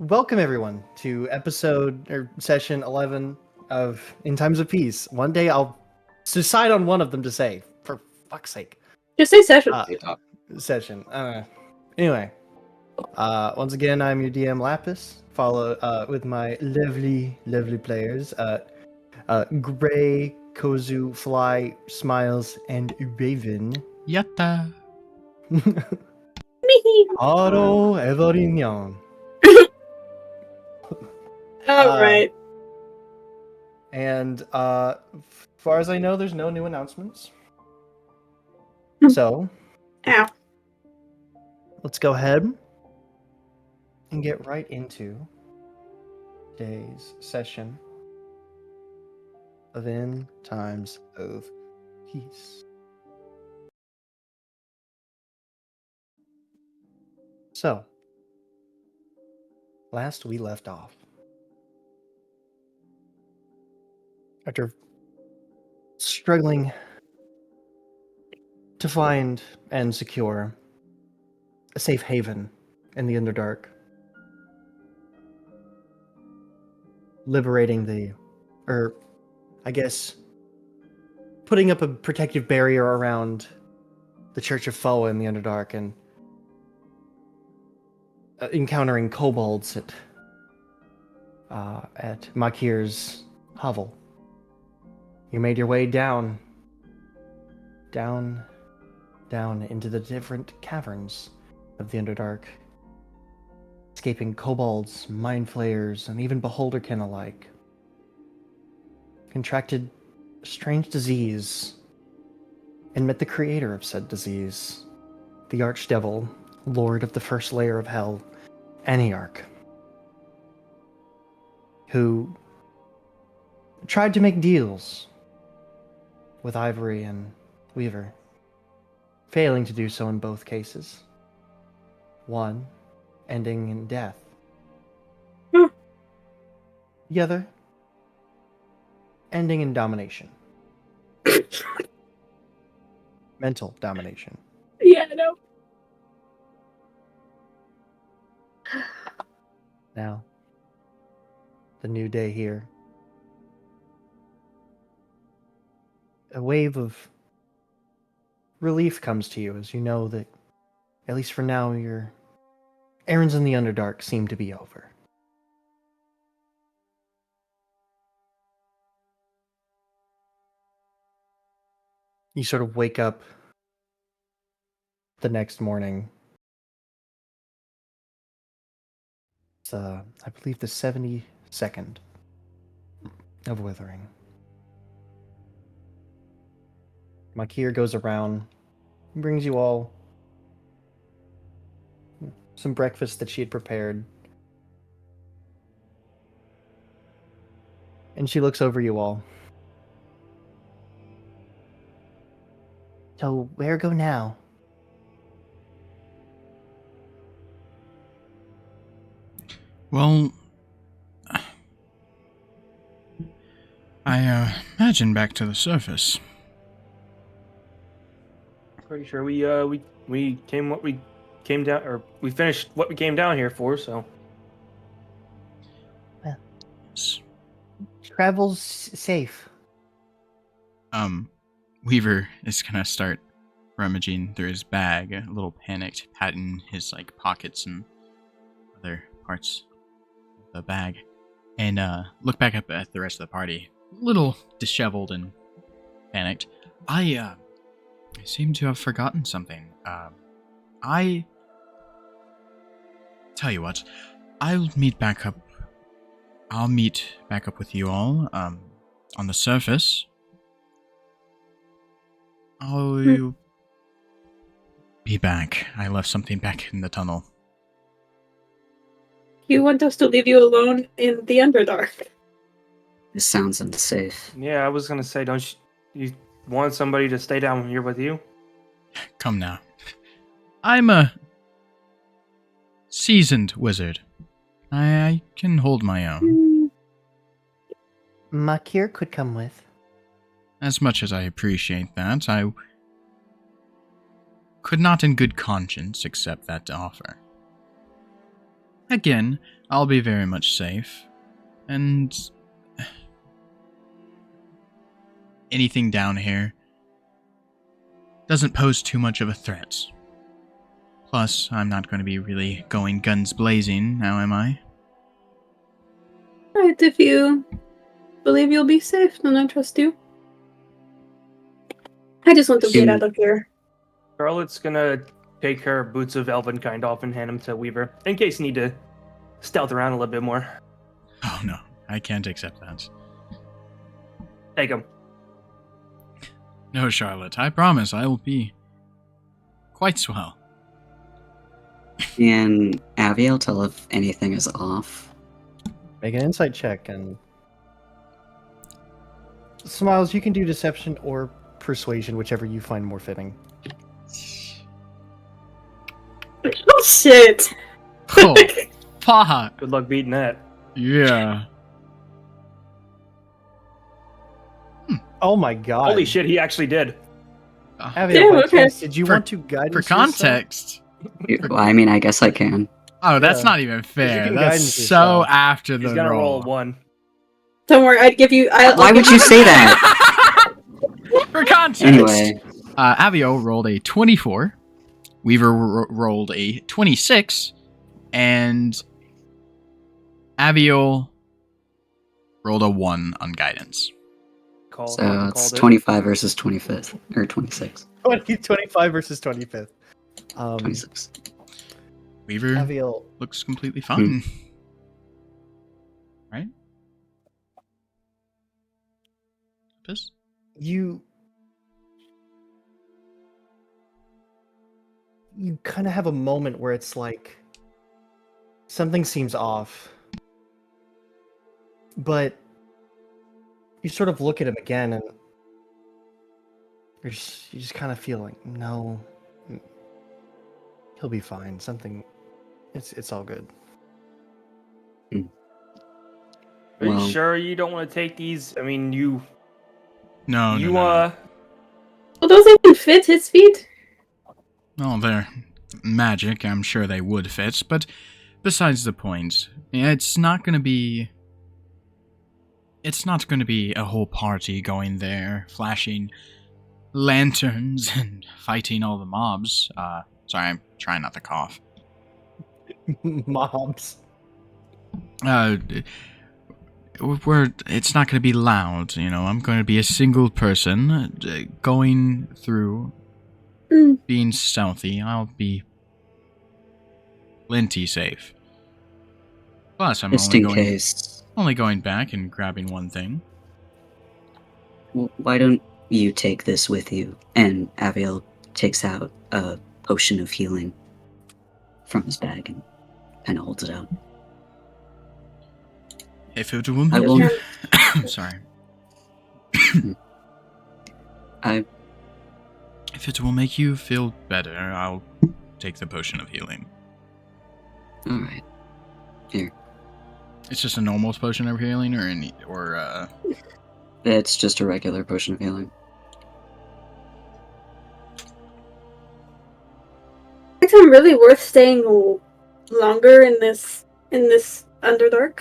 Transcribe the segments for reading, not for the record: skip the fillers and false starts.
welcome everyone to episode or session 11 of In Times of Peace. One day I'll decide on one of them to say, for fuck's sake. Just say session. Session. Anyway, once again, I'm your DM Lapis, follow with my lovely players, Gray, Kozu, Fly, Smiles, and Raven. Yatta. Aro Everignon. All right. And far as I know, there's no new announcements. So, Ow. let's go ahead and get right into today's session of In Times of Peace. So, last we left off, after struggling to find and secure a safe haven in the Underdark, liberating putting up a protective barrier around the Church of Foa in the Underdark and encountering kobolds at Makir's hovel. You made your way down into the different caverns of the Underdark, escaping kobolds, mind flayers, and even beholderkin alike. Contracted a strange disease and met the creator of said disease, the Archdevil, Lord of the first layer of Hell, Aniarch, who tried to make deals with Ivory and Weaver, failing to do so in both cases. One ending in death. The other ending in domination. Mental domination. Yeah, no. Now, the new day here. A wave of relief comes to you as you know that, at least for now, your errands in the Underdark seem to be over. You sort of wake up the next morning. It's, I believe, the 72nd of Withering. Makir goes around, brings you all some breakfast that she had prepared. And she looks over you all. So, where go now? Well, I imagine back to the surface. Pretty sure we came what we came down, or we finished what we came down here for. So, Travel's safe. Weaver is gonna start rummaging through his bag, a little panicked, patting his pockets and other parts of the bag, and look back up at the rest of the party, a little disheveled and panicked. I seem to have forgotten something. I tell you what, I'll meet back up with you all on the surface. I'll be back. I left something back in the tunnel. You want us to leave you alone in the Underdark? This sounds unsafe. yeah, I was gonna say, don't you want somebody to stay down here with you? Come now. I'm a seasoned wizard. I can hold my own. Makir could come with. As much as I appreciate that, I could not in good conscience accept that offer. again, I'll be very much safe. And anything down here doesn't pose too much of a threat. Plus, I'm not going to be really going guns blazing, now am I? Alright, if you believe you'll be safe, then I trust you. I just want to get out of here. Charlotte's gonna take her boots of Elvenkind off and hand them to Weaver, in case you need to stealth around a little bit more. Oh no, I can't accept that. Take them. No, Charlotte, I promise I will be quite swell. Can Aviel tell if anything is off? Make an insight check, and Smiles, you can do deception or persuasion, whichever you find more fitting. Oh shit! Oh, fuck! Good luck beating that. Yeah. Oh my god! Holy shit, he actually did. Aviel, Damn, by okay. chance, did you For- want to guide For us yourself? context. Well, I mean, I guess I can. Oh, that's Yeah. not even fair. can That's guidance so yourself. after the He's gonna roll roll. a 1. Don't worry, I'd give you. Why would you say that? For context. Anyway, Avio rolled a 24. Weaver rolled a 26. And Avio rolled a 1 on guidance. so it's 25 versus 25th, or 26. 25 versus 25th. 26. Weaver Aviel, looks completely fine. Right? This? you kind of have a moment where it's like something seems off, but you sort of look at him again, and you just kind of feel like, no, he'll be fine. It's all good. Are you Well- sure you don't want to take these? I mean, you No, you no. Well, those even fit his feet. Oh, they're magic. I'm sure they would fit, but besides the point, it's not going to be a whole party going there, flashing lanterns and fighting all the mobs. Sorry, I'm trying not to cough. Mobs. It's not going to be loud, I'm going to be a single person going through, being stealthy. I'll be plenty safe. Plus, I'm Just in case. only going back and grabbing one thing. Well, why don't you take this with you? And Aviel takes out a potion of healing from his bag and kind of holds it out. If it will I make will- you... Sorry. If it will make you feel better, I'll take the potion of healing. Alright. It's just a normal potion of healing, It's just a regular potion of healing. It's really worth staying longer in this Underdark.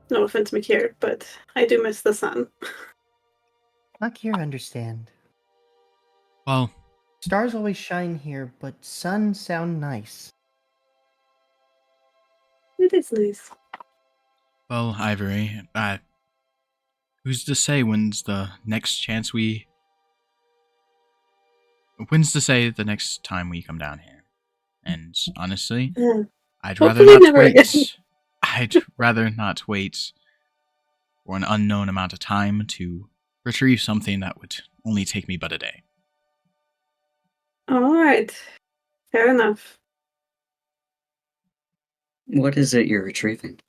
No offense, Makir, but I do miss the sun. Not here, understand. Well, Stars always shine here, but sun sound nice. It is nice. Ivory, who's to say when's the next time we come down here? And honestly, Yeah. I'd rather Hopefully not never wait. again. I'd rather not wait for an unknown amount of time to retrieve something that would only take me but a day. Alright. Fair enough. What is it you're retrieving?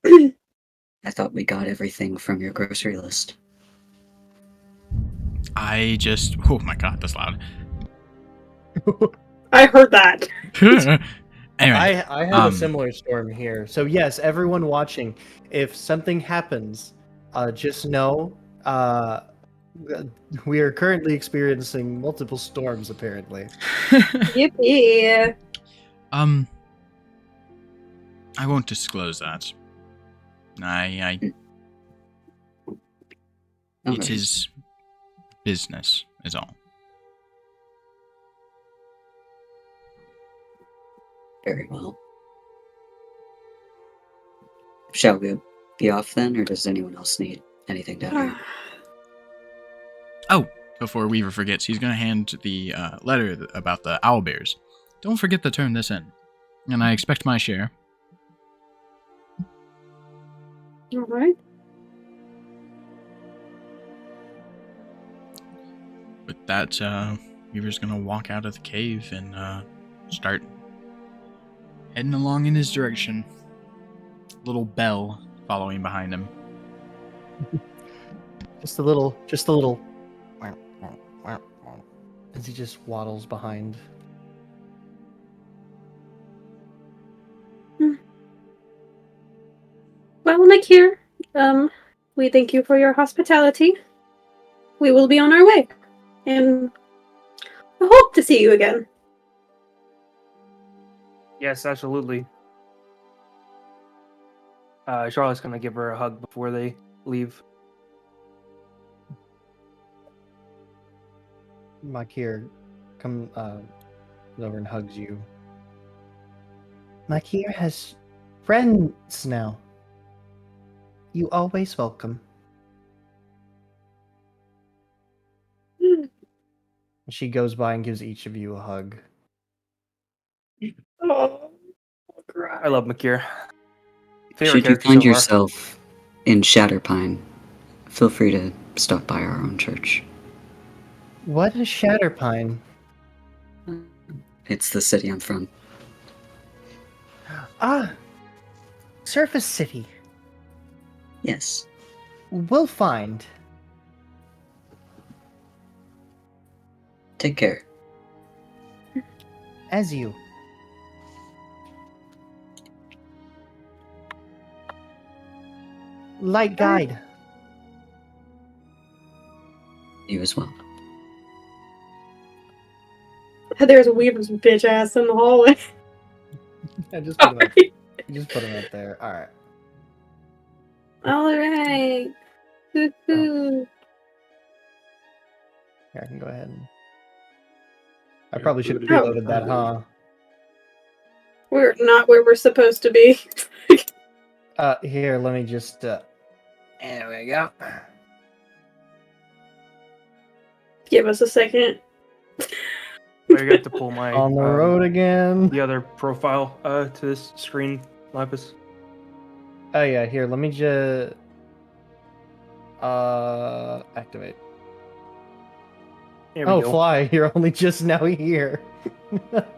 I thought we got everything from your grocery list. Oh my god, that's loud. I heard that. Anyway, I have a similar storm here. So yes, everyone watching, if something happens, just know We are currently experiencing multiple storms, apparently. Yippee! I won't disclose that. It Alright. is business, is all. Very well. Shall we be off then, or does anyone else need anything down here? Oh, before Weaver forgets, he's going to hand the letter about the owlbears. Don't forget to turn this in. And I expect my share. Alright. With that, Weaver's going to walk out of the cave and start heading along in his direction. Little bell following behind him. Just a little. As he just waddles behind. Well, Nick here. We thank you for your hospitality. We will be on our way. And I hope to see you again. Yes, absolutely. Charlotte's gonna give her a hug before they leave. Makir comes over and hugs you. Makir has friends now. You always welcome. She goes by and gives each of you a hug. Oh, I love Makir. Favorite Should you character find so far. yourself in Shatterpine, feel free to stop by our own church. What is Shatterpine? It's the city I'm from. Ah, Surface City. Yes. We'll find. Take care. As you. Light guide. You as well. there's a Weaver's bitch ass in the hallway. I just put him up. Sorry. Just put him up there. All right. Alright. Hoo-hoo. Here, I can go ahead. I probably should have preloaded that, huh? We're not where we're supposed to be. Here, let me just. There we go. Give us a second. I got to pull my On the road again. the other profile to this screen, Lapis. Oh yeah, here. Let me just. Activate. There we Oh, go. Fly! You're only just now here.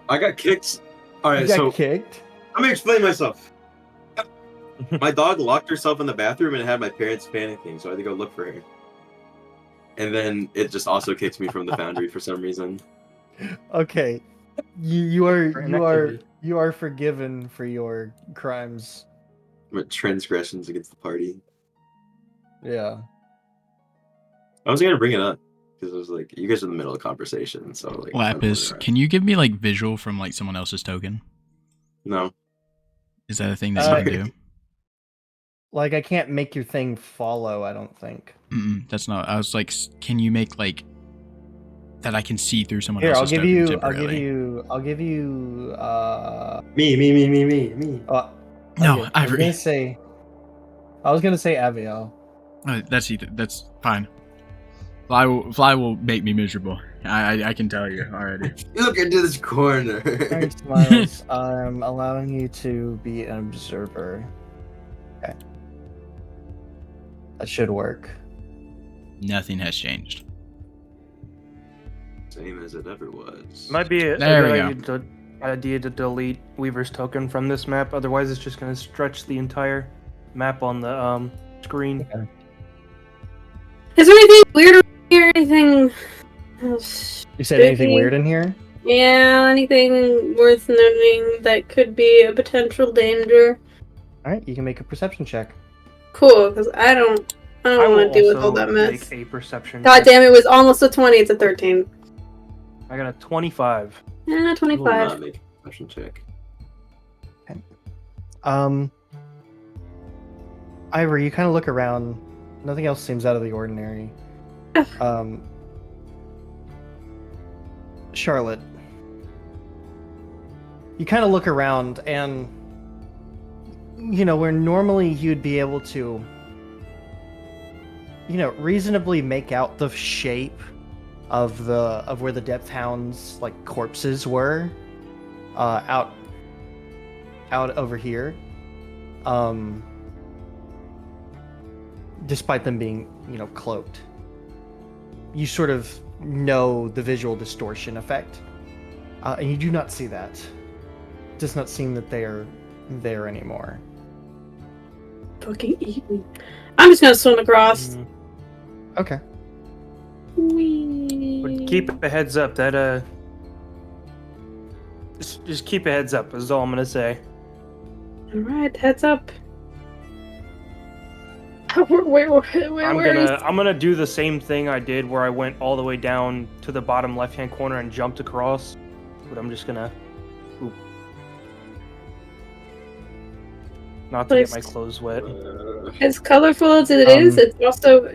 I got kicked. All You right, got so kicked. let me explain myself. My dog locked herself in the bathroom and had my parents panicking, so I had to go look for her. And then it just also kicked me from the foundry for some reason. Okay, you For are inactivity. forgiven for your crimes. But transgressions against the party. Yeah. I was gonna bring it up because it was like you guys are in the middle of a conversation, so like. I don't know Lapis, where can you give me like visual from like someone else's token? No. Is that a thing that you can Sorry. do? Like I can't make your thing follow. I don't think. That's not. I was like, can you make like that I can see through someone Here, I'll else's give token you. temporarily? I'll give you. Me. No, okay, Ivory. I was gonna say Aviel. That's fine. Fly will make me miserable. I can tell you already. Look into this corner. Alright, Smiles. I'm allowing you to be an observer. Okay. That should work. Nothing has changed. Same as it ever was. Might be a There we good idea to delete Weaver's token from this map. Otherwise, it's just going to stretch the entire map on the screen. Okay. Is there anything weird around here? Anything else? You said anything Spooky? weird in here? Yeah, anything worth noting that could be a potential danger? Alright, you can make a perception check. Cool, because I don't I I don't will want to deal with all also that mess. make a perception. God check. damn, it was almost a 20. It's a 13. I got a 25. Eh, I will 25. not make a perception check. Ivory, you kind of look around. Nothing else seems out of the ordinary. Charlotte, you kind of look around, and where normally you'd be able to, reasonably make out the shape of where the depth hounds like corpses were, out over here. Despite them being, cloaked. You sort of know the visual distortion effect. And you do not see that. It does not seem that they are there anymore. Fucking eat me. I'm just gonna swim across. Okay. But keep a heads up. That just keep a heads up. Is all I'm gonna say. Alright, heads up. Where I'm gonna do the same thing I did where I went all the way down to the bottom left-hand corner and jumped across. But I'm just gonna not to get my clothes wet. As colorful as it is, it's also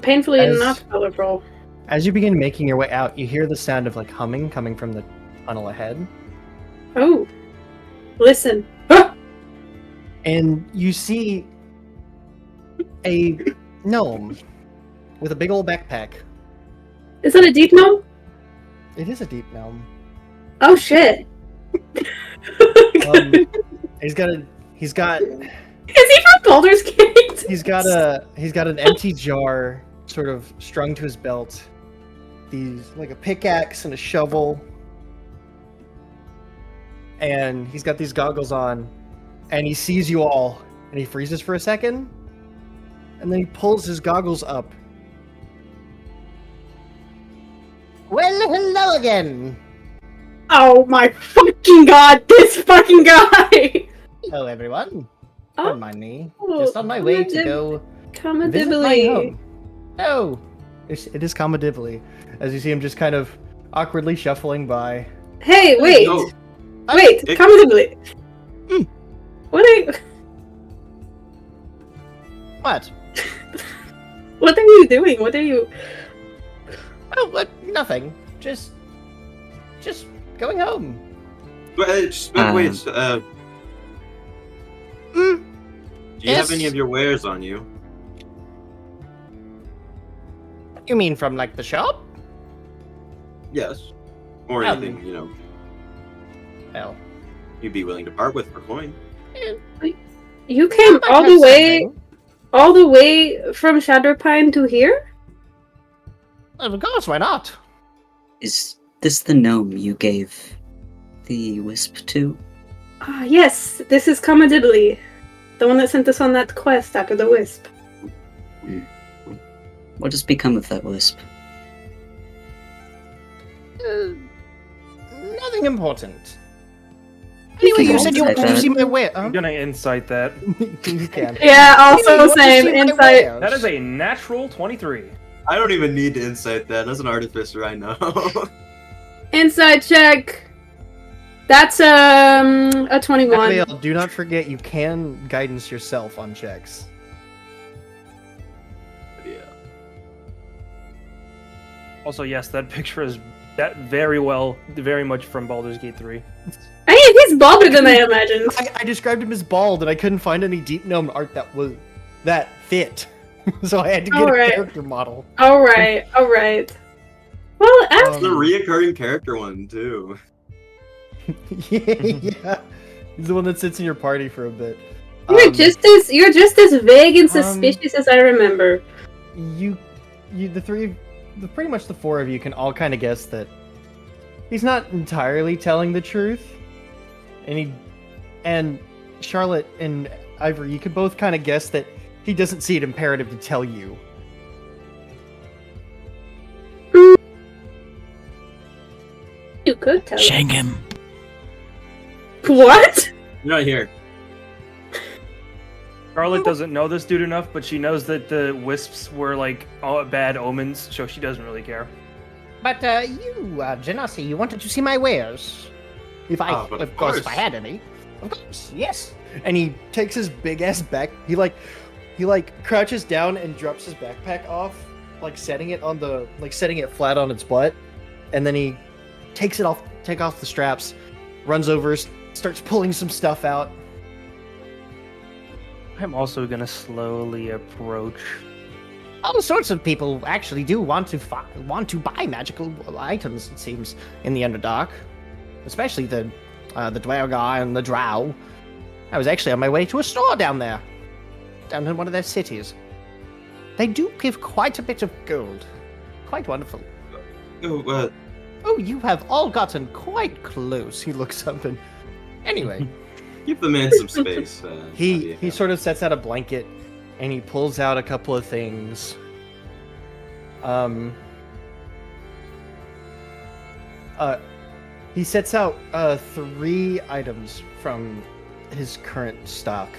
painfully as- not colorful. As you begin making your way out, you hear the sound of like humming coming from the tunnel ahead. Oh. Listen. And you see a gnome with a big old backpack. Is that a deep gnome? It is a deep gnome. Oh shit. He's got Is he from Baldur's Gate? he's got an empty jar sort of strung to his belt. These like a pickaxe and a shovel. And he's got these goggles on, and he sees you all, and he freezes for a second, and then he pulls his goggles up. Well, hello again. Oh my fucking god, this fucking guy! Hello, everyone. Oh, Don't mind me. Just on my way to go visit my Comedibly. home. Oh, it is Comedibly, as you see him just kind of awkwardly shuffling by. Hey, wait! Oh, Wait, it- Comedibly! Hmm. What are you... What? What are you doing? What are you... Oh, nothing. Just going home. wait. Do you have any of your wares on you? You mean from like the shop? Yes. Or Um, anything, Well, you'd be willing to part with for coin. You came I all have the way... something. All the way from Shadowpine to here? Of course, why not? Is this the gnome you gave the wisp to? Ah, yes, this is Comedibly. The one that sent us on that quest after the wisp. What has become of that wisp? Nothing important. You Anyway, can you said you insight wanted to that. see my way. I'm gonna insight that. You can. Yeah, Anyway, you also want to same. see my Insight. wares? That is a natural 23. I don't even need to insight that. As an artificer, I know. Insight check. That's a 21. Abigail, do not forget you can guidance yourself on checks. Yeah. Also, yes, that picture is very much from Baldur's Gate 3. Hey, he's balder than I imagined. I described him as bald, and I couldn't find any deep gnome art that fit. So I had to get Alright. a character model. Alright. Well, after The reoccurring character one, too. Yeah, he's the one that sits in your party for a bit. you're just as vague and suspicious as I remember. You, pretty much the four of you can all kind of guess that he's not entirely telling the truth, and Charlotte and Ivory, you could both kind of guess that he doesn't see it imperative to tell you. You could tell. Shank him. What? You're not here. Scarlet doesn't know this dude enough, but she knows that the wisps were like all bad omens, so she doesn't really care. But you, Genasi, you wanted to see my wares. If I, But of course, if I had any. Of course, yes. And he takes his big ass back. He crouches down and drops his backpack off, setting it flat on its butt, and then he take off the straps, runs over, starts pulling some stuff out. I'm also gonna slowly approach. All sorts of people actually do want to buy magical items. It seems in the Underdark, especially the Dwergar and the Drow. I was actually on my way to a store down in one of their cities. They do give quite a bit of gold. Quite wonderful. Oh, you have all gotten quite close. He looks up and... Anyway. Give the man some space. He sort of sets out a blanket, and he pulls out a couple of things. He sets out 3 items from his current stock.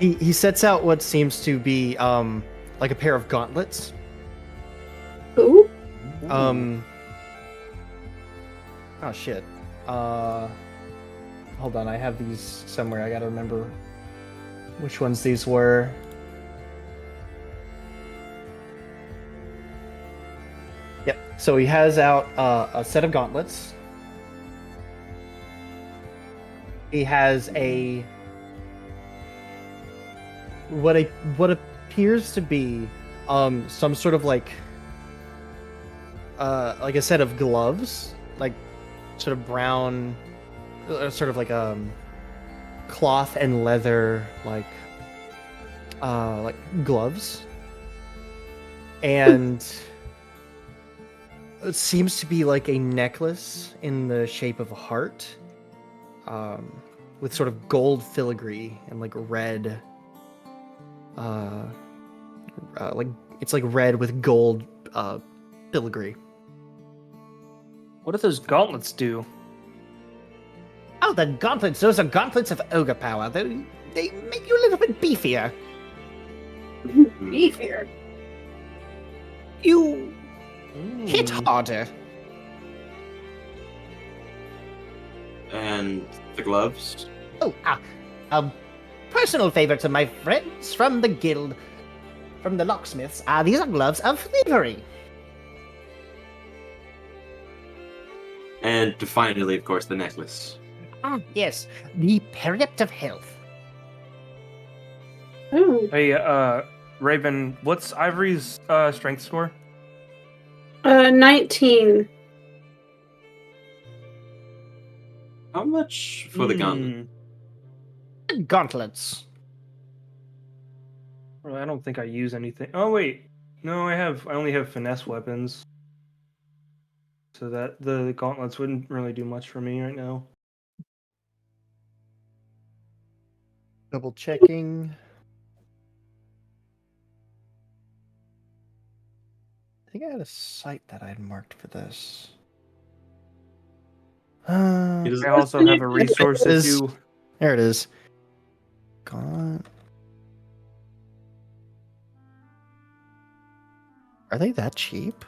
He sets out what seems to be like a pair of gauntlets. Ooh. Oh shit. Hold on, I have these somewhere. I gotta remember which ones these were. Yep. So he has out a set of gauntlets. He has what appears to be some sort of like a set of gloves, like sort of brown, sort of like cloth and leather like gloves, and it seems to be like a necklace in the shape of a heart, with sort of gold filigree and like red, like it's like red with gold filigree. What do those gauntlets do? Oh, the gauntlets. Those are gauntlets of ogre power. They make you a little bit beefier. Beefier. You hit harder. And the gloves? Oh, a personal favor to my friends from the guild, from the locksmiths. These are gloves of livery. And finally, of course, the necklace. Yes, the Periapt of Health. Ooh. Hey, Raven, what's Ivory's strength score? 19. How much for the gauntlet? Gauntlets. Well, I don't think I use anything. Oh wait, no, I only have finesse weapons. So that the gauntlets wouldn't really do much for me right now. Double checking. I think I had a site that I had marked for this. He doesn't- I also have a resource if Is- you. There it is. Gone. Are they that cheap?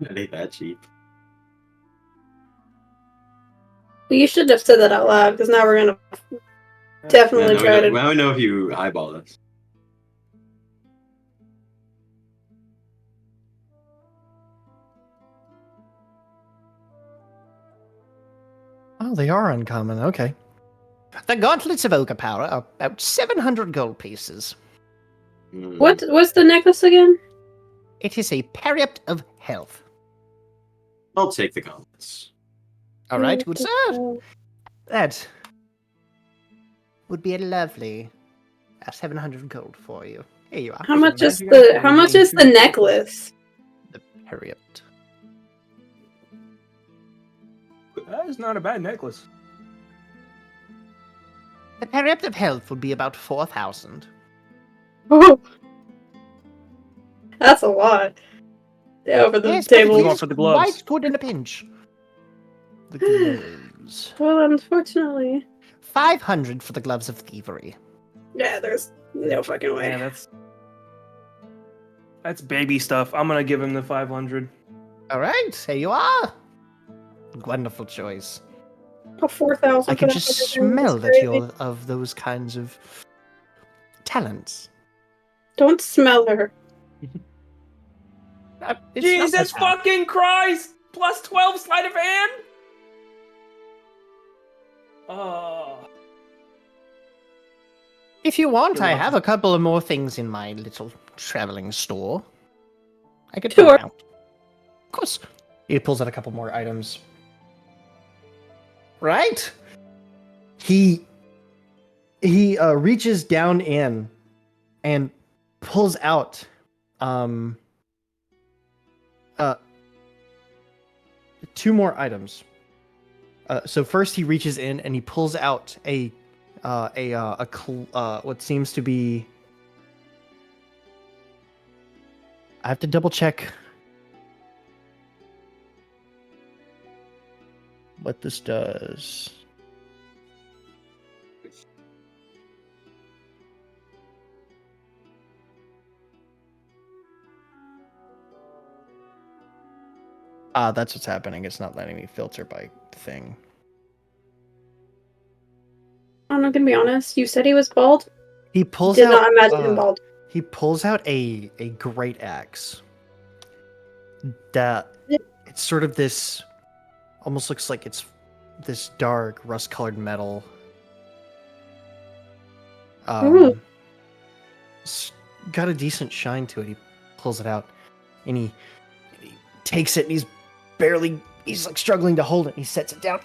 It ain't that cheap. Well, you should have said that out loud, because now we're gonna definitely try to. Now we know if you eyeball us. Oh, they are uncommon. Okay. The gauntlets of ogre power are about 700 gold pieces. What's the necklace again? It is a Periapt of Health. I'll take the gauntlets. All right, good sir. That would be a lovely 700 gold for you. Here you are. How much is the necklace? The Periapt. That is not a bad necklace. The Periapt of Health would be about 4,000. Oh, that's a lot. Yeah, over the Yes, but table. it Going is for the gloves. quite good in a pinch. The gloves. gloves. Well, unfortunately. 500 for the gloves of thievery. Yeah, there's no fucking way. Yeah, that's baby stuff. I'm gonna give him the 500. All right, here you are. Wonderful choice. Oh, 4,000 I for can that just fucking thing. smell That's that crazy. you're of those kinds of talents. Don't smell her. It's not Jesus that bad. fucking Christ! Plus 12 sleight of hand? Oh. If you want, You're I welcome. have a couple of more things in my little traveling store. I could Sure. point out. Of course. He pulls out a couple more items. Right? He reaches down in and pulls out two more items. So first he reaches in and he pulls out what seems to be. I have to double check what this does. That's what's happening. It's not letting me filter by thing. I'm not gonna be honest. You said he was bald. He pulls Did out. not imagine him bald. He pulls out a great axe. That it's sort of this, almost looks like it's this dark rust-colored metal. Ooh. It's got a decent shine to it. He pulls it out, and he takes it, and he's like struggling to hold it. And he sets it down.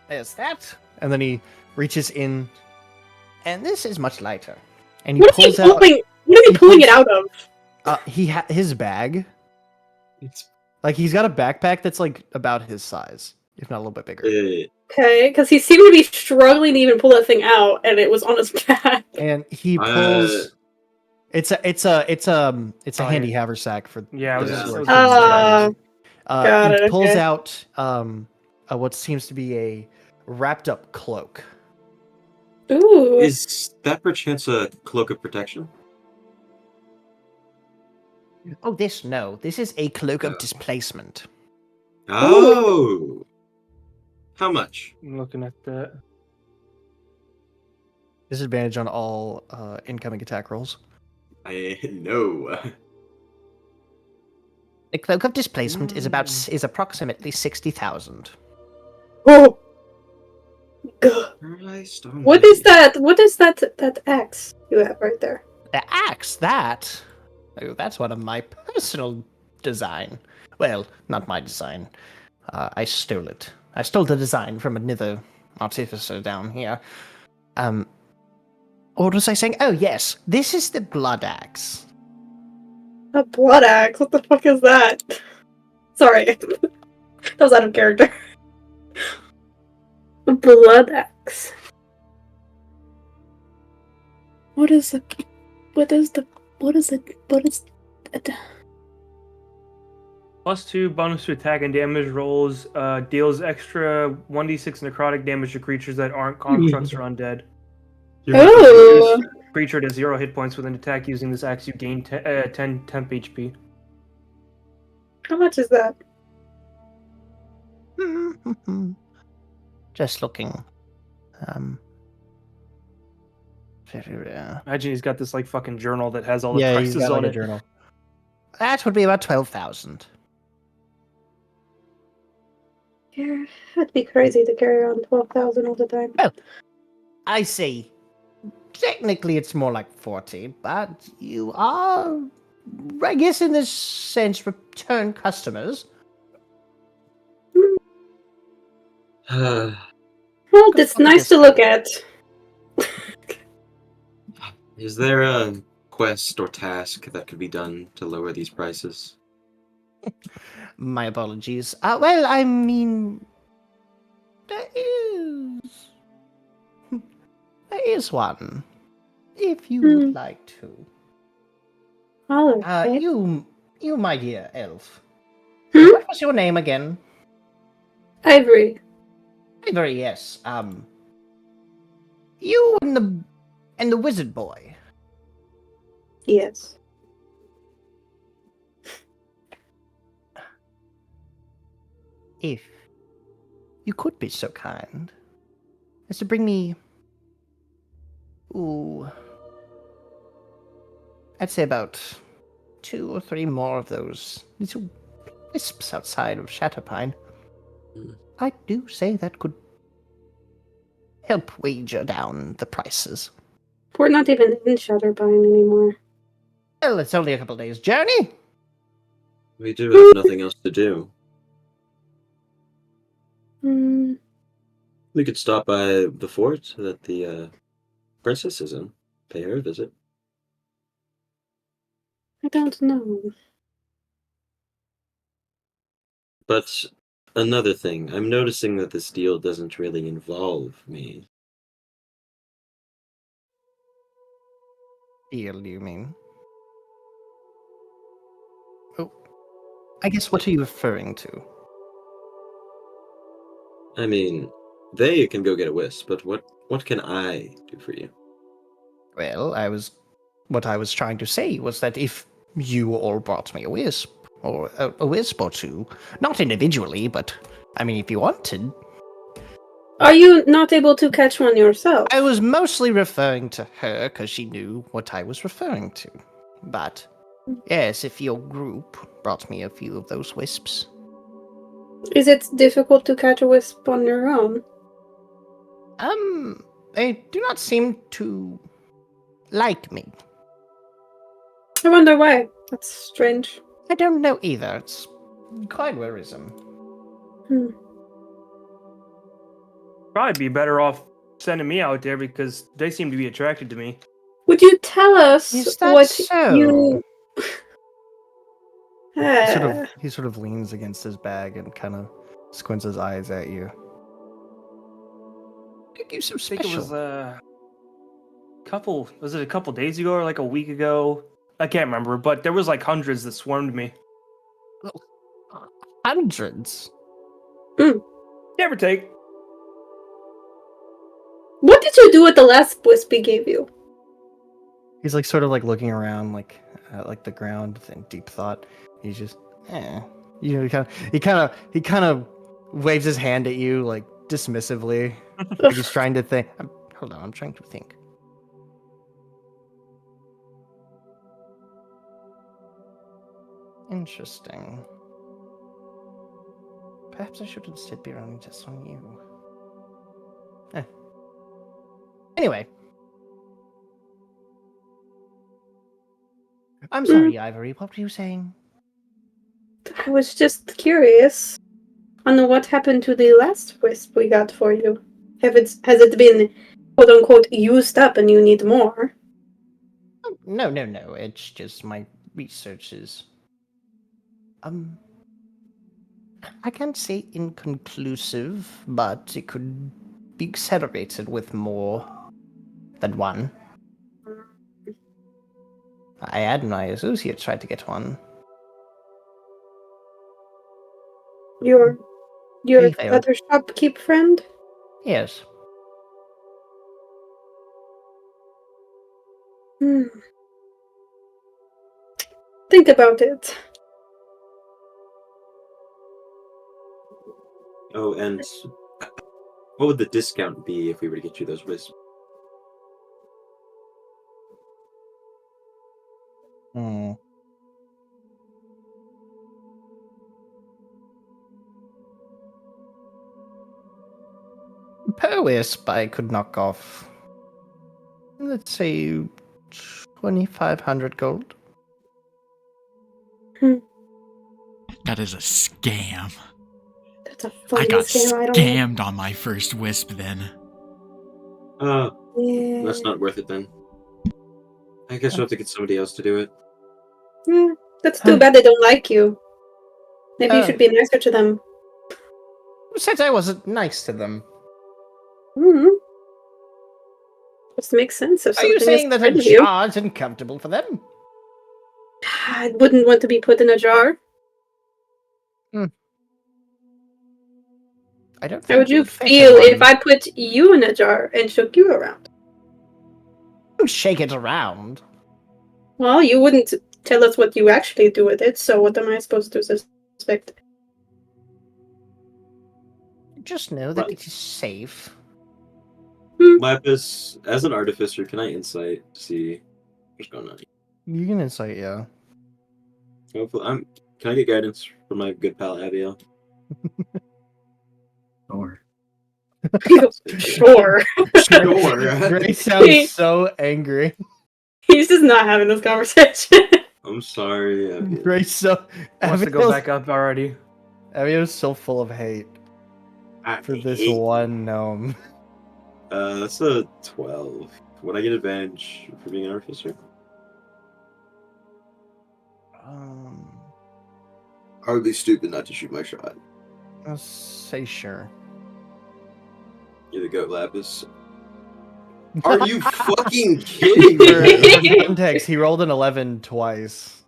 There's that, and then he reaches in, and this is much lighter. And he What is he pulls out. pulling? What is he he pulling it pulls- out of? His bag. It's Like he's got a backpack that's like about his size, if not a little bit bigger. Okay, because he seemed to be struggling to even pull that thing out, and it was on his back. And he pulls. It's a Oh, handy yeah. haversack for. Yeah, I was the just- sword. Got He it, pulls okay. out what seems to be a wrapped up cloak. Ooh. Is that perchance a cloak of protection? Oh, this is a cloak of Oh. displacement. Oh! How much? I'm looking at that. Disadvantage on all incoming attack rolls. I know. The cloak of displacement is approximately 60,000. Oh. Gah. Christ What is that? What is that axe you have right there? The axe, that's one of my personal design. Well, not my design. I stole it. I stole the design from another artificer down here. What was I saying? Oh, yes. This is the blood axe. A blood axe? What the fuck is that? Sorry. That was out of character. A blood axe. What is it? +2 bonus to attack and damage rolls. Deals extra 1d6 necrotic damage to creatures that aren't constructs or undead. Oh. Creature to 0 hit points with an attack using this axe, you gain 10 temp HP. How much is that? Just looking. Very rare. Imagine he's got this like fucking journal that has all the Yeah, he's prices got on like a it. journal. That would be about 12,000. Yeah, that'd be crazy to carry around 12,000 all the time. Well, I see. Technically, it's more like 40, but you are, I guess, in this sense, return customers. Well, it's nice to look at. Is there a quest or task that could be done to lower these prices? My apologies. Well, I mean, there is one. If you would like to. Oh, okay. You, my dear elf. Hmm? What was your name again? Ivory. Very yes. You and the wizard boy. Yes. If you could be so kind as to bring me, ooh, I'd say about 2 or 3 more of those little wisps outside of Shatterpine. Hmm. I do say that could help wager down the prices. We're not even in Shutterbine anymore. Well, it's only a couple days' journey. We do have nothing else to do. Hmm. We could stop by the fort that the princess is in. Pay her a visit. I don't know. But another thing, I'm noticing that this deal doesn't really involve me. Deal, you mean? Oh, I guess what are you referring to? I mean, they can go get a wisp, but what can I do for you? Well, what I was trying to say was that if you all brought me a wisp, or a wisp or two, not individually, but, I mean, if you wanted, Are you not able to catch one yourself? I was mostly referring to her because she knew what I was referring to. But, yes, if your group brought me a few of those wisps. Is it difficult to catch a wisp on your own? They do not seem to like me. I wonder why. That's strange. I don't know either. It's quite worrisome. Hmm. Probably be better off sending me out there because they seem to be attracted to me. Would you tell us Is that what so? you... He sort of leans against his bag and kind of squints his eyes at you. Could you so I think special? it was was it a couple days ago or like a week ago? I can't remember, but there was like hundreds that swarmed me. Hundreds. Hmm. Give or take. What did you do with the last wisp he gave you? He's like sort of like looking around like at like the ground in deep thought. He's just you know, he kind of waves his hand at you like dismissively. Like he's trying to think. Hold on, I'm trying to think. Interesting. Perhaps I should instead be running tests on you. Anyway. I'm sorry, Ivory. What were you saying? I was just curious on what happened to the last wisp we got for you. Has it been quote unquote used up and you need more? Oh, no. It's just my research is. I can't say inconclusive, but it could be accelerated with more than one. I had my associate tried to get one. Your He failed. other shopkeep friend? Yes. Hmm. Think about it. Oh, and what would the discount be if we were to get you those wisps? Hmm. Per wisp, I could knock off, let's say, 2,500 gold. That is a scam. That's a I fucking got scam. I don't know. scammed on my first wisp then. Yeah. That's not worth it then. I guess we'll have to get somebody else to do it. That's too bad they don't like you. Maybe you Oh. should be nicer to them. Who said I wasn't nice to them? Hmm. Just makes sense if Are you something is saying that a friend of you. jar is uncomfortable for them? I wouldn't want to be put in a jar. I don't How think would you fit feel in if one. I put you in a jar and shook you around? Don't shake it around? Well, you wouldn't tell us what you actually do with it, so what am I supposed to suspect? Just know that it is safe. Lapis, as an artificer, can I insight to see what's going on? You can insight, yeah. Hopefully, can I get guidance from my good pal Abiel? Or Sure. Sure. Gray sounds so angry. He's just not having this conversation. I'm sorry, Abiel. Gray's so Wants to go back up already. Abiel's so full of hate I for this hate- one gnome. That's a 12. Would I get advantage for being an artificer? I would be stupid not to shoot my shot. I'll say sure. You're the goat, Lapis. Are you fucking kidding me? For context, he rolled an 11 twice.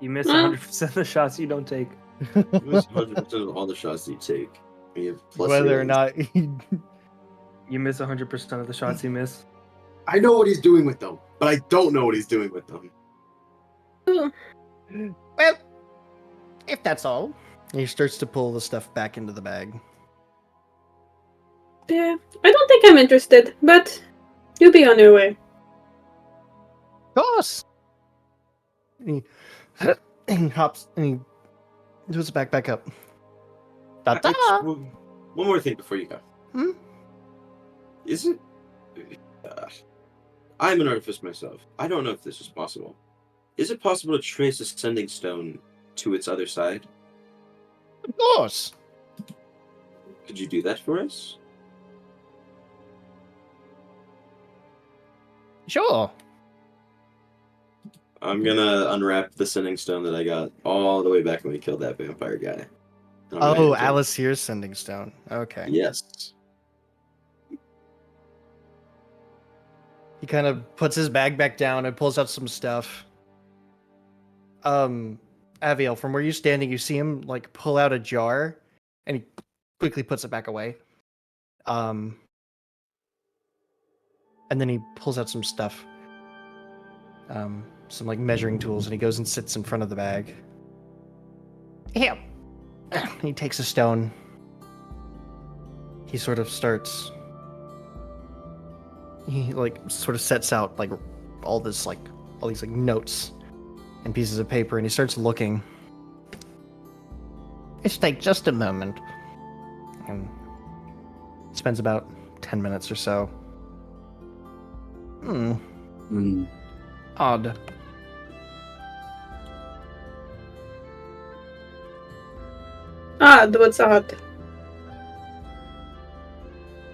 You miss 100% of the shots you don't take. You miss 100% of all the shots you take. You have plus Whether or 11. not he... You miss 100% of the shots you miss. I know what he's doing with them, but I don't know what he's doing with them. Well, if that's all. He starts to pull the stuff back into the bag. Yeah, I don't think I'm interested, but you'll be on your way. Of course. And he hops and he puts it back up. Ta-ta. One more thing before you go. Hmm? Is it? I'm an artificer myself. I don't know if this is possible. Is it possible to trace a sending stone to its other side? Of course. Could you do that for us? Sure. I'm gonna unwrap the sending stone that I got all the way back when we killed that vampire guy. I'm gonna hand Oh, it to him. Alice here's sending stone. Okay. Yes. He kind of puts his bag back down and pulls out some stuff. Aviel, from where you're standing, you see him like pull out a jar, and he quickly puts it back away. And then he pulls out some stuff, some like measuring tools, and he goes and sits in front of the bag. Here. He takes a stone. He sort of starts. He like sort of sets out like all these like notes and pieces of paper, and he starts looking. Let's take just a moment. And spends about 10 minutes or so. Odd. Odd, what's odd?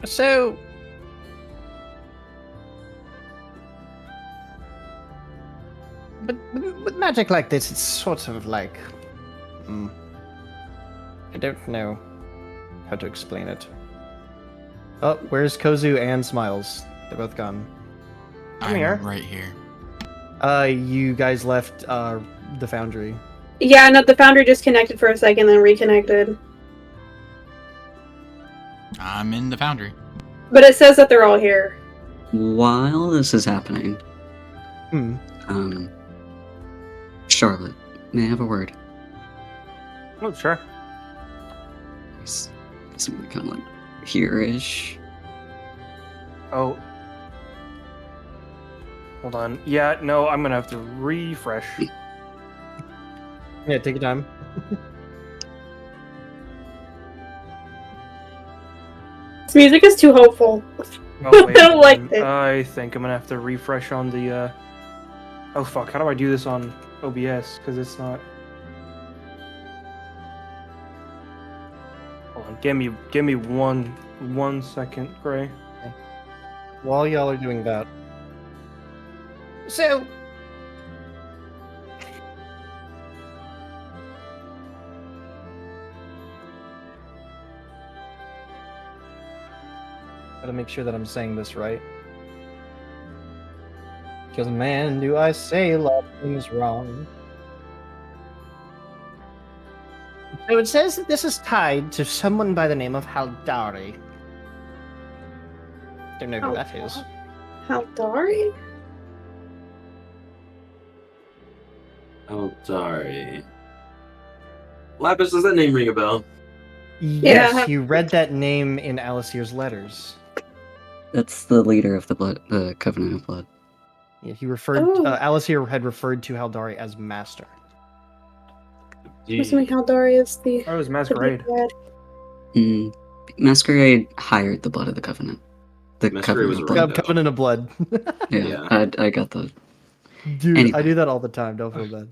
So, but with magic like this, it's sort of like, I don't know how to explain it. Oh, where's Kozu and Smiles? They're both gone. I'm here. right here. You guys left the foundry. Yeah, no, the foundry disconnected for a second, then reconnected. I'm in the foundry. But it says that they're all here. while this is happening, Hmm. Charlotte, may I have a word? Oh, sure. Something kind of like here-ish. Oh. Hold on. Yeah, no, I'm gonna have to refresh. Yeah, take your time. This music is too hopeful. Oh, wait, I don't like hold it. on. I think I'm gonna have to refresh on the, Oh, fuck. How do I do this on OBS? Because it's not... Hold on. Give me one second, Gray. While y'all are doing that, So, gotta make sure that I'm saying this right. Because man, do I say a lot of things wrong. So it says that this is tied to someone by the name of Haldari. Don't know who that is. Haldari? Oh, sorry. Lapis, does that name ring a bell? Yes, Yeah. you read that name in Alisir's letters. That's the leader of the Covenant of Blood. Yeah, he referred. Oh. Alisir had referred to Haldari as master. I'm assuming Haldari is the Oh, it was the Masquerade. big bad. Masquerade hired the blood of the Covenant. The Masquerade was Covenant of a Blood. red. Covenant of Blood. Yeah, Yeah. I got the. Dude, I Anyway. do that all the time. Don't feel bad.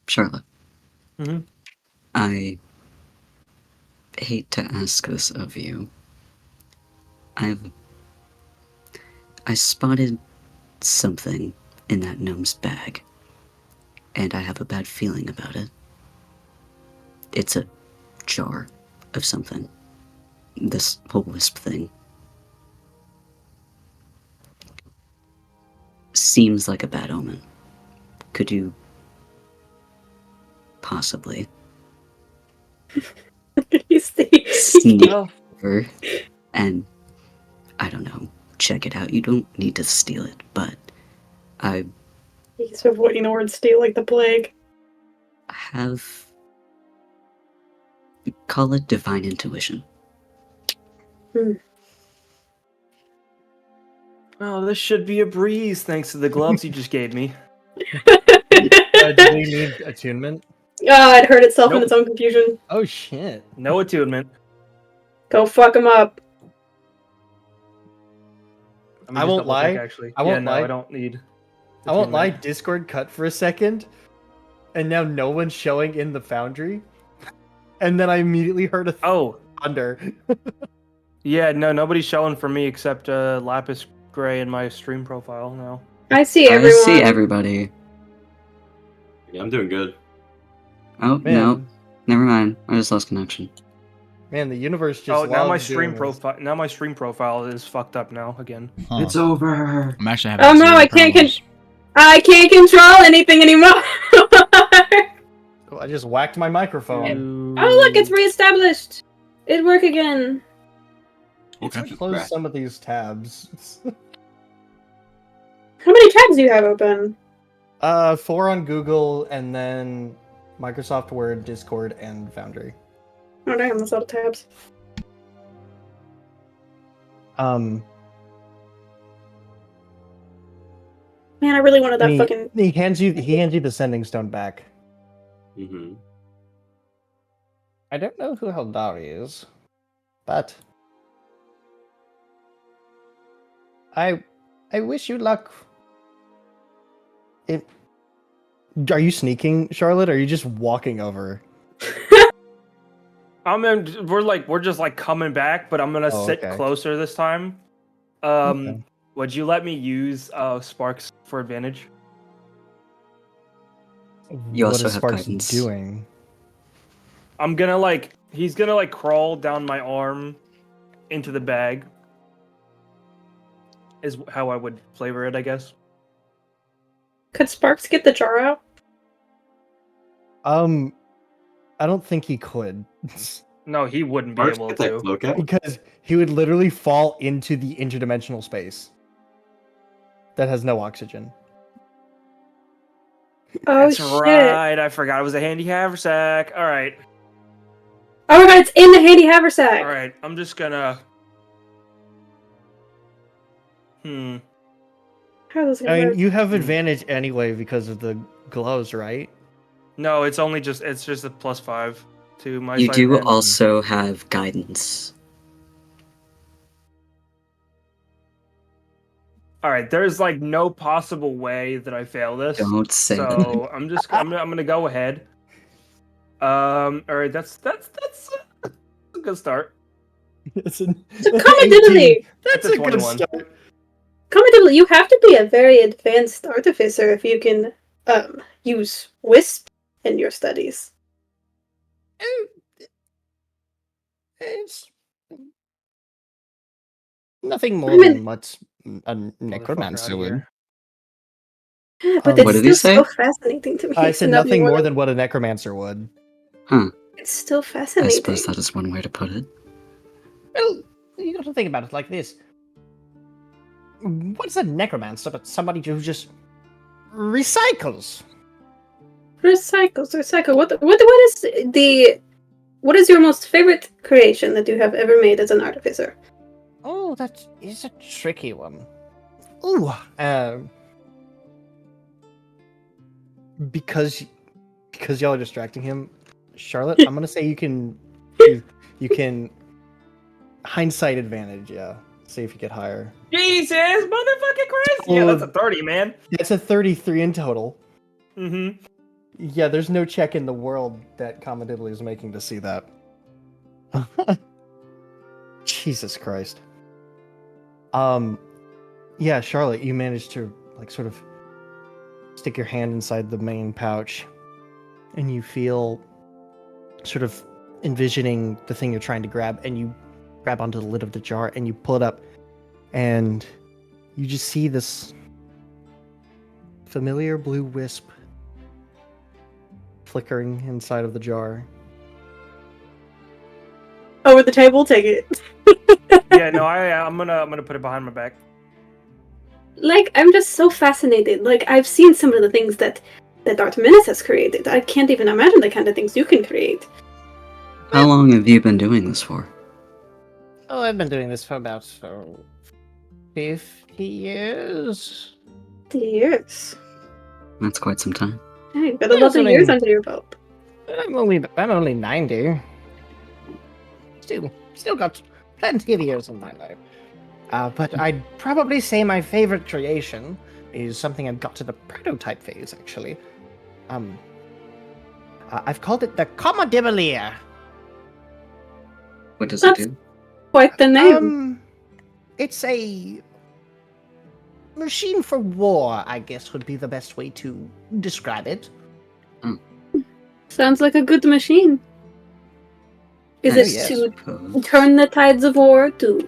Charlotte. Mhm. I hate to ask this of you. I spotted something in that gnome's bag, and I have a bad feeling about it. It's a jar of something. This whole wisp thing seems like a bad omen. Could you possibly He's the sneak Well, over and, I don't know, check it out? You don't need to steal it, but I He's avoiding the word steal like the plague. have, call it divine intuition. oh, this should be a breeze thanks to the gloves you just gave me. Do we need attunement? Ah, it hurt itself in Nope. its own confusion. Oh shit! No attunement. Go fuck him up. Let me I just won't double check, lie. actually. I won't no, lie. I don't need. I won't lie. attunement. Discord cut for a second, and now no one's showing in the foundry, and then I immediately heard a Oh, thunder. yeah, no, nobody's showing for me except Lapis Gray in my stream profile now. I see I everyone. see everybody. Yeah, I'm doing good. Oh, Man, no. Never mind. I just lost connection. man, the universe just. Oh, now my loves stream doing this. profile. Now my stream profile is fucked up now again. Huh. It's over. I'm actually having Oh no, zero I can't problems. I can't control anything anymore. Oh, I just whacked my microphone. Oh look, it's reestablished. It work again. Okay. Let's close some of these tabs. How many tabs do you have open? 4 on Google, and then Microsoft Word, Discord, and Foundry. Oh damn, that's a lot of tabs. Man, I really wanted that And fucking. he hands you the sending stone back. Mm-hmm. I don't know who Haldari is, but I wish you luck. Are you sneaking, Charlotte? Or are you just walking over? We're just like coming back, but I'm gonna Oh, sit okay. closer this time. Okay. Would you let me use Sparks for advantage? You What also is have Sparks guidance. doing? I'm gonna he's gonna crawl down my arm into the bag. Is how I would flavor it, I guess. Could Sparks get the jar out? I don't think he could. No, he wouldn't be Mark's able got that to. cloak out. Because he would literally fall into the interdimensional space that has no oxygen. Oh That's shit! right. I forgot it was a handy haversack. All right. Oh my god, it's in the handy haversack. All right. I'm just gonna. How is this gonna I mean, work? you have advantage anyway because of the gloves, right? No, it's just a +5 to my. You sleight of do hand. also have guidance. All right. There's no possible way that I fail this. Don't say that. So I'm gonna go ahead. All right. That's a good start. It's Commendability. That's That's a a good 21. start. Commendability. You have to be a very advanced artificer if you can use wisp in your studies. It's nothing more I mean- than what a Motherfucker necromancer outta would. here. But What it's did he still so say? fascinating to me. I said Nothing nothing more than- than what a necromancer would. Huh. It's still I fascinating. suppose that is one way to put it. Well, you got to think about it like this. What's a necromancer but somebody who just recycles? Recycle. What is your most favorite creation that you have ever made as an artificer? Oh, that is a tricky one. Ooh, Because y'all are distracting him, Charlotte, I'm gonna say you can hindsight advantage, yeah. See if you get higher. Jesus, motherfucking Christ! Yeah, that's a 30, man. It's a 33 in total. Mm-hmm. Yeah, there's no check in the world that Commodibly is making to see that. Jesus Christ. Yeah, Charlotte, you managed to like sort of stick your hand inside the main pouch, and you feel sort of envisioning the thing you're trying to grab, and you grab onto the lid of the jar and you pull it up, and you just see this familiar blue wisp flickering inside of the jar. Over the table, take it. Yeah, no, I'm gonna put it behind my back. Like, I'm just so fascinated. Like, I've seen some of the things that Artemis has created. I can't even imagine the kind of things you can create. How long have you been doing this for? oh, I've been doing this for about 50 years. Years. That's quite some time. Yeah, you've got a Yes, lot of I mean- years under your belt. I'm only 90. Still got plenty of years in my life. But I'd probably say my favorite creation is something I've got to the prototype phase, actually. I've called it the Commodibalier. What does That's- it do? Quite the name. It's a machine for war, I guess would be the best way to describe it. Sounds like a good machine. Is I it yes. to suppose. turn the tides of war, to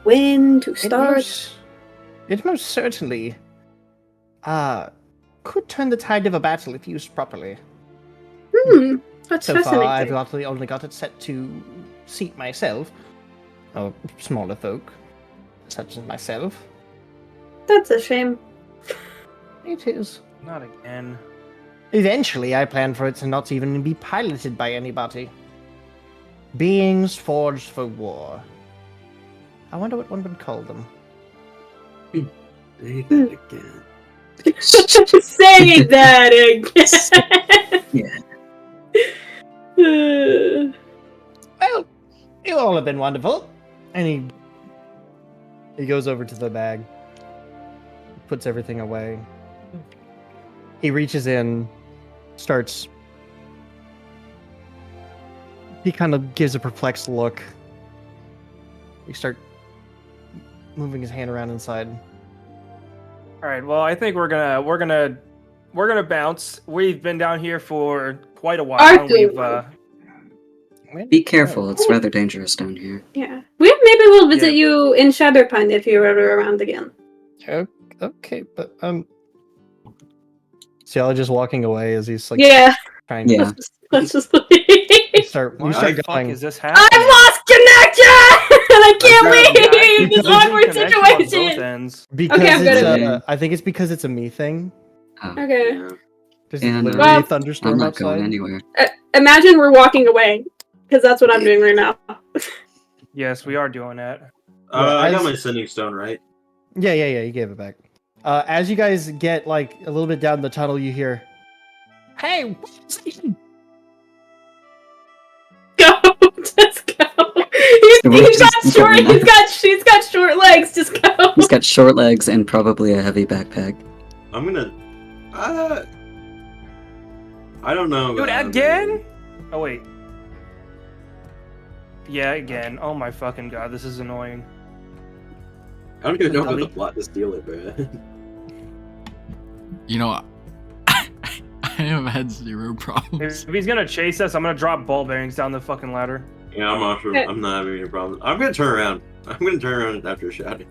win, to start? It most certainly could turn the tide of a battle if used properly. That's So far, fascinating. I've only got it set to seat myself, or smaller folk, such as myself. That's a shame. It is. Not again. Eventually, I plan for it to not even be piloted by anybody. Beings forged for war. I wonder what one would call them. Say that again. Say that again. Yeah. Well, you all have been wonderful. And he goes over to the bag, puts everything away. He reaches in, starts. He kind of gives a perplexed look. He start moving his hand around inside. All right. Well, I think we're gonna bounce. We've been down here for quite a while. Arthur. We've Be careful, it's rather dangerous down here. Yeah. Maybe we'll visit Yeah. you in Shadowpine if you're ever around again. Okay, but see, y'all are just walking away as he's like Yeah. trying Yeah. Let's just to start. You Why start the fuck going. is this happening? I've lost connection! And I can't leave Because this awkward situation. Ends. Because Okay, I'm it's gonna- I think it's because it's a me thing. Oh, Okay. Yeah. There's Yeah, no. literally Well, a thunderstorm I'm not outside. going anywhere. Imagine we're walking away. Because that's what I'm doing right now. Yes, we are doing that. I got as- my sending stone, right? Yeah, you gave it back. As you guys get like a little bit down the tunnel, you hear, Hey, what's it? Go. Just go. So we're He's got just short going he's got short legs, just go. He's got short legs and probably a heavy backpack. I'm gonna. I don't know. Dude, again? Oh wait. Yeah, again. Oh my fucking god, this is annoying. I don't even know how to Delete. plot to steal it, bro. You know, I have had zero problems. If he's gonna chase us, I'm gonna drop ball bearings down the fucking ladder. Yeah, I'm not sure. I'm not having any problems. I'm gonna turn around. I'm gonna turn around after shouting.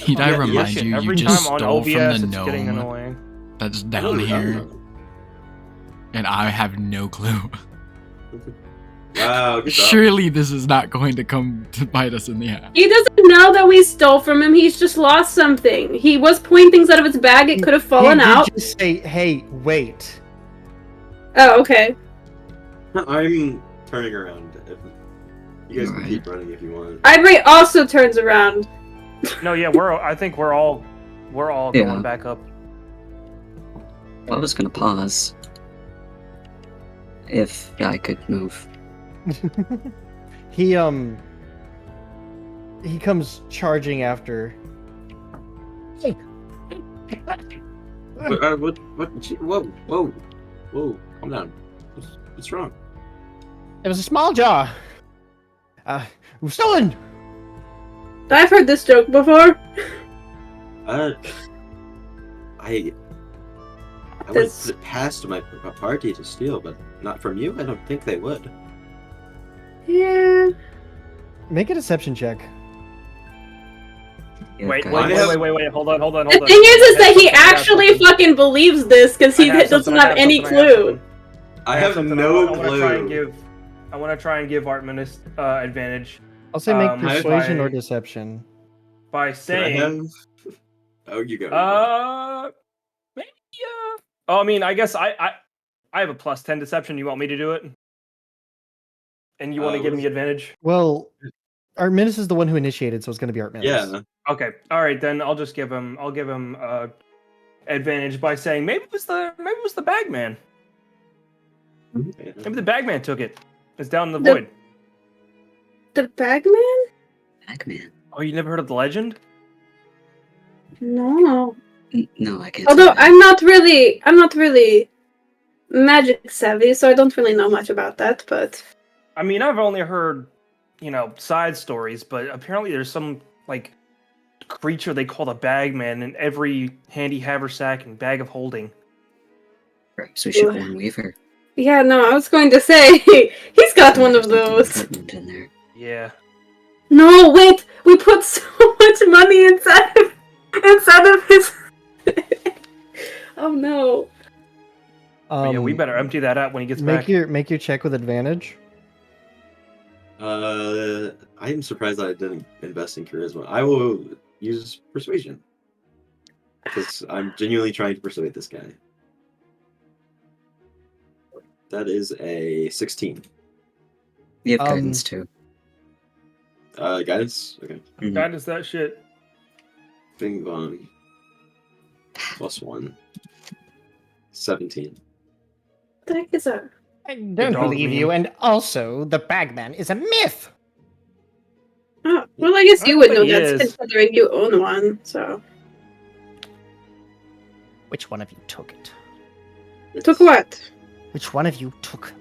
Need I Yeah, remind Shit, you, you every just time on stole from OBS, the it's getting gnome annoying. that's I down don't here, know. and I have no clue. Wow, good job. Surely this is not going to come to bite us in the ass. He doesn't know that we stole from him. He's just lost something. He was pulling things out of his bag. It could have fallen he out. did just say, "Hey, wait." Oh, okay. I'm turning around. You guys can Alright. keep running if you want. Ivory also turns around. No, yeah, I think we're all Yeah. going back up. I was gonna pause. If I could move. He comes charging after. Hey. Whoa, calm down. What's wrong? It was a small jar. Stolen. I've heard this joke before. I would This- put it past my party to steal, but not from you. I don't think they would. Yeah. Make a deception check. Yeah, Wait, guys. hold on. The thing is that he actually fucking believes this because he I have doesn't something, have any clue. I have no I clue. want to try and give Artemis advantage I'll say make Um, persuasion or by- deception. by Can I saying, have? Oh, you go. maybe. Oh, I mean, I guess I have a plus 10 deception. You want me to do it? And you want to what give is me it? advantage? Well, Artemis is the one who initiated, so it's going to be Artemis. Yeah. Okay. All right, then I'll just give him. I'll give him advantage by saying maybe it was the bagman. Maybe the bagman took it. It's down in the void. The bagman? Bagman. Oh, you never heard of the legend? No. No, I can't. Although say that. I'm not really magic savvy, so I don't really know much about that. But I mean, I've only heard, side stories, but apparently there's some like creature they call the bagman in every handy haversack and bag of holding. Perhaps we should warn Weaver. yeah, no, I was going to say he's got one of There's nothing those. important in there. Yeah. No, wait, we put so much money inside of his. Oh no. But yeah, we better empty that out when he gets back. Make your check with advantage. I'm surprised that I didn't invest in charisma. I will use persuasion because I'm genuinely trying to persuade this guy. That is a 16. You have Um, guidance too. Guidance. Okay. Mhm. That is that shit. Bing bong. +1. 17. What the heck is that? I don't dog believe meme. you, and also the bagman is a myth. Oh, well, I guess I you don't would know think he that is. considering you own one. So Which one of you took it? took what? Which one of you took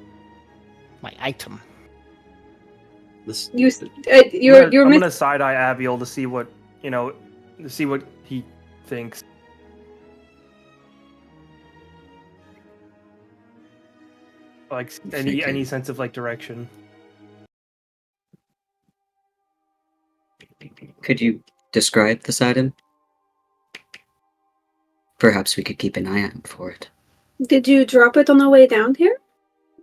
my item? This, You I'm you're gonna side eye Abiel to see what he thinks. Like any Thinking. sense of like direction. Could you describe this item? Perhaps we could keep an eye out for it. Did you drop it on the way down here?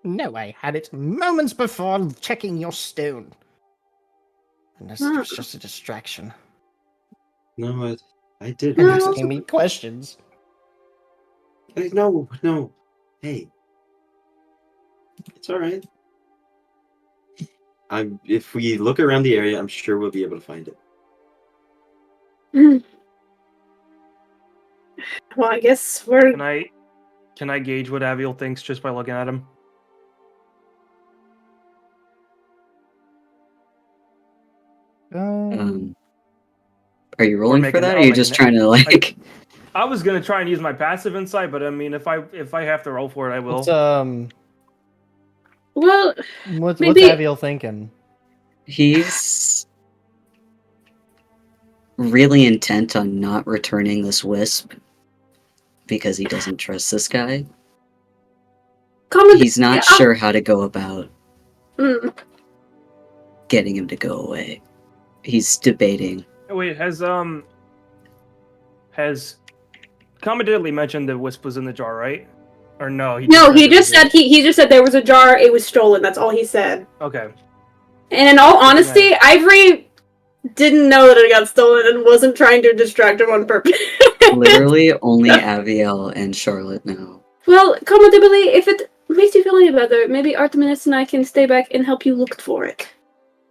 No, I had it moments before checking your stone. And this was just a distraction. no, I did. And No. asking me questions. Hey, no. Hey. It's alright. If we look around the area, I'm sure we'll be able to find it. Well, I guess we're. Can I gauge what Abiel thinks just by looking at him? Are you rolling for making- that, or I'll are you make just an- trying to like? I was gonna try and use my passive insight, but I mean, if I have to roll for it, I will. What's Well, what's Maybe- Aviel thinking? He's really intent on not returning this wisp because he doesn't trust this guy. comment. He's not Yeah. sure how to go about Mm. getting him to go away. He's debating. Wait, has has Commoditely mentioned the wisp was in the jar, right? Or no? No, he it was just said he just said there was a jar. It was stolen. That's all he said. Okay. And in all Good to honesty, know. Ivory didn't know that it got stolen and wasn't trying to distract him on purpose. Literally, only Aviel and Charlotte know. Well, commendably, if it makes you feel any better, maybe Artemis and I can stay back and help you look for it.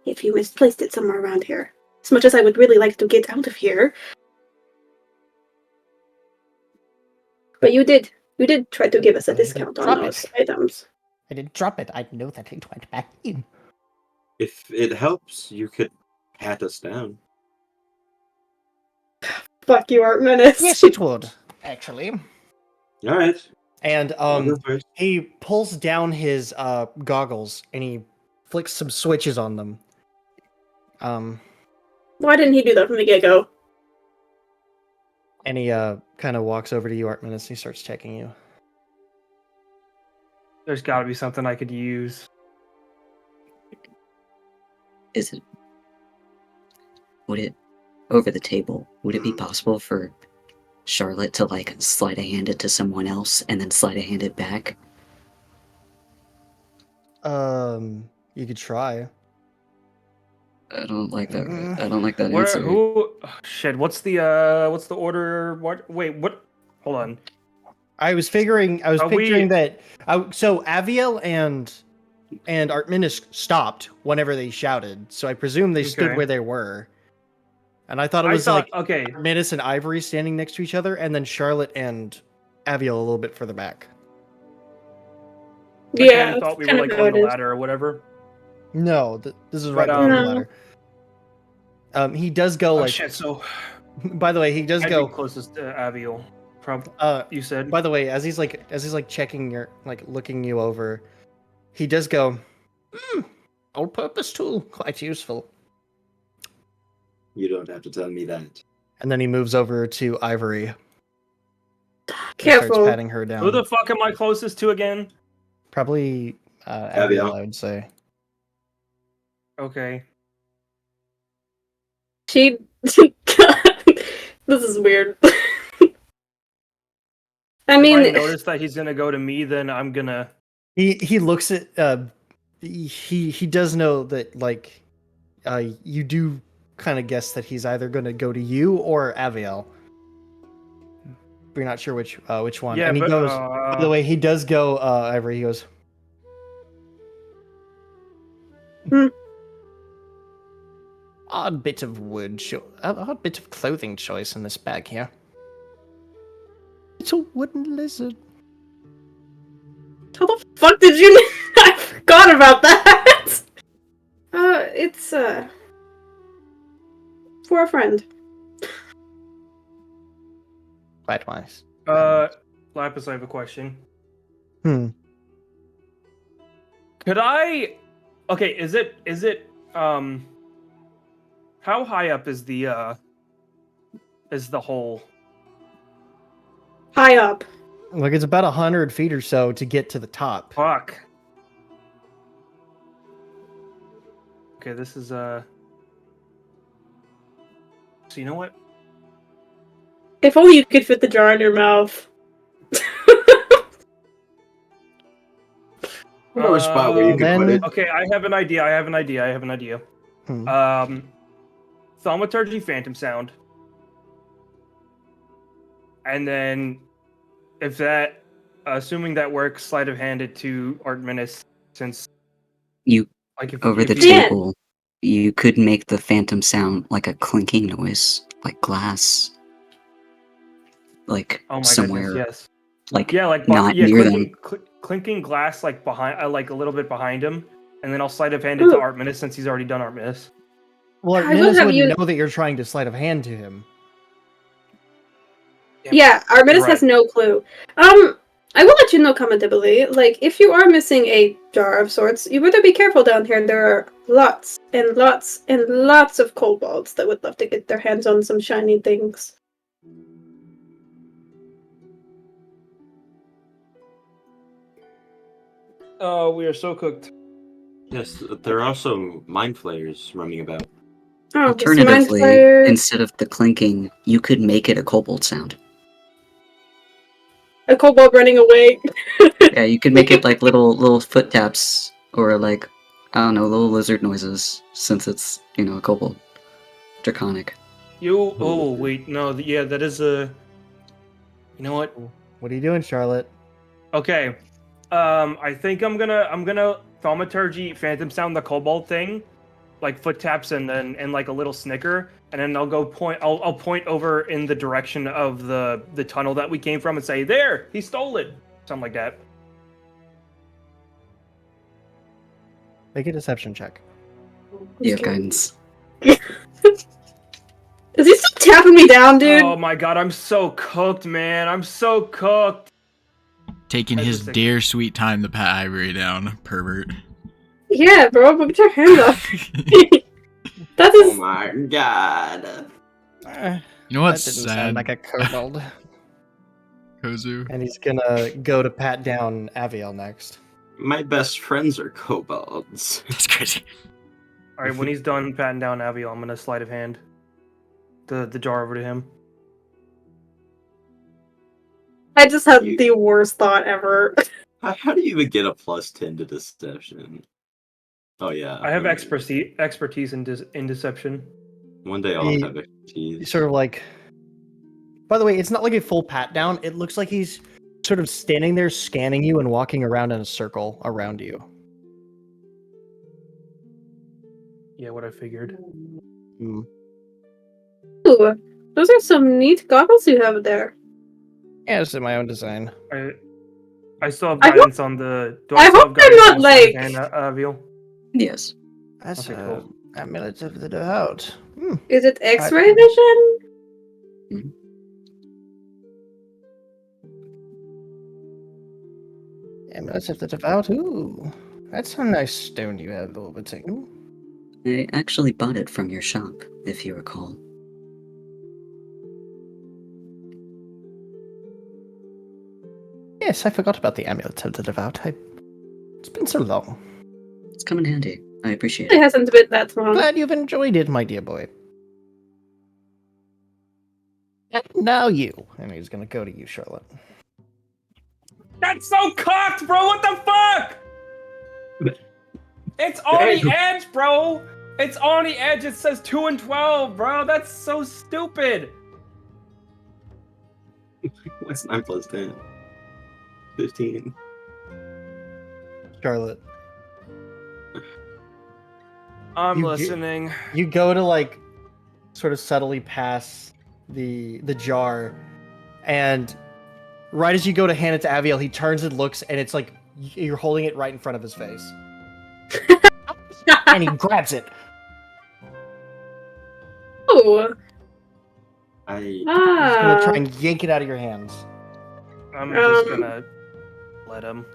If you misplaced it somewhere around here. As much as I would really like to get out of here. But you did try to give us a I didn't discount on drop those it. items. I didn't drop it. I know that it went back in. If it helps, you could pat us down. Fuck you, Art Menace. Yes, it would, actually. All right. And I'll go first. He pulls down his goggles and he flicks some switches on them. Why didn't he do that from the get-go? And he kind of walks over to you, Artminus, and he starts checking you. There's got to be something I could use. Is it? Would it, over the table, would it be possible for Charlotte to, like, sleight of hand it to someone else and then sleight of hand it back? You could try. I don't like that. I don't like that Where? answer. Who? Oh, shit. What's the order? What? Wait. What? Hold on. I was picturing we- that. So Aviel and Artminus stopped whenever they shouted. So I presume they stood Okay. where they were. And I thought it I was thought. like Okay. Artminus and Ivory standing next to each other, and then Charlotte and Aviel a little bit further back. I Yeah, kinda thought we were kind like of on the how it is. ladder or whatever. No, this is But, right before the No. ladder. He does go Oh like. shit. So By the way, he does I'd go. be closest to Aviel. Probably. Uh, You said. by the way, as he's like checking your looking you over, he does go. All-purpose tool, quite useful. You don't have to tell me that. And then he moves over to Ivory. and Careful. Starts patting her down. Who the fuck am I closest to again? Probably Abiel. Abiel, I would say. Okay. She. This is weird. I If mean, I notice that he's gonna go to me, then I'm gonna. He looks at he does know that like you do kind of guess that he's either going to go to you or Aviel. We're not sure which one. Yeah, and he but goes. By the way, he does go. Ivory. He goes. Odd bit of odd bit of clothing choice in this bag here. It's a wooden lizard. how the fuck did you? I forgot about that. It's for a friend. Quite wise. Lapis, I have a question. Hmm. Could I? Okay, is it how high up is the hole? High up. Like it's about 100 feet or so to get to the top. Fuck. Okay, this is So you know what? If only you could fit the jar in your mouth. I know a spot where you could then- put it. Okay, I have an idea. Hmm. Thaumaturgy, Phantom Sound, and then if that, assuming that works, sleight of hand it to Artminus, since You, like if over the if you- Dan! table, you could make the phantom sound like a clinking noise, like glass. Like Oh my somewhere, goodness, yes. like Yeah, like not near clinking glass like behind, like a little bit behind him, and then I'll sleight of hand it to Ooh. Artminus since he's already done Artminus. Well, I will Artminus have wouldn't you- know that you're trying to sleight of hand to him. Yeah, Artemis Right. has no clue. I will let you know commendably. Like, if you are missing a jar of sorts, you better be careful down here. There are lots and lots and lots of kobolds that would love to get their hands on some shiny things. Oh, we are so cooked. Yes, there are also mind flayers roaming about. Oh, it's mind Alternatively, flayer. instead of the clinking, you could make it a kobold sound. A kobold running away. Yeah, you could make it like little foot taps or like I don't know, little lizard noises since it's a kobold. Draconic. Oh wait, no. Yeah, that is a. You know what? What are you doing, Charlotte? Okay. I think I'm gonna thaumaturgy phantom sound the kobold thing, like foot taps and like a little snicker, and then I'll point over in the direction of the tunnel that we came from and say, "There, he stole it." Something like that. Make a deception check. You have guidance. Is he still tapping me down, dude? Oh my god, I'm so cooked, man. I'm so cooked. Taking I his just think- dear sweet time to pat Ivory down, pervert. Yeah, bro, but get your hands off. That Oh is. my god. You know what's That didn't sad, sound like a kobold. Kozu? And he's gonna go to pat down Aviel next. My best friends are kobolds. That's crazy. All right, when he's done patting down Aviel, I'm gonna sleight of hand the jar over to him. I just had the worst thought ever. How do you even get a +10 to deception? Oh yeah. I have expertise in deception. One day I'll He- have expertise. He's sort of like. By the way, it's not like a full pat down. It looks like he's sort of standing there scanning you and walking around in a circle around you. Yeah, what I figured. Hmm. Ooh, those are some neat goggles you have there. Yeah, this is my own design. I still have I hope- guidance on the. Do I still hope have they're guidance not, on the sleight of like- hand, Aviel? Yes. That's Okay, cool. amulet of the devout. Hmm. Is it X-ray vision? Amulet of the devout. Ooh, that's a nice stone you have orbiting. I actually bought it from your shop, if you recall. Yes, I forgot about the amulet of the devout. It's been so long. It's come in handy. I appreciate It it. hasn't been that long. Glad you've enjoyed it, my dear boy. And now you. And he's gonna go to you, Charlotte. That's so cocked, bro. What the fuck? It's on the edge, bro. It's on the edge. It says 2 and 12, bro. That's so stupid. What's 9 + 10? 15. Charlotte. I'm You listening. You go to like sort of subtly pass the jar, and right as you go to hand it to Aviel, he turns and looks, and it's like you're holding it right in front of his face. And he grabs it. Ooh. He's gonna try Ah. and yank it out of your hands. I'm just gonna let him.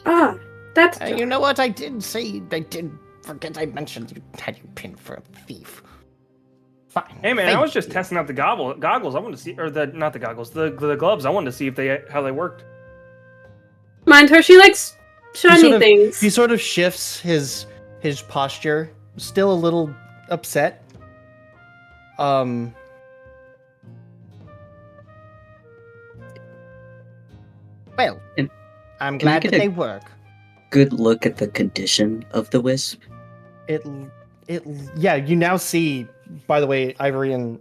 Ah. That's. You know what? I did forget I mentioned you had you pinned for a thief. Fine. Hey man, I thank was just you. testing out the goggles. I wanted to see, or not the goggles, the gloves. I wanted to see if how they worked. Mind her, she likes shiny things. He sort of shifts his posture, still a little upset. Well, Can- I'm can I glad get that a- they work. Good look at the condition of the wisp. Yeah, you now see, by the way, Ivory and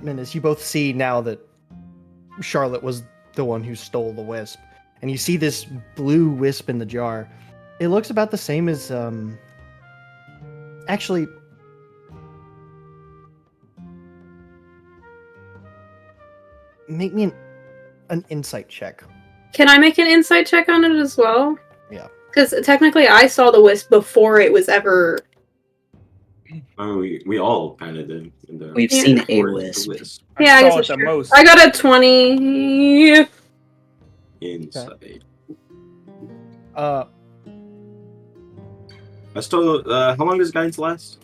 Menace, you both see now that Charlotte was the one who stole the wisp. And you see this blue wisp in the jar. It looks about the same as actually, make me an insight check. Can I make an insight check on it as well? Yeah. Because technically I saw the wisp before it was ever. Oh, we all kind of did. We've Yeah. seen a Or the wisp. Yeah, I saw guess it that's the true. most. I got a 20. Inside. I still. How long does guidance last?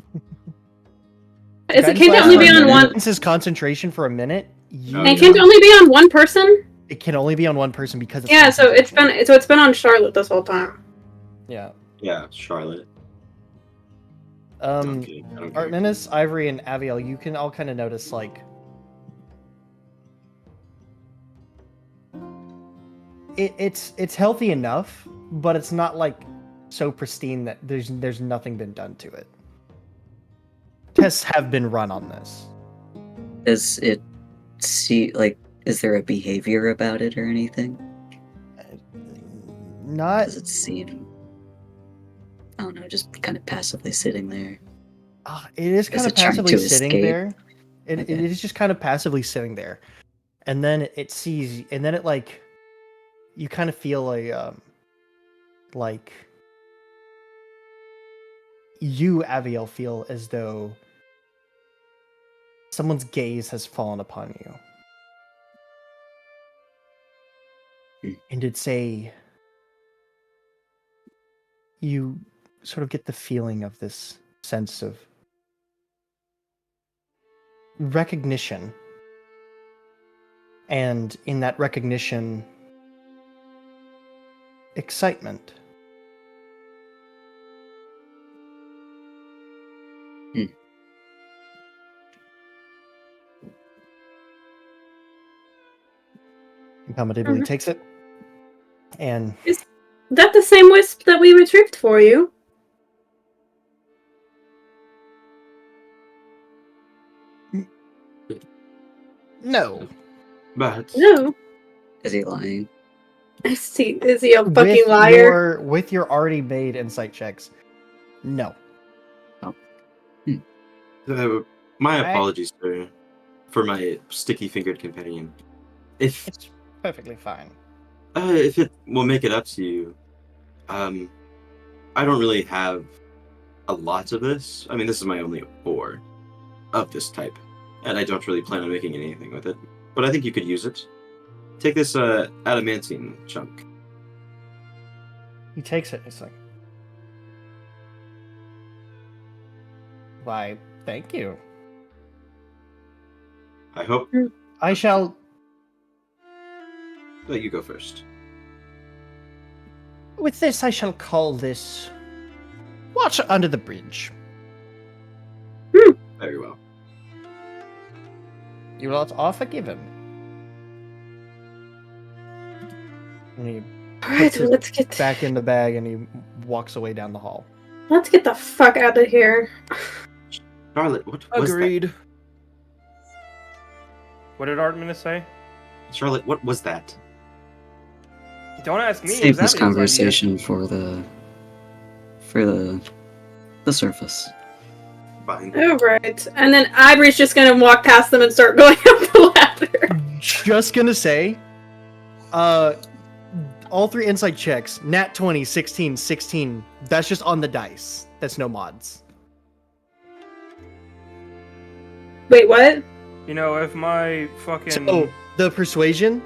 Can it Guidance only be lasts for a on minute. one? Guidance is concentration for a minute. Oh, And yeah. can it only be on one person? It can only be on one person because it's Yeah, so it's concentration. been on Charlotte this whole time. Yeah. Yeah, Charlotte. I'm kidding. I don't care. Artemis, Ivory, and Aviel, you can all kind of notice like it's healthy enough, but it's not like so pristine that there's nothing been done to it. Tests have been run on this. Does it see, like, is there a behavior about it or anything? Not Does it seem, I don't know, just kind of passively sitting there? it is kind Is of it trying passively to sitting escape? there. It Okay. is just kind of passively sitting there, and then it sees, and then it like you kind of feel like you, Aviel, feel as though someone's gaze has fallen upon you. And you sort of get the feeling of this sense of recognition. And in that recognition, excitement. Accommodatably takes it. And Is that the same wisp that we retrieved for you? no. But No. Is he lying? Is he a fucking liar? With your already made insight checks, no. my Right. apologies, sir, for my sticky-fingered companion. If It's perfectly fine. if it will make it up to you, I don't really have a lot of this. I mean, this is my only ore of this type, and I don't really plan on making anything with it. But I think you could use it. Take this adamantine chunk. He takes it. It's like, why, thank you. I hope I shall. that you go first. With this, I shall call this Watch Under the Bridge. Very well. Your lot are forgiven. And he Alright, puts it let's get back in the bag and he walks away down the hall. let's get the fuck out of here. Charlotte, what was Agreed. What did Artemis say? that? Charlotte, what was that? Don't ask me. it Save was this Abigail's idea. conversation for the surface. Fine. Alright. And then Ivory's just gonna walk past them and start going up the ladder. Just gonna say, all three insight checks, nat 20, 16, 16, that's just on the dice. That's no mods. Wait, what? You know, if my fucking So, the persuasion,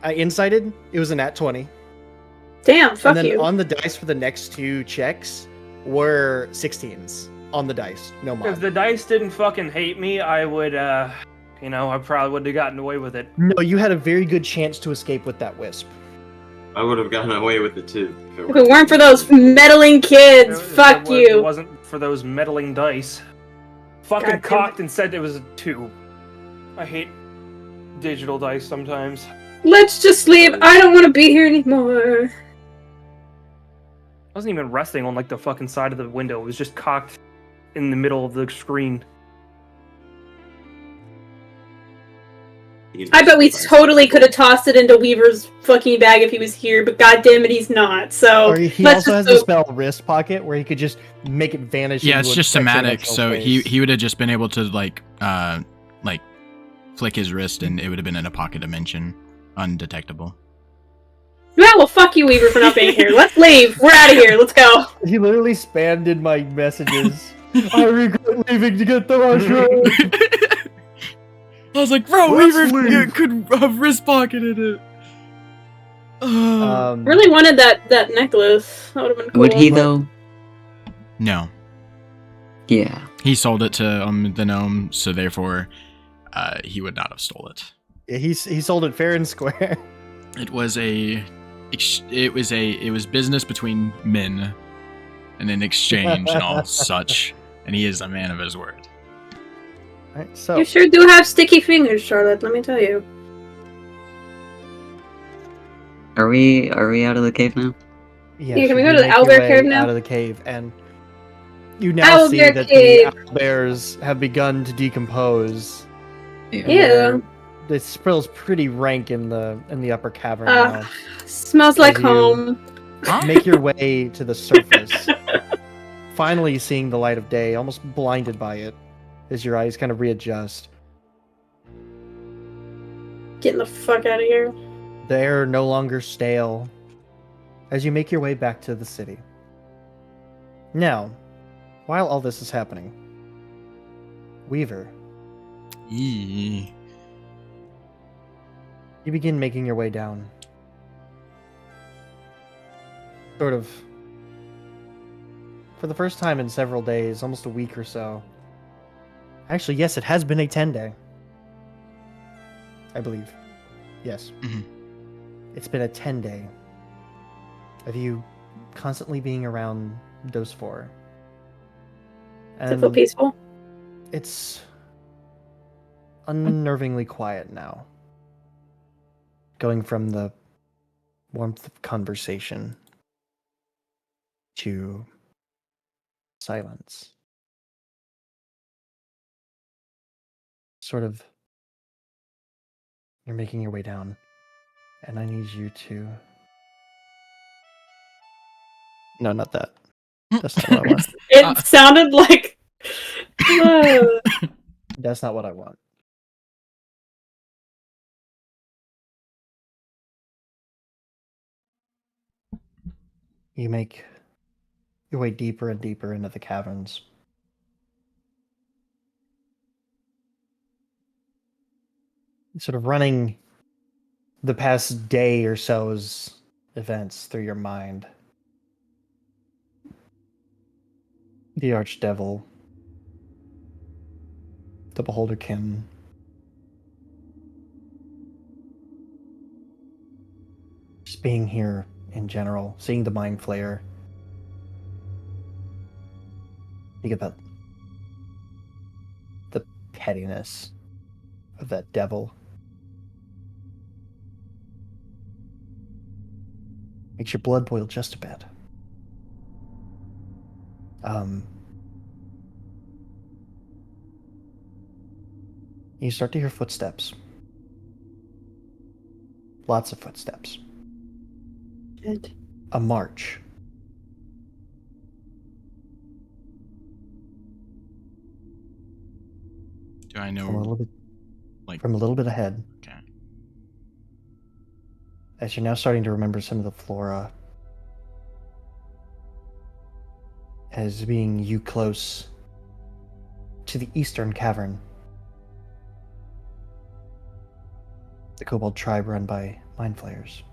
I incited, it was a nat 20. Damn, fuck And then you. on the dice for the next two checks were 16s on the dice, no if mod. the dice didn't fucking hate me, I would I probably would have gotten away with it. No, you had a very good chance to escape with that wisp. I would have gotten away with it too. If it weren't for those meddling kids, If fuck it you. wasn't for those meddling dice. Fucking God damn cocked and said it was a 2. I hate digital dice sometimes. Let's just leave. I don't want to be here anymore. I wasn't even resting on like the fucking side of the window. It was just cocked in the middle of the screen. I bet we totally could have tossed it into Weaver's fucking bag if he was here, but goddamn it, he's not. So Or he let's also has just the go. spell Wrist Pocket where he could just make it vanish. Yeah, into it's a just somatic, extra-dimensional so space. he would have just been able to like flick his wrist and it would have been in a pocket dimension, undetectable. Yeah, well, fuck you, Weaver, for not being here. Let's leave. We're out of here. Let's go. He literally spammed in my messages. I regret leaving to get the mushroom. I was like, bro, Let's Weaver leave. could have wrist pocketed it. Really wanted that necklace. That would have been cool. Would he but- though? No, Yeah. he sold it to the gnome, so therefore, he would not have stole it. he sold it fair and square. It was a it was business between men, and an exchange and all such. And he is a man of his word. Alright, so You sure do have sticky fingers, Charlotte, let me tell you. Are we out of the cave now? yes, Yeah, can we you go do to the make your owlbear way cave now? out of the cave, and you now see Owlbear that cave. the owlbears have begun to decompose. Yeah. Ew. The sprill's pretty rank in the upper cavern Ah, now. smells like As you- home. Make your way to the surface, finally seeing the light of day, almost blinded by it, as your eyes kind of readjust. Getting the fuck out of here. The air no longer stale, as you make your way back to the city. Now, while all this is happening, Weaver, Eee. you begin making your way down. Sort of, for the first time in several days, almost a week or so. Actually, yes, it has been a 10-day. I believe. Yes. Mhm. It's been a 10-day of you constantly being around those four. Does it feel peaceful? It's unnervingly quiet now. Going from the warmth of conversation to silence. Sort of, you're making your way down, and I need you to. No, not that. That's not what I want. It sounded like. That's not what I want. You make your way deeper and deeper into the caverns. Sort of running the past day or so's events through your mind. The Archdevil, the Beholderkin, just being here in general, seeing the Mind Flayer. Think about the pettiness of that devil. Makes your blood boil just a bit. You start to hear footsteps. Lots of footsteps. Good. A march. Do I know? From a little bit, Like, from a little bit ahead. okay. As you're now starting to remember some of the flora as being you close to the eastern cavern. The kobold tribe run by mind flayers.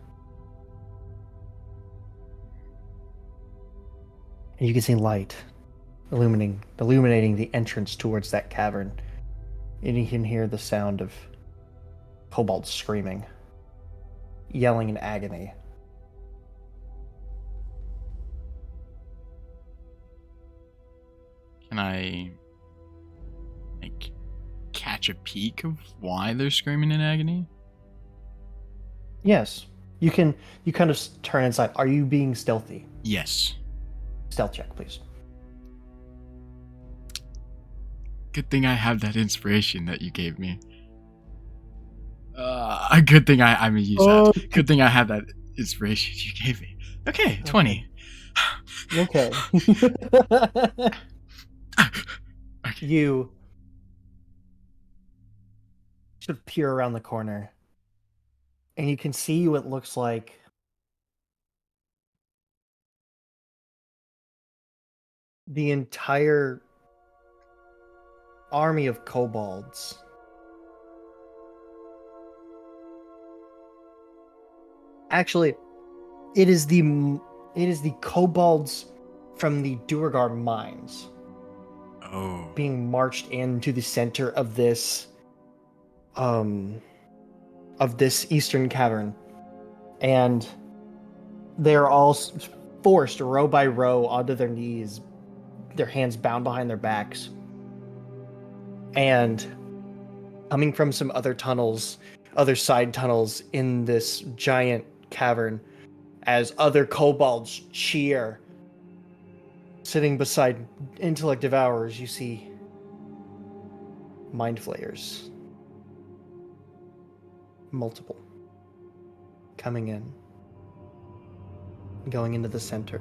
And you can see light illuminating the entrance towards that cavern. And you can hear the sound of kobolds screaming, yelling in agony. Can I, like, catch a peek of why they're screaming in agony? Yes, you can. You kind of turn inside. Are you being stealthy? Yes. Stealth check, please. Good thing I have that inspiration that you gave me. A good thing I'm gonna use that. Good thing I have that inspiration you gave me. Okay, 20. Okay. Okay. You sort of peer around the corner, and you can see what looks like the entire army of kobolds. Actually, it is the kobolds from the Duergar mines Oh. being marched into the center of this eastern cavern. And they're all forced row by row onto their knees, their hands bound behind their backs. And coming from some other tunnels, other side tunnels in this giant cavern, as other kobolds cheer, sitting beside intellect devourers, you see mind flayers. Multiple. Coming in. Going into the center.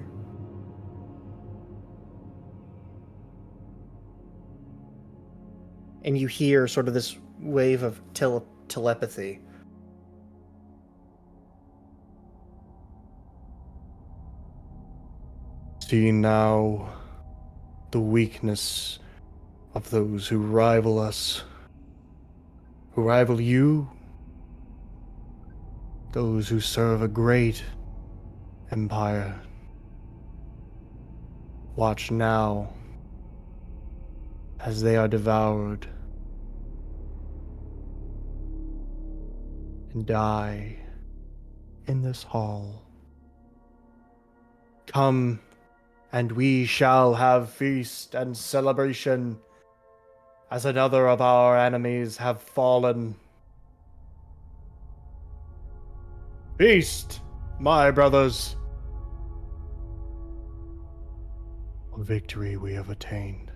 And you hear sort of this wave of telepathy. See now the weakness of those who rival us, who rival you, those who serve a great empire. Watch now as they are devoured and die in this hall. Come, and we shall have feast and celebration as another of our enemies have fallen. Feast, my brothers. A victory we have attained.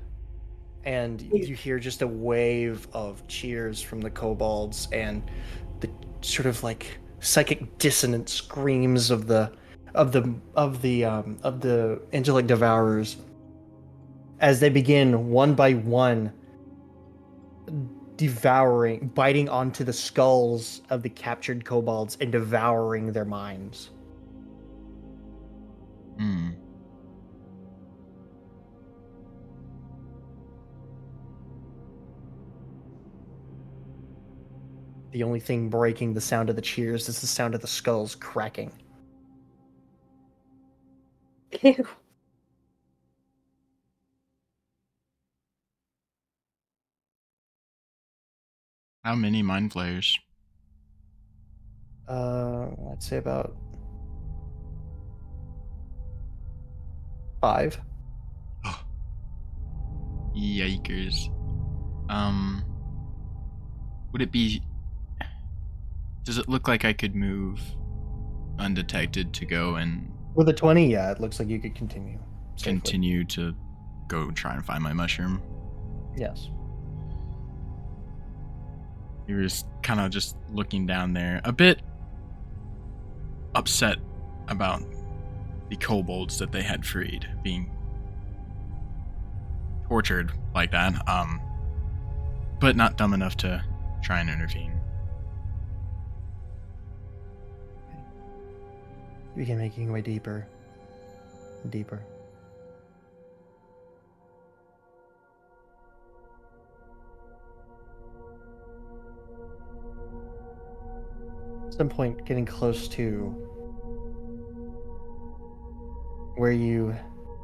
And you hear just a wave of cheers from the kobolds and the sort of like psychic dissonant screams of the intellect devourers as they begin one by one biting onto the skulls of the captured kobolds and devouring their minds. Hmm. The only thing breaking the sound of the cheers is the sound of the skulls cracking. Ew. How many mind flayers? I'd say about 5. Oh. Yikers. Would it be... Does it look like I could move undetected to go and With a 20, yeah, it looks like you could continue. Safely. continue to go try and find my mushroom? Yes. He was kind of just looking down there, a bit upset about the kobolds that they had freed being tortured like that, but not dumb enough to try and intervene. You begin making your way deeper and deeper. At some point, getting close to where you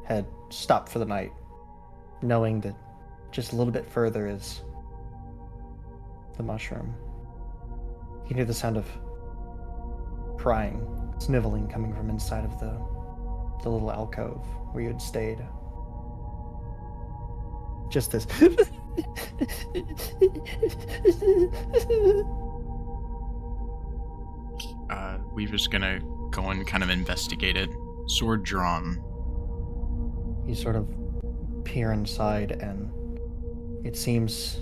had stopped for the night, knowing that just a little bit further is the mushroom. You can hear the sound of crying, sniveling coming from inside of the little alcove where you had stayed. Just this. Weaver's gonna go and kind of investigate it. Sword drawn. You sort of peer inside, and it seems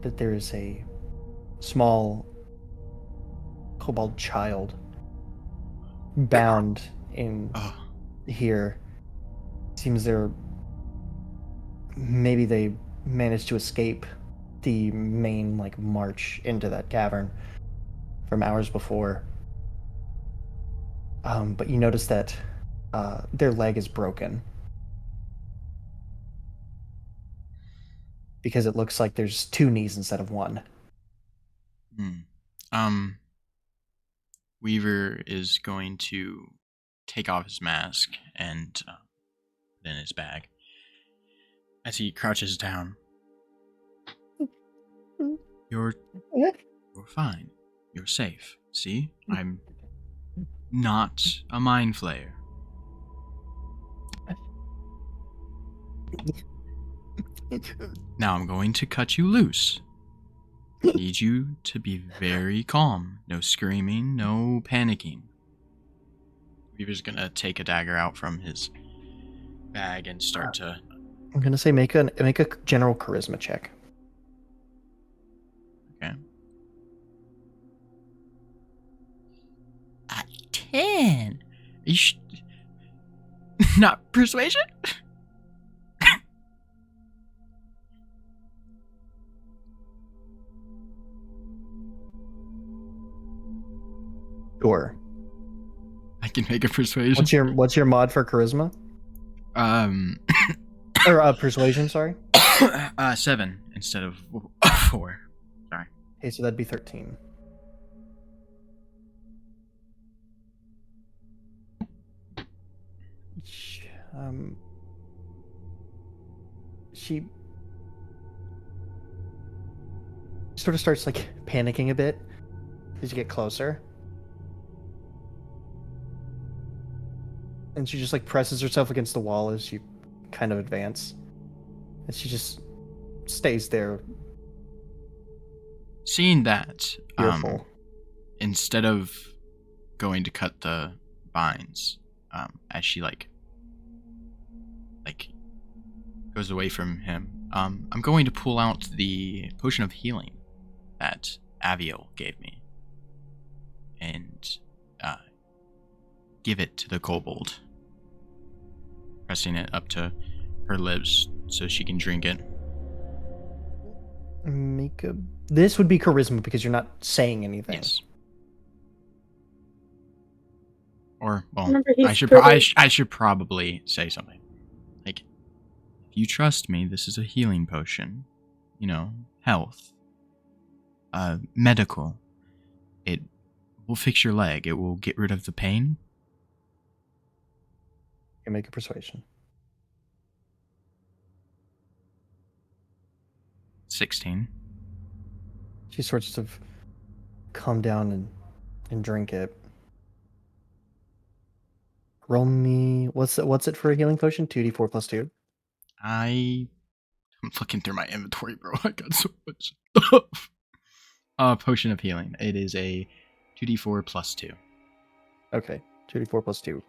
that there is a small kobold child bound in here. Seems maybe they managed to escape the main march into that cavern from hours before. But you notice that their leg is broken because it looks like there's 2 knees instead of 1. Weaver is going to take off his mask and put it in his bag. As he crouches down, you're fine. You're safe. See, I'm not a mind flayer. Now I'm going to cut you loose. Need you to be very calm. No screaming, no panicking. Weaver's gonna take a dagger out from his bag and start to... I'm gonna say make a general charisma check. Okay. 10. Not persuasion? Sure. I can make a persuasion. What's your mod for charisma? Or persuasion? Sorry. 7 instead of 4. Sorry. Okay, so that'd be 13. She sort of starts like panicking a bit as you get closer. And she just like presses herself against the wall as you kind of advance. And she just stays there. Seeing that, Fearful. instead of going to cut the vines, as she like goes away from him, I'm going to pull out the potion of healing that Aviel gave me and give it to the kobold, pressing it up to her lips so she can drink it. This would be charisma because you're not saying anything. Yes. Or, well, Remember, he's I should probably say something. Like, if you trust me, this is a healing potion. You know, health. Medical. It will fix your leg. It will get rid of the pain. You can make a persuasion. 16. She starts to calm down and drink it. Roll me. What's it for a healing potion? 2d4 plus 2. I'm looking through my inventory, bro. I got so much stuff. Potion of healing. It is a 2d4 plus 2. Okay, 2d4 plus 2.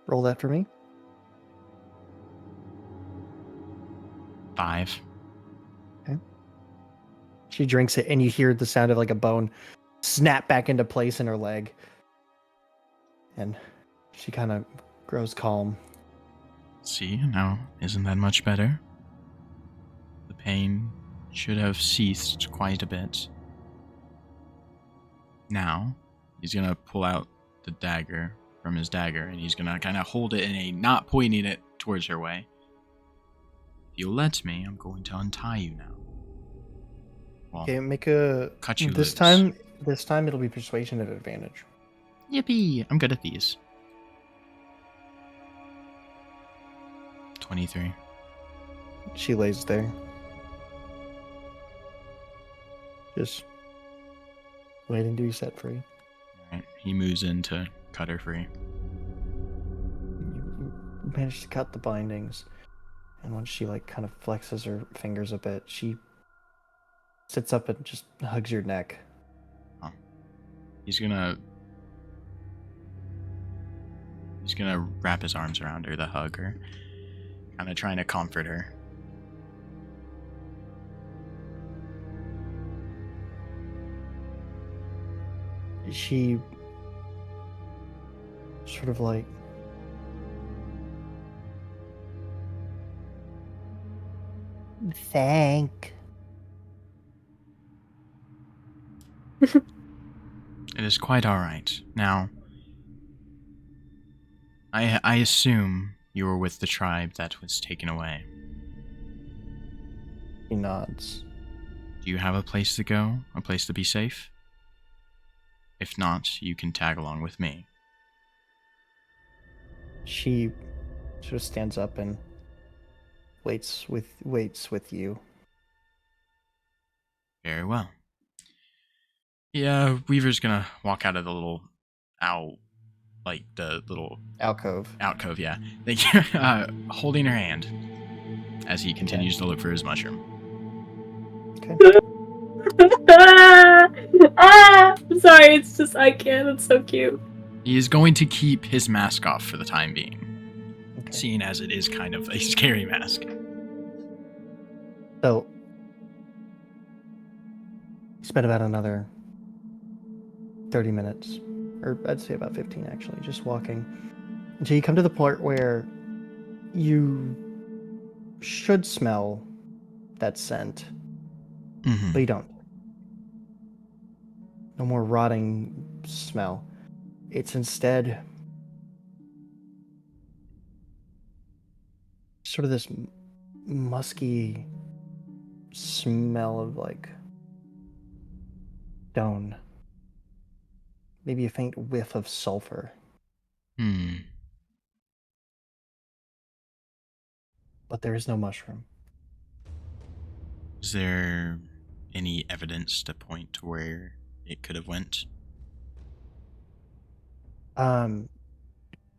Roll that for me. 5. She drinks it, and you hear the sound of like a bone snap back into place in her leg. And she kind of grows calm. See, now, isn't that much better? The pain should have ceased quite a bit. Now, he's gonna pull out the dagger from his dagger, and he's gonna kind of hold it in a not pointing it towards her way. If you'll let me, I'm going to untie you now. Well, Okay, make a. cut you this loose. This time it'll be persuasion at advantage. Yippee! I'm good at these. 23. She lays there, just waiting to be set free. Alright, he moves in to cut her free. You manage to cut the bindings, and when she like kind of flexes her fingers a bit, she sits up and just hugs your neck. He's gonna wrap his arms around her to hug her, kind of trying to comfort her. She sort of like thank. It is quite alright. Now, I assume you were with the tribe that was taken away. He nods. Do you have a place to go? A place to be safe? If not, you can tag along with me. She sort of stands up and waits with you. Very well. Yeah, Weaver's gonna walk out of the little owl like the little Alcove. alcove. Yeah, thank you. Holding her hand as he continues to look for his mushroom. Okay. I'm sorry, it's just I can't. It's so cute. He is going to keep his mask off for the time being, Okay. seeing as it is kind of a scary mask. So, spent about another 30 minutes, or I'd say about 15 actually, just walking until you come to the part where you should smell that scent, Mm-hmm. but you don't. No more rotting smell. It's instead sort of this musky smell of like stone. Maybe a faint whiff of sulfur, Hmm. but there is no mushroom. Is there any evidence to point to where it could have went?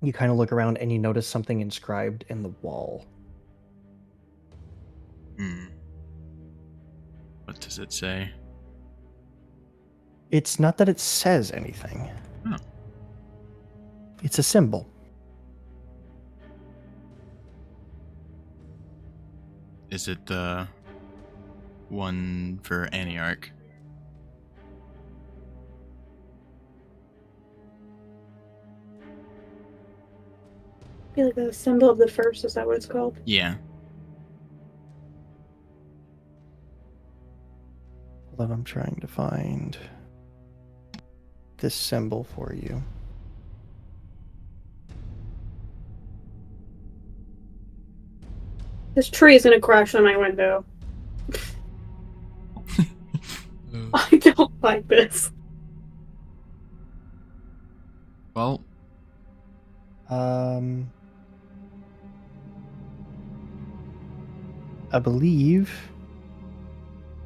You kind of look around and you notice something inscribed in the wall. Hmm. What does it say? It's not that it says anything. Oh. It's a symbol. Is it the one for Aniarch? I feel like the symbol of the first, is that what it's called? Yeah. Hold on, I'm trying to find this symbol for you. This tree is gonna crash on my window. I don't like this. Well, I believe.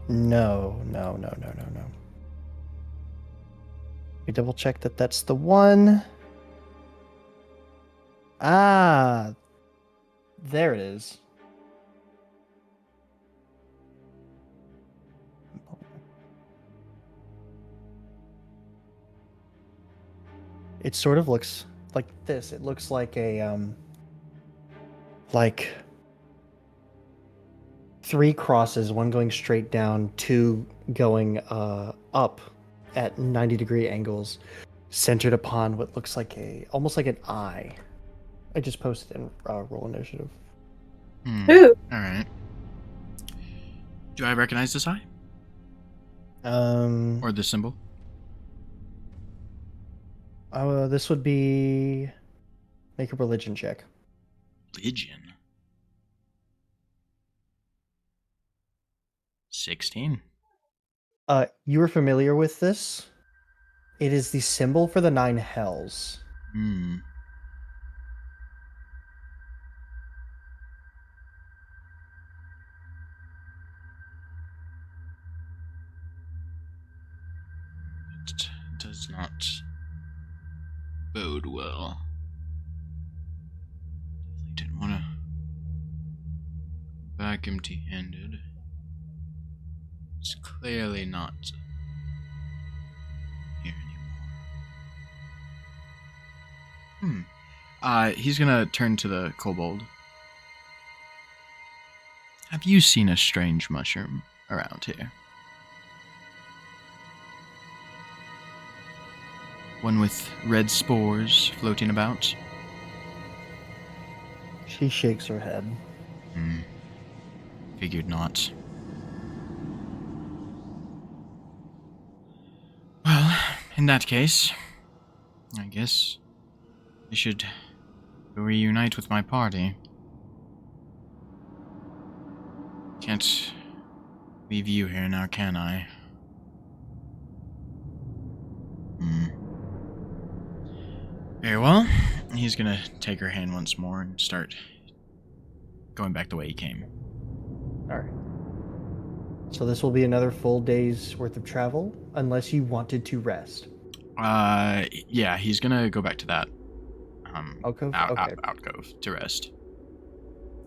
No. We double check that that's the one. Ah, there it is. It sort of looks like this. It looks like a like 3 crosses, one going straight down, 2 going up at 90-degree angles, centered upon what looks like almost like an eye. I just posted in roll initiative. Ooh. Alright. Do I recognize this eye? Or the symbol? This would be make a religion check. Religion. 16. You are familiar with this? It is the symbol for the 9 hells. Hmm. It does not bode well. Definitely didn't want to go back empty-handed. It's clearly not here anymore. He's gonna turn to the kobold. Have you seen a strange mushroom around here? One with red spores floating about? She shakes her head. Figured not. Well, in that case, I guess I should reunite with my party. Can't leave you here now, can I? Very well. He's gonna take her hand once more and start going back the way he came. Alright. So this will be another full day's worth of travel, unless you wanted to rest. Yeah, he's gonna go back to that. Alcove? Okay. alcove to rest.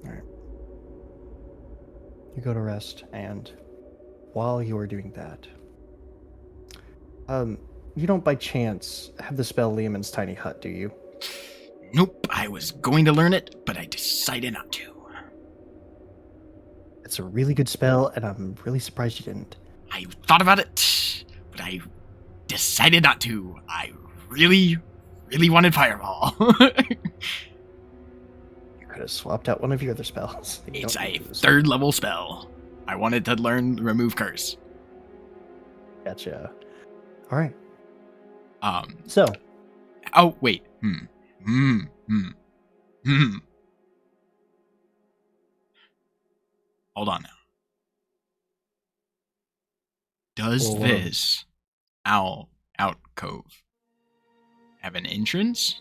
You go to rest, and while you are doing that, you don't by chance have the spell Lehman's Tiny Hut, do you? Nope, I was going to learn it, but I decided not to. It's a really good spell, and I'm really surprised you didn't. I thought about it, but I decided not to. I really, really wanted Fireball. You could have swapped out one of your other spells. that you It's don't a use. 3rd level spell. I wanted to learn Remove Curse. Gotcha. All right. Um. So, Oh wait. Hold on now. Does Well, this alcove have an entrance?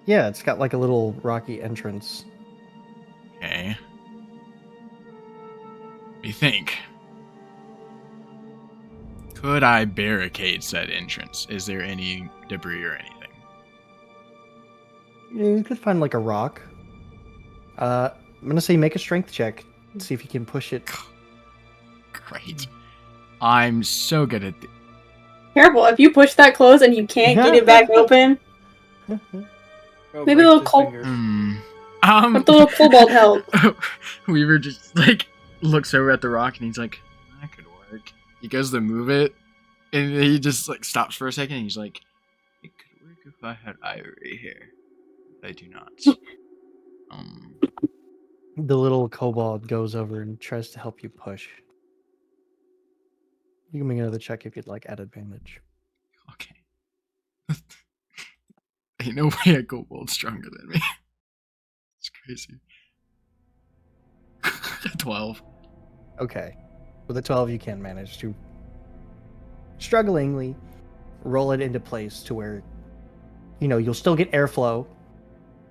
yeah, it's got like a little rocky entrance. Okay. What do you think? Could I barricade said entrance? Is there any debris or anything? Yeah, you could find like a rock. I'm gonna say make a strength check. See if you can push it. Great. I'm so good at Careful, if you push that close and you can't get it back open, Oh, maybe break a little his cold. fingers. What the little kobold help. Weaver just like looks over at the rock and he's like, that could work. He goes to move it and he just like stops for a second and he's like, it could work if I had ivory here. But I do not. The little kobold goes over and tries to help you push. You can make another check if you'd like at advantage. Okay. Ain't no way a kobold's stronger than me. It's crazy. 12. Okay. With a 12, you can manage to strugglingly roll it into place to where, you'll still get airflow,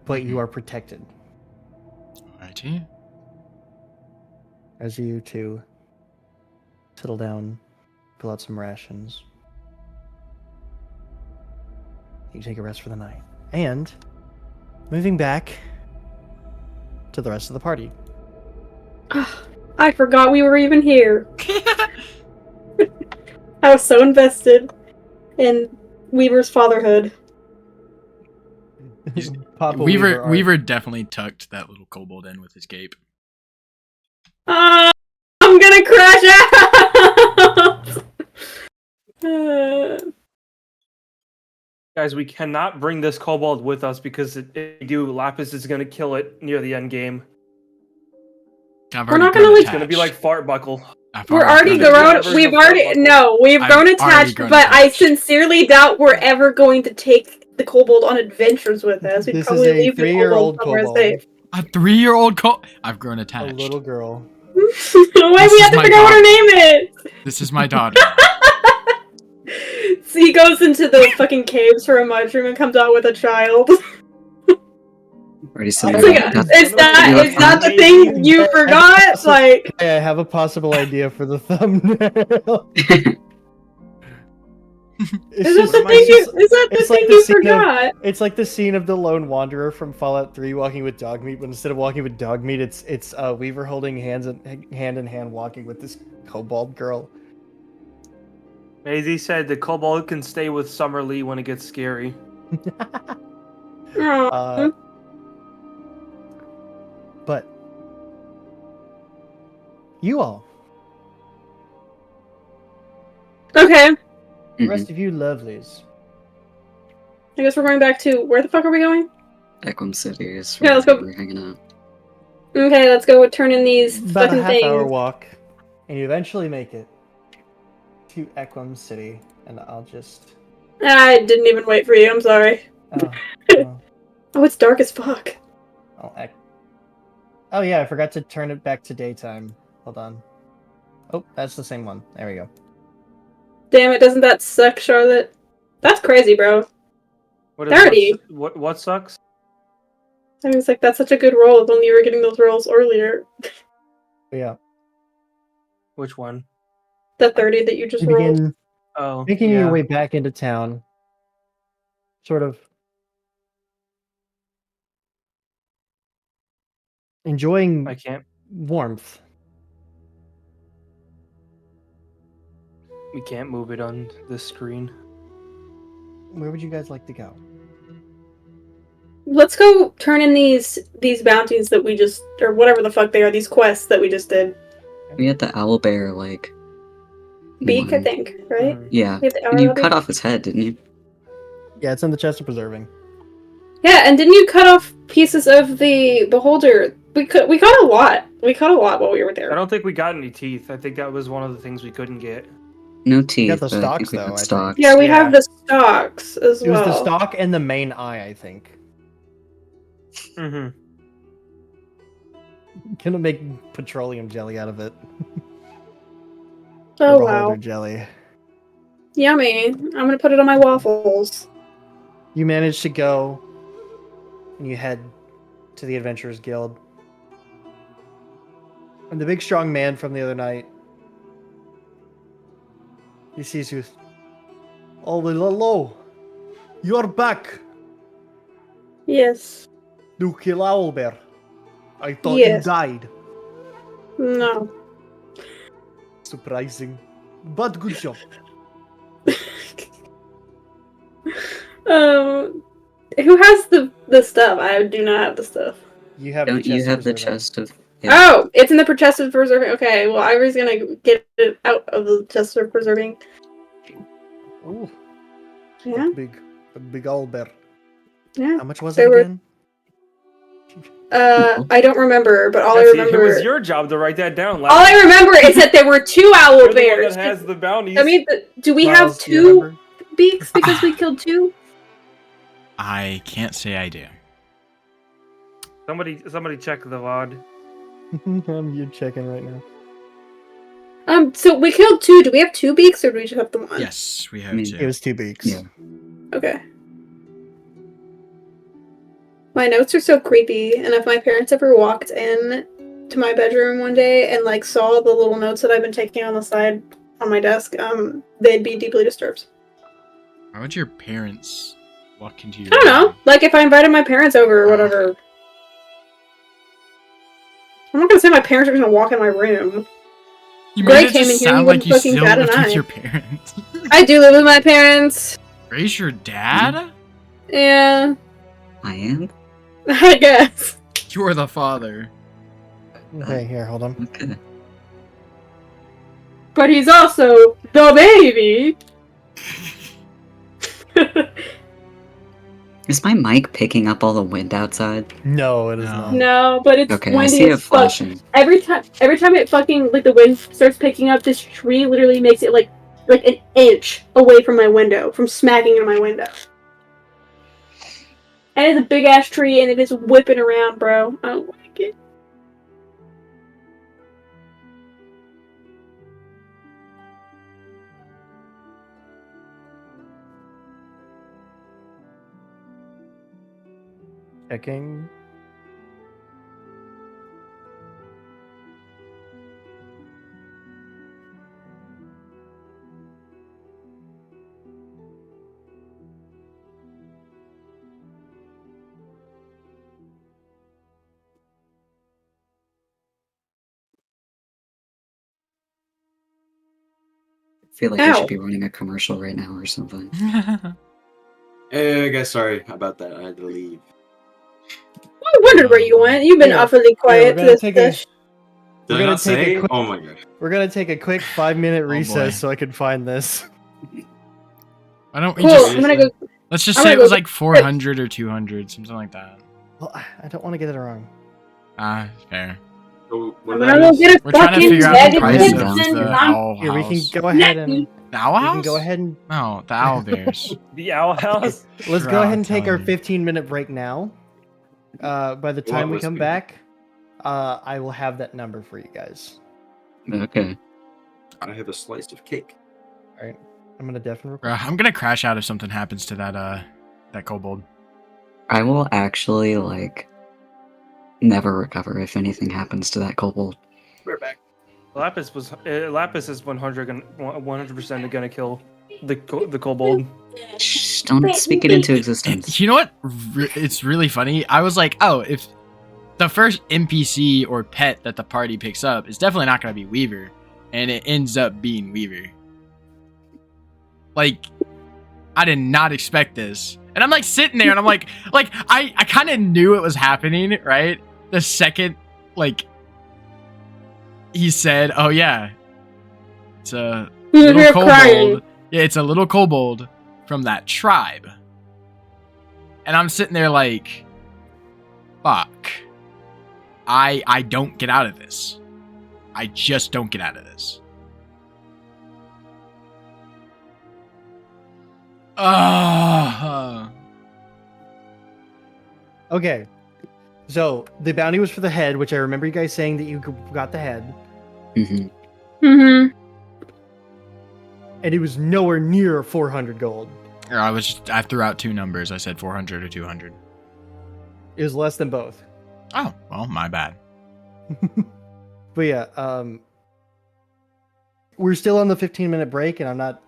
but you are protected. Alrighty. As you two settle down, fill out some rations. You take a rest for the night. And moving back to the rest of the party. I forgot we were even here. I was so invested in Weaver's fatherhood. Papa Weaver definitely tucked that little kobold in with his cape. I'm gonna crash out! Guys, we cannot bring this kobold with us because if we do, Lapis is gonna kill it near the end game. We're not gonna, like- It's gonna be like Fart Buckle. We're already grown. We've grown attached, but I sincerely doubt we're ever going to take the kobold on adventures with us. We'd This is probably a leave the 3-year-old somewhere kobold. safe. A 3-year-old kobold? I've grown A attached. little girl. Why This we is have to my figure out what her daughter. name is? This is my daughter. So he goes into the fucking caves for a mushroom and comes out with a child. Already said It's like, is that the thing you forgot? Like, I have a possible idea for the thumbnail. is that the thing you forgot? It's like the scene of the lone wanderer from Fallout 3 walking with dog meat, but instead of walking with dog meat, it's Weaver holding hand in hand walking with this kobold girl. Maisie said the kobold can stay with Summer Lee when it gets scary. But you all, Okay, the rest of you lovelies, I guess we're going back to where the fuck are we going? Equum City is Yeah, where let's go. we're hanging out. Okay, let's go turn in these about a fucking half-hour things. walk, and you eventually make it to Equum City. And I'll just I didn't even wait for you. I'm sorry. oh, Oh, it's dark as fuck. oh yeah, I forgot to turn it back to daytime. Hold on. Oh, that's the same one. There we go. Damn it! Doesn't that suck, Charlotte? That's crazy, bro. What 30. What sucks? I was like, that's such a good roll. If only you were getting those rolls earlier. But yeah, Which one? The 30 that you just you rolled. begin Oh, making yeah. your way back into town. Sort of enjoying I can't. warmth. We can't move it on this screen. Where would you guys like to go? Let's go turn in these bounties that we just, or whatever the fuck they are, these quests that we just did. We had the owlbear, like... Beak, I one. think, right? Mhm. Yeah. We had the And you hourglass cut beak? off its head, didn't you? Yeah, it's in the chest of preserving. Yeah, and didn't you cut off pieces of the beholder? We cut a lot. We cut a lot while we were there. I don't think we got any teeth. I think that was one of the things we couldn't get. No You teeth, got the but I stalks, think we though, got I think. stalks. Yeah, we Yeah. have the stalks as It was well. the stalk and the main eye, I think. Mm-hmm. Gonna make petroleum jelly out of it. Oh Or beholder wow, jelly. yummy! I'm gonna put it on my waffles. You manage to go, and you head to the Adventurers Guild. And the big strong man from the other night, he sees you. Oh, well, hello. You're back. Yes. To kill Owlbear. I thought Yes. you died. No. Surprising. But good job. Who has the stuff? I do not have the stuff. You have Don't the chest you have the preserving. chest of... Oh, it's in the chest of preserving. Okay, well, Ivory's gonna get it out of the chest of preserving. Ooh, Yeah, a big owlbear. yeah. How much was They it were- again? I don't remember, but all I It remember. was your job to write that down. All I remember is that there were two owl You're the one bears. that has the bounties. I mean, do we have Miles, do you two remember? beaks because we killed two? I can't say I do. somebody check the VOD. You're checking right now. So we killed two. Do we have two beaks, or do we just have the one? Yes, we have mean, two. It was 2 beaks. Yeah. Okay. My notes are so creepy, and if my parents ever walked in to my bedroom one day and like saw the little notes that I've been taking on the side on my desk, they'd be deeply disturbed. Why would your parents walk into your I don't know, room? like if I invited my parents over or whatever. I'm not gonna say my parents are gonna walk in my room. You Greg made it came in just here, he sound wouldn't like you fucking still bat an lived with eye. your parents. I do live with my parents. Gray's your dad? Yeah, I am? I guess. You are the father. Okay, here, hold on. Okay. But he's also the baby. Is my mic picking up all the wind outside? No, it is No. not. No, but it's Okay, I windy see it as fuck. flashing. Every time it fucking like the wind starts picking up, this tree literally makes it like an inch away from my window, from smacking into my window. And it's a big ass tree, and it is whipping around, bro. I don't like it. Checking. I feel like we Ow. should be running a commercial right now or something. Hey guys, sorry about that. I had to leave. I wondered where you went. You've been Here, awfully quiet we're for gonna this take a- fish. Did We're I gonna not take a say? quick- Oh my god. We're gonna take a quick 5-minute boy. recess so I can find this. Why don't we Cool. just... I'm gonna go. Let's just I'm say gonna it was go like 400 or 200, something like that. Well, I don't want to get it wrong. Ah, fair. So, I'm what gonna that go is- get a We're trying to fucking figure out bag the of Write price it of chips down. the and owl Here, we can house. go ahead and The owl we house? can go ahead and No, the owl bears. The owl house. let's Sure, go I'll ahead and take tell our you. 15-minute break now. By the time we was come good. back, I will have that number for you guys. Okay. I have a slice of cake. All right, I'm gonna definitely. Bruh, I'm gonna crash out if something happens to that kobold. I will actually, like, never recover if anything happens to that kobold. We're back. Lapis is 100% gonna kill the kobold. Shh, don't speak it into existence. You know what? It's really funny. I was like, oh, if the first NPC or pet that the party picks up is definitely not going to be Weaver, and it ends up being Weaver. Like, I did not expect this. And I'm like sitting there and I'm like I kind of knew it was happening, right? The second, like, he said, oh yeah, it's a little kobold. Yeah, it's a little kobold from that tribe. And I'm sitting there like, fuck. I don't get out of this. I just don't get out of this. Okay. So the bounty was for the head, which I remember you guys saying that you got the head, Mm-hmm. Mm-hmm. and it was nowhere near 400 gold. I threw out two numbers. I said 400 or 200. It was less than both. Oh, well, my bad. But yeah, we're still on the 15-minute break, and I'm not.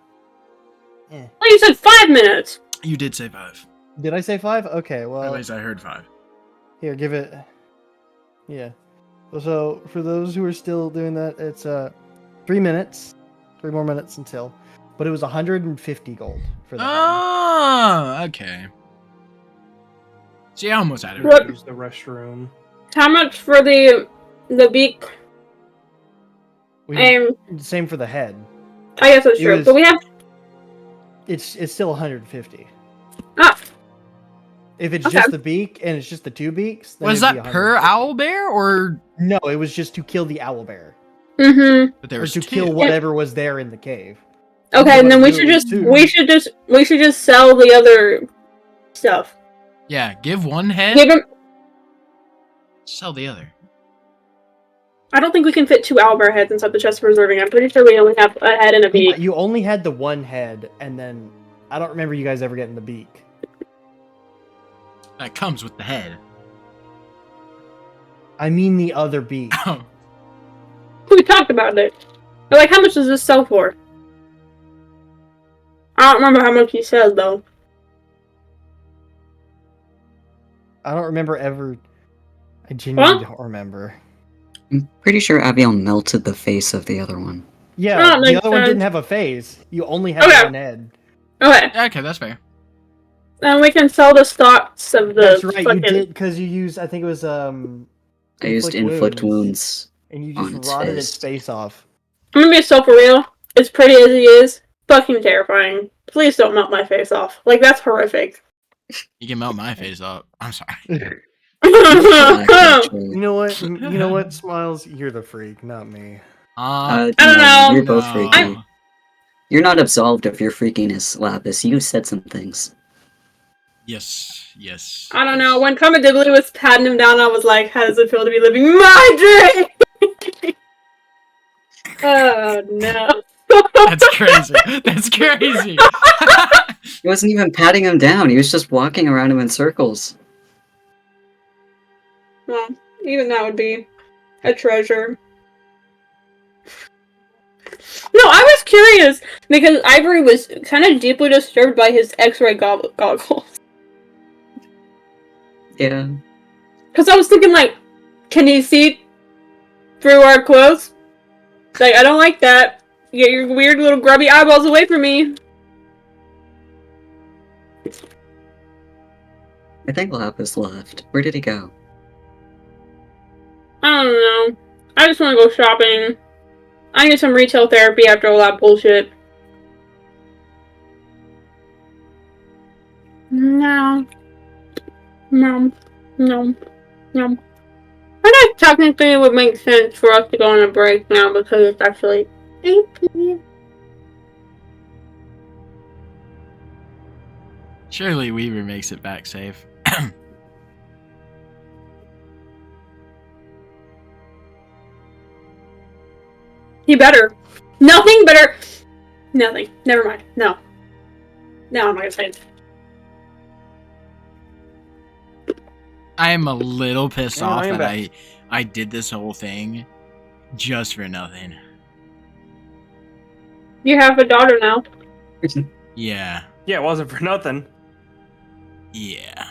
Oh, you said 5 minutes. You did say 5. Did I say 5? Okay, At well, least I heard 5. here, give it. Yeah. So for those who are still doing that, it's 3 minutes, 3 more minutes until. But it was 150 gold for that. Oh, okay. See, I almost had it. What? Use the restroom. How much for the beak? Same for the head. I guess that's It true. was- But we have. It's still 150. Ah, If it's Okay. just the beak and it's just the 2 beaks, then Was it'd be that per 150. owl bear or? No, it was just to kill the owl bear mm-hmm. But there or was to two. kill whatever was there in the cave. Okay, and then we Do should it just too. we should just sell the other stuff. Yeah, give one head, Give him. sell the other. I don't think we can fit 2 owlbear heads inside the chest of reserving. I'm pretty sure we only have a head and a beak. You only had the one head, and then I don't remember you guys ever getting the beak. That comes with the head. I mean the other beak. Oh, We talked about it. But, like, how much does this sell for? I don't remember how much he said though. I don't remember ever. I genuinely What? don't remember. I'm pretty sure Avion melted the face of the other one. Yeah, Oh, the makes other one sense. didn't have a face. You only had Okay. one head. Okay, okay, that's fair. and we can sell the stocks of the. That's right. fucking... You did because you used. I think it was I used inflict wounds. and you on just its rotted its face. face off. I'm gonna be so for real. As pretty as he is, fucking terrifying. Please don't melt my face off. Like, that's horrific. You can melt my face up. I'm sorry. Black, actually. You know what? You know what? Smiles. You're the freak, not me. I don't know. You're both no. freaky. You're not absolved of your freakiness, Lapis. You said some things. Yes, yes. I don't know. When Dibbly was patting him down, I was like, how does it feel to be living my dream? Oh, no. That's crazy. That's crazy. He wasn't even patting him down. He was just walking around him in circles. Well, even that would be a treasure. No, I was curious because Ivory was kind of deeply disturbed by his X-ray goggles. Yeah. Because I was thinking, like, can he see through our clothes? Like, I don't like that. Get your weird little grubby eyeballs away from me. I think Lapis left. Where did he go? I don't know. I just want to go shopping. I need some retail therapy after all that bullshit. No. No. No. No. I think technically it would make sense for us to go on a break now because it's actually 8 p.m. Surely Weaver makes it back safe. He better. Nothing better. Nothing. Never mind. No. No, I'm not gonna say it. I am a little pissed Yeah, off I am that back. I did this whole thing just for nothing. You have a daughter now. Yeah. Yeah, it wasn't for nothing. Yeah.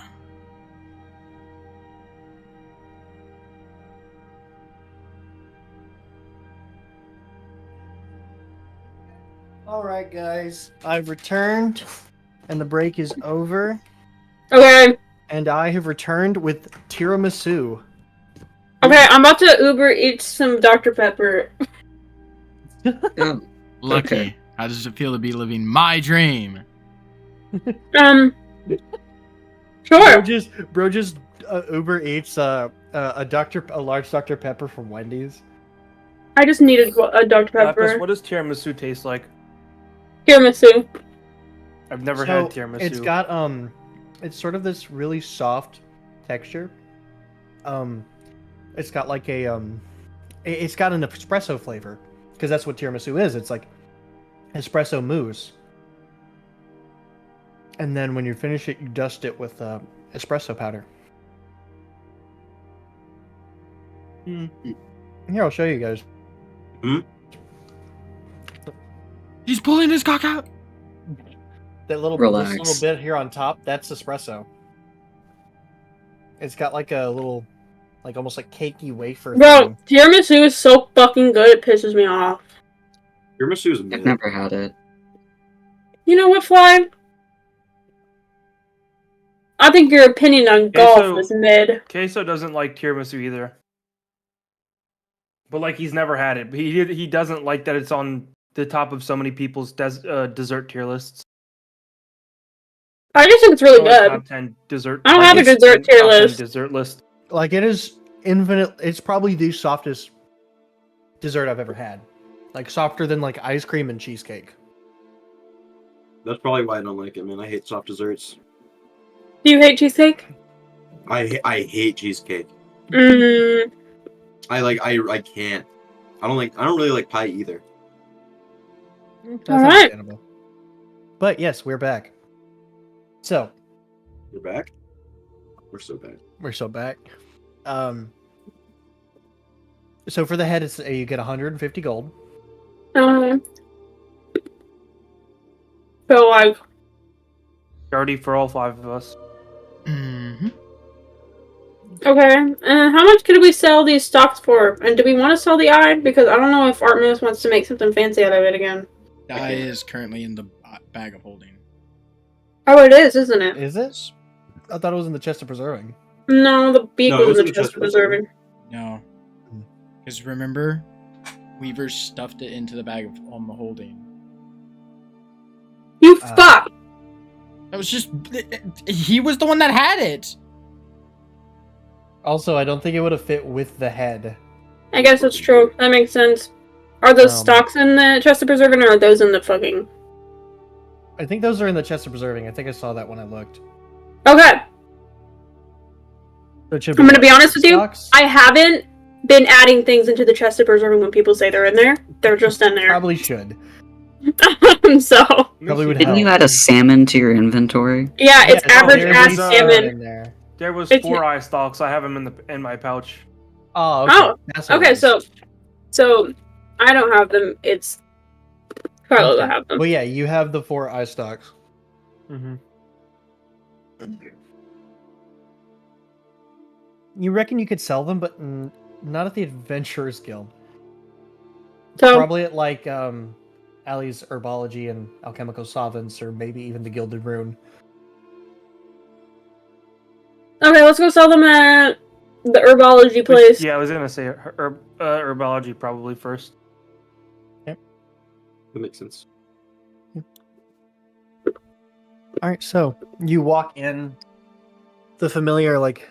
Alright, guys. I've returned, and the break is over, Okay. and I have returned with tiramisu. Okay, I'm about to Uber eat some Dr. Pepper. Oh, Lucky. Okay. How does it feel to be living my dream? Sure. Bro just Uber eats a large Dr. Pepper from Wendy's. I just needed a Dr. Lapis, Pepper. what does tiramisu taste like? Tiramisu. I've never So had tiramisu. it's got it's sort of this really soft texture. It's got like a it's got an espresso flavor because that's what tiramisu is. It's like espresso mousse. And then when you finish it, you dust it with espresso powder. Here, I'll show you guys. He's pulling his cock out. That little Relax. this little bit here on top, that's espresso. It's got like a little, like almost like cakey wafer Bro, thing. tiramisu is so fucking good, it pisses me off. Tiramisu is I've mid. never had it. You know what, Fly? I think your opinion on golf so- is mid. Queso doesn't like tiramisu either. But like he's never had it. But he doesn't like that it's on the top of so many people's dessert tier lists. I just think it's really Or, like, good. Top 10 dessert. I don't like, have a it's dessert tier top 10 list. Dessert list. Like it is infinite. It's probably the softest dessert I've ever had. Like softer than like ice cream and cheesecake. That's probably why I don't like it, man. I hate soft desserts. Do you hate cheesecake? I hate cheesecake. Mm, I can't. I don't really like pie either. That's Alright. understandable. But yes, we're back. So We're back. We're so bad. we're so back. So for the head, it's you get 150 gold. feel like Already for all 5 of us. Mm-hmm. okay. How much could we sell these stocks for? And do we want to sell the eye? Because I don't know if Artemis wants to make something fancy out of it again. Die is currently in the bag of holding. Oh, it is, isn't it? Is it? I thought it was in the chest of preserving. No, the beak No, it was was in the in the chest chest of preserving. No. Because remember, Weaver stuffed it into the bag on the holding. You Uh, fuck! That was just... He was the one that had it! Also, I don't think it would have fit with the head. I guess that's true. That makes sense. Are those Um, stocks in the chest of preserving, or are those in the fucking... I think those are in the chest of preserving. I think I saw that when I looked. Okay, So it should I'm gonna what, be honest with you. stocks? I haven't been adding things into the chest of preserving when people say they're in there. They're just in there. Probably should. So, Probably would Didn't you help. add a salmon to your inventory? yeah, it's Yes, average there ass was, salmon. in there. There was It's- 4 eye stalks. I have them in my pouch. Oh, okay. Oh, That's what it Okay, was. so I don't have them. It's Carlo that Okay. have them. But yeah, you have the 4 eye stocks. Mm-hmm. You reckon you could sell them, but not at the Adventurers Guild. So Probably at like Ali's Herbology and Alchemical Solvents, or maybe even the Gilded Rune. okay, let's go sell them at the herbology place. Yeah, I was gonna say herbology probably first. That makes sense. All right, so you walk in the familiar like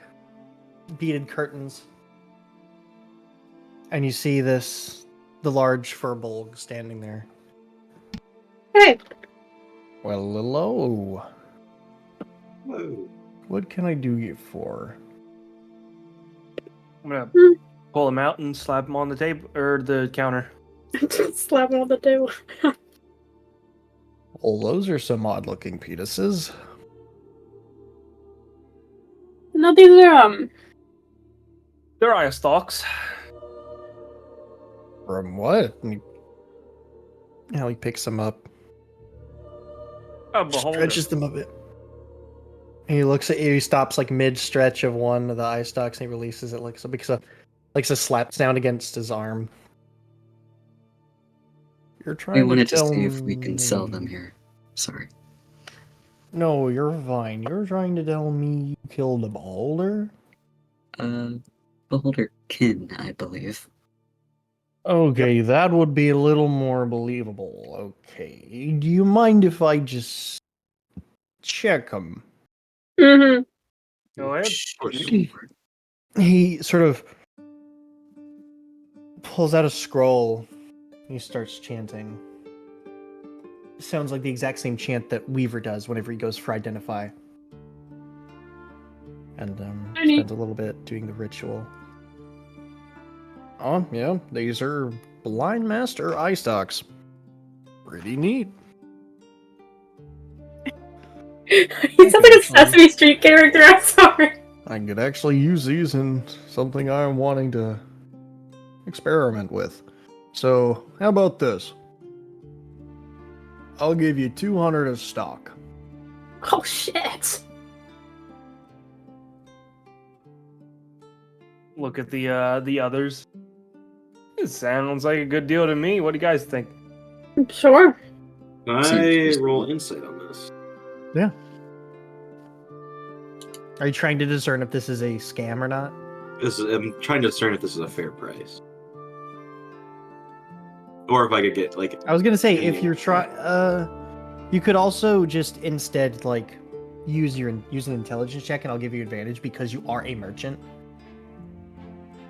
beaded curtains, and you see the large furbolg standing there. Hey, Well, hello. Whoa. What can I do you for? I'm gonna Hmm. pull him out and slap him on the table or the counter. slap them on the table. Well, those are some odd-looking penises. No, these are They're eye stalks. From what? And he picks them up, A beholder. stretches them a bit. And he looks at you. He stops like mid-stretch of one of the eye stalks, and he releases it like a slap sound against his arm. You're We trying to wanted to tell see if we can sell them me- here. Sorry. No, you're fine. You're trying to tell me you killed a beholder? Beholder kin, I believe. Okay, that would be a little more believable. Okay, do you mind if I just check him? Mm-hmm. Go ahead. Sure. He sort of pulls out a scroll. He starts chanting. Sounds like the exact same chant that Weaver does whenever he goes for identify. And Honey. spends a little bit doing the ritual. Oh, yeah, these are Blind Master eye stalks. Pretty neat. He sounds like a Sesame Street character. I'm sorry. I could actually use these in something I'm wanting to experiment with. So, how about this? I'll give you 200 of stock. Oh shit. Look at the others. It sounds like a good deal to me. What do you guys think? Sure. Can I roll insight on this? Yeah. Are you trying to discern if this is a scam or not? I'm trying to discern if this is a fair price. Or if I could get, like... I was gonna say, if any- you're you could also just instead, like, use an intelligence check and I'll give you advantage because you are a merchant.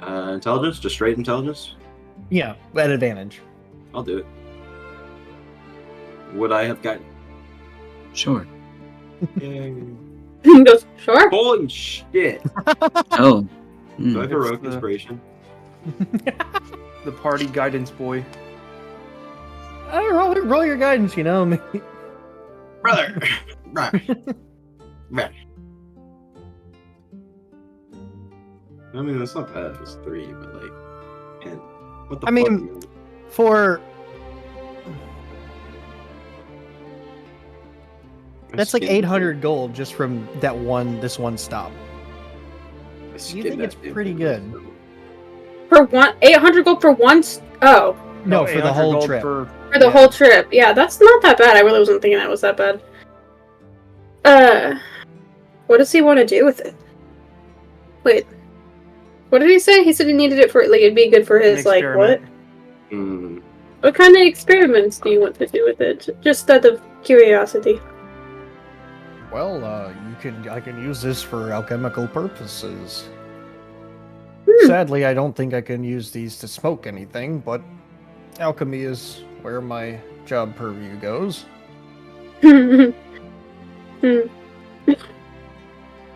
Intelligence? Just straight intelligence? Yeah, at advantage. I'll do it. Would I have gotten... Sure. He goes, sure. Holy shit! Oh. Do I have heroic the- inspiration? The party guidance boy. I don't know, roll your guidance, you know. Brother! Right. Right. I mean, that's not bad if it's 3, but like... Man, what the I fuck? mean- man? For I that's like skinned 800 gold just from this one stop. I You skinned think that it's damn pretty thing. good? For 800 gold for once. Oh, No, for the 800 whole gold trip. for the Yeah. whole trip. Yeah, that's not that bad. I really wasn't thinking that was that bad. What does he want to do with it? Wait, what did he say? He said he needed it for like it'd be good for An his like what? experiment. Mm. What kind of experiments do you want to do with it? Just out of curiosity. Well, I can use this for alchemical purposes. Hmm. Sadly, I don't think I can use these to smoke anything, but alchemy is where my job purview goes.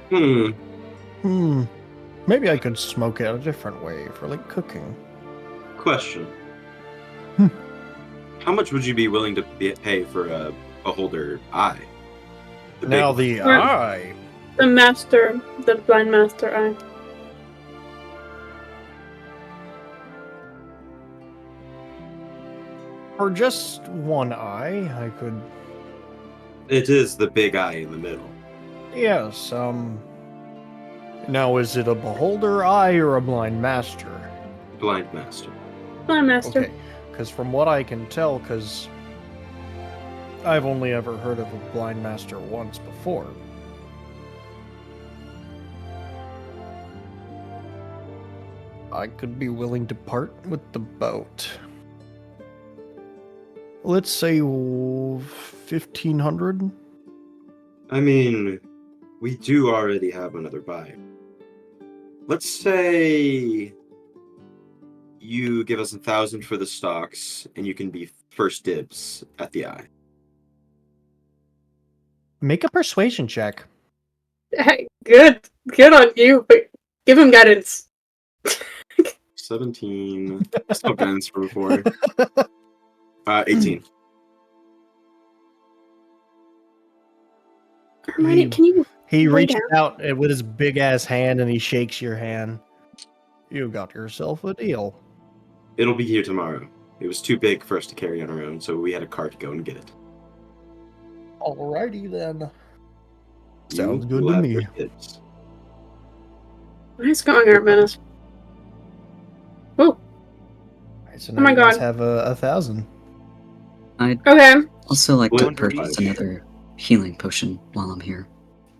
Hmm. Maybe I could smoke it a different way for like cooking. Question. Hmm. How much would you be willing to pay for a beholder eye? The Now big the Right. eye. The blind master eye. For just one eye, I could. one. It is the big eye in the middle. Yes, Now, is it a beholder eye or a blind master? Blind master. Blind master. Okay, because from what I can tell, because I've only ever heard of a blind master once before. I could be willing to part with the boat. Let's say 1,500. I mean, we do already have another buy. Let's say you give us 1,000 for the stocks, and you can be first dibs at the eye. Make a persuasion check. Hey, good on you. But give him guidance. 17. Still guidance from before. 18. Hermione, can you? He Lay reaches out with his big ass hand and he shakes your hand. You got yourself a deal. It'll be here tomorrow. It was too big for us to carry on our own, so we had a cart to go and get it. Alrighty then. You Sounds good will to have me. your dibs. Nice going, Artemis. Oh, Alright, so Oh now my you guys God. have 1,000. I'd Okay. also like to What? purchase another healing potion while I'm here.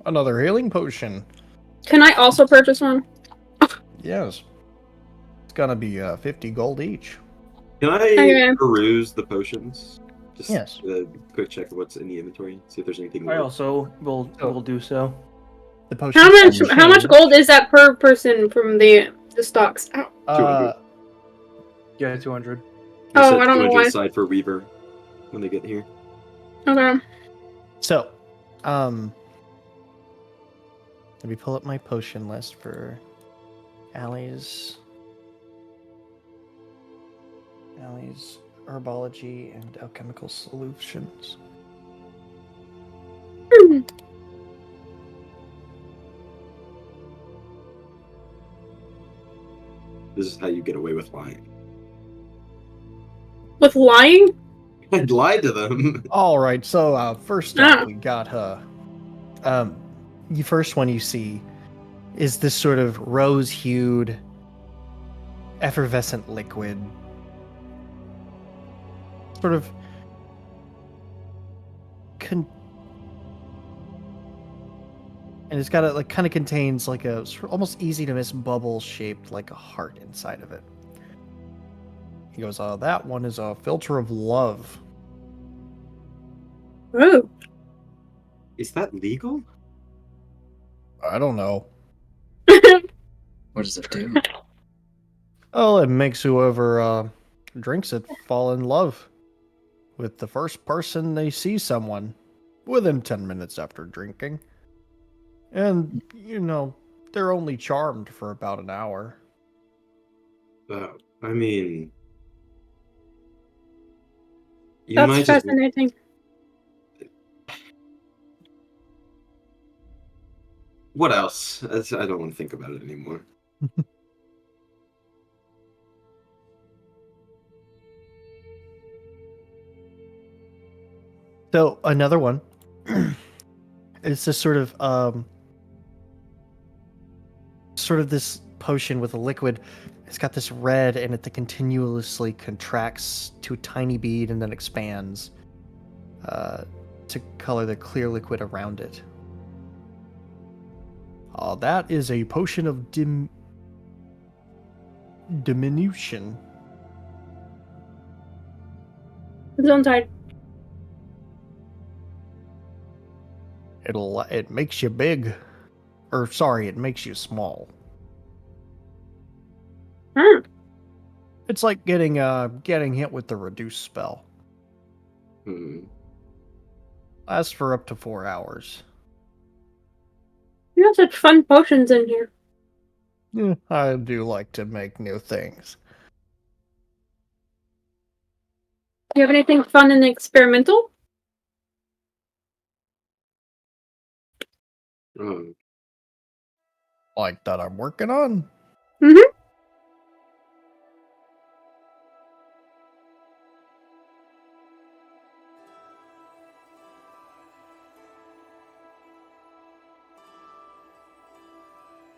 Another healing potion. Can I also purchase one? Yes. It's gonna be 50 gold each. Can I Okay. peruse the potions? Just Yes. a quick check of what's in the inventory. See if there's anything. I also will do so. The potion. How much gold is that per person from the stocks? Ow. 200. Yeah, 200. I Oh, set I don't know 200 why. aside for Weaver when they get here. Okay. So, let me pull up my potion list for Allie's herbology and alchemical solutions. This is how you get away with lying. With lying? I lied to them. All right, so first up, we got the first one you see is this sort of rose-hued, effervescent liquid, sort of and it's got a like kind of contains like a almost easy to miss bubble shaped like a heart inside of it. He goes, that one is a filter of love. Oh. Is that legal? I don't know. What does it do? Oh, it makes whoever drinks it fall in love with the first person they see someone within 10 minutes after drinking. And, they're only charmed for about an hour. I mean, you That's might just. fascinating. What else? I don't want to think about it anymore. So, another one. It's this sort of this potion with a liquid. It's got this red, and it continuously contracts to a tiny bead and then expands to color the clear liquid around it. That is a potion of diminution. Zone side. It makes you big, or sorry, it makes you small. Hmm. It's like getting hit with the reduce spell. Lasts for up to 4 hours. You have such fun potions in here. Yeah, I do like to make new things. Do you have anything fun and experimental? Like that I'm working on. Mm-hmm.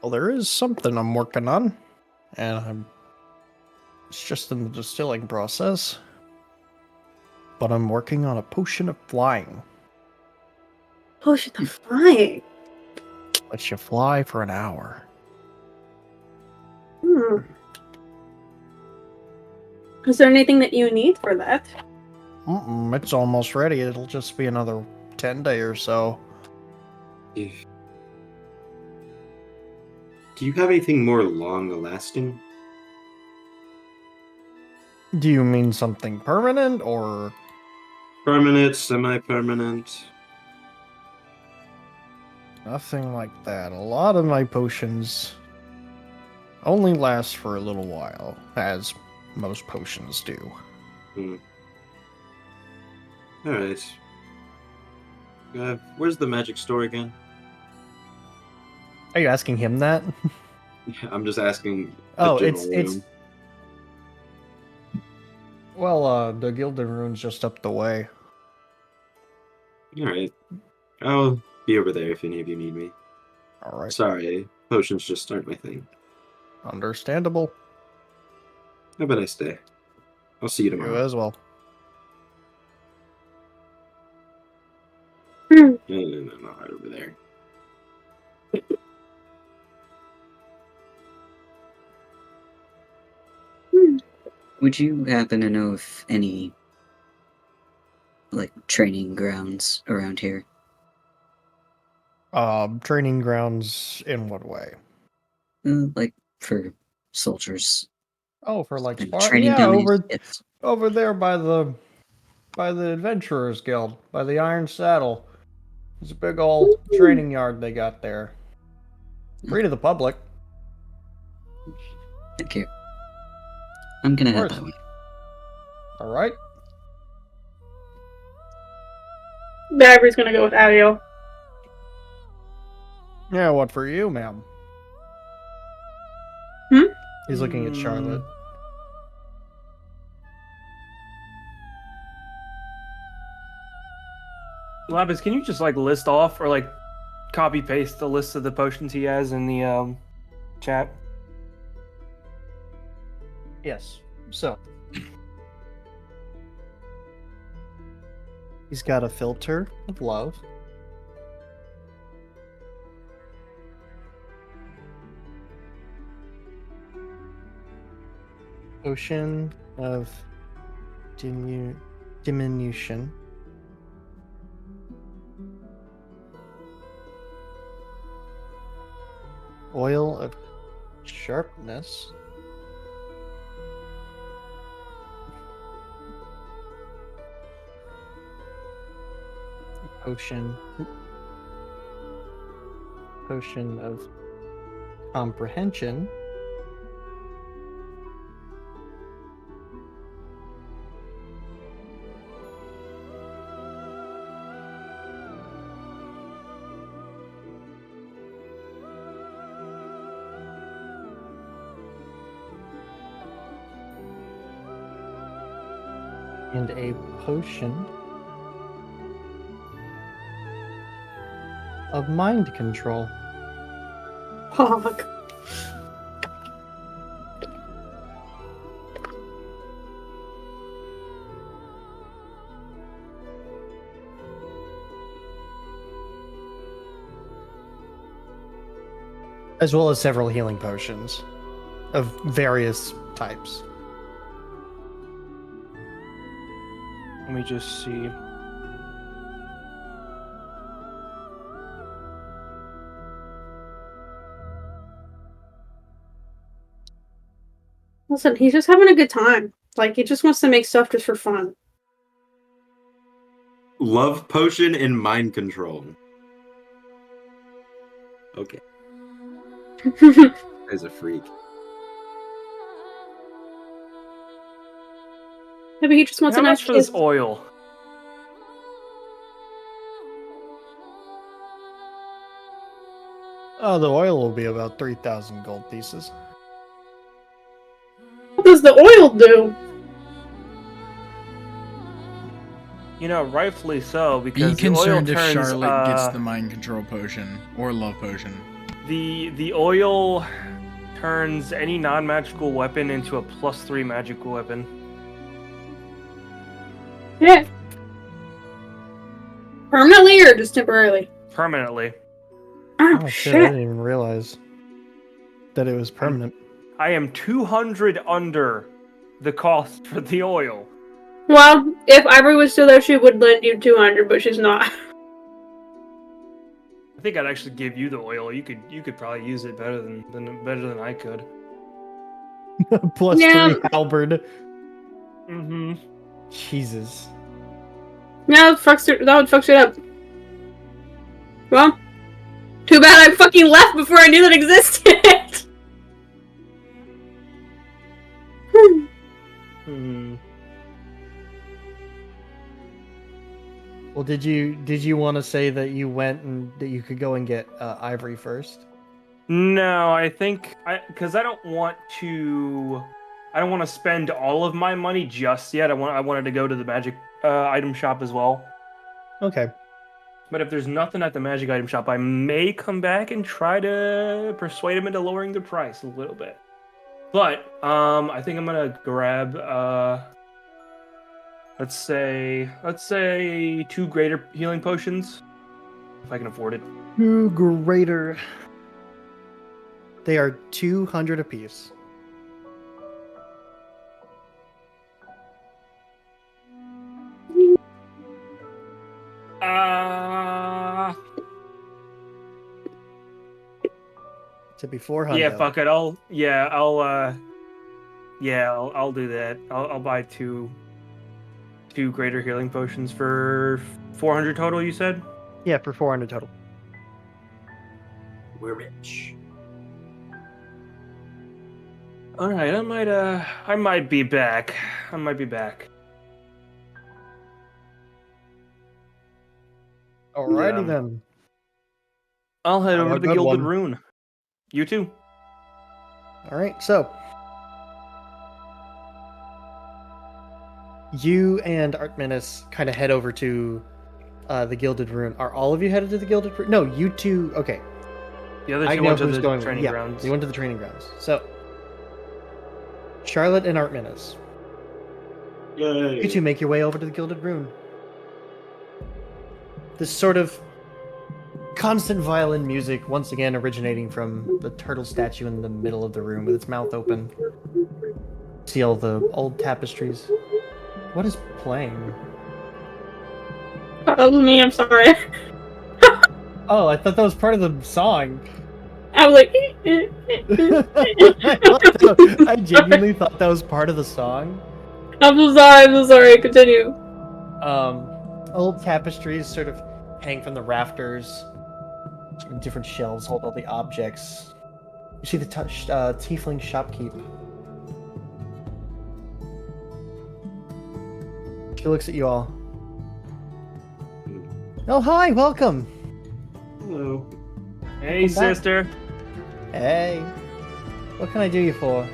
Well, there is something I'm working on, and it's just in the distilling process. But I'm working on a potion of flying. Potion of flying. Lets you fly for an hour. Is there anything that you need for that? It's almost ready. It'll just be another 10 day or so. Do you have anything more long-lasting? Do you mean something permanent or Permanent, semi-permanent? nothing like that? A lot of my potions only last for a little while, as most potions do. Alright. Where's the magic store again? Are you asking him that? I'm just asking. Oh, the it's general room. well, the Gilded Rune's just up the way. Alright. I'll be over there if any of you need me. All right. Sorry, potions just aren't my thing. Understandable. Have a nice day. I'll see you You tomorrow. as well. hide over there. Would you happen to know if any, like, training grounds around here? Training grounds in what way? Like, for soldiers Oh, for like and spar? training Yeah, dummies? Yes. over there by the Adventurers Guild, by the Iron Saddle. It's a big old training yard they got there. Free to the public. Thank you. I'm gonna Of head course. that way. All right. Ivory's gonna go with Ariel. Yeah, what for you, ma'am? Hmm? He's looking at Charlotte. Lapis, can you just like list off or like copy paste the list of the potions he has in the chat? Yes. So he's got a filter of love. Potion of diminution. Oil of sharpness. Potion of comprehension. And a potion of mind control. Fuck. As well as several healing potions of various types. Let me just see. Listen, he's just having a good time. Like, he just wants to make stuff just for fun. Love potion and mind control. Okay, guy's a freak. Maybe he just wants How a nice much for this kiss. oil? Oh, the oil will be about 3,000 gold pieces. What does the oil do? You know, rightfully so, Be because the oil concerned if turns. Charlotte gets the mind control potion or love potion. The oil turns any non-magical weapon into a +3 magical weapon. Yeah. Permanently or just temporarily? Permanently. Oh, Oh, shit, I shit. didn't even realize that it was permanent. I am 200 under the cost for the oil. Well, if Ivory was still there, she would lend you 200, but she's not. I think I'd actually give you the oil. You could probably use it better than I could. Plus Yeah. 3 halberd. Mm-hmm. Jesus. Yeah, that would fuck shit up. Well, too bad I fucking left before I knew that existed. Hmm. Well, did you want to say that you went and that you could go and get Ivory first? No, I think because I don't want to spend all of my money just yet. I wanted to go to the magic item shop as well. Okay. But if there's nothing at the magic item shop, I may come back and try to persuade him into lowering the price a little bit. But I think I'm gonna grab let's say 2 greater healing potions. if I can afford it. 2 greater. They are 200 apiece. To be 400. Yeah, fuck it. I'll do that. I'll buy two greater healing potions for 400 total. You said. Yeah, for 400 total. We're rich. All right, I might be back. I might be back. Alrighty Yeah. then. I'll head Have over a to the good Gilded one. Rune. You too. Alright, so. You and Artminus kind of head over to the Gilded Rune. Are all of you headed to the Gilded Rune? No, you two. Okay. The other I two know went to who's the going. training Yeah, grounds. they went to the training grounds. So, Charlotte and Artminus, Yay. you two make your way over to the Gilded Rune. This sort of constant violin music, once again originating from the turtle statue in the middle of the room with its mouth open. See all the old tapestries. What is playing? That was me, I'm sorry. Oh, I thought that was part of the song. I was like, I genuinely thought that was part of the song. I'm so sorry, continue. Old tapestries sort of hang from the rafters. Different shelves hold all the objects. You see the tiefling shopkeep. She looks at you all. Oh, hi, welcome. Hello. Hey, Welcome back. sister. Hey. What can I do you for?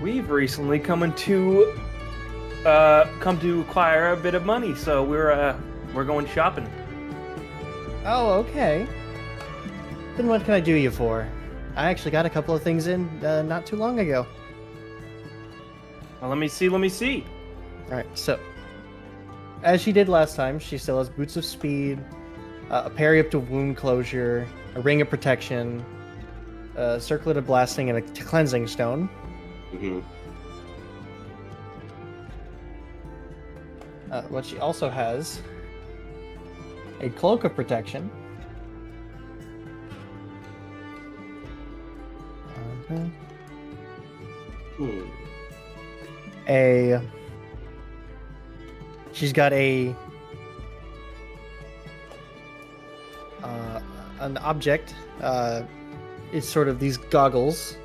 We've recently come to acquire a bit of money, so we're going shopping. Oh, okay. Then what can I do you for? I actually got a couple of things in not too long ago. Well, let me see. Alright, so. As she did last time, she still has Boots of Speed, a parry up to wound closure, a ring of protection, a circlet of blasting, and a cleansing stone. Mm-hmm. What she also has, a cloak of protection. Okay. She's got an object. It's sort of these goggles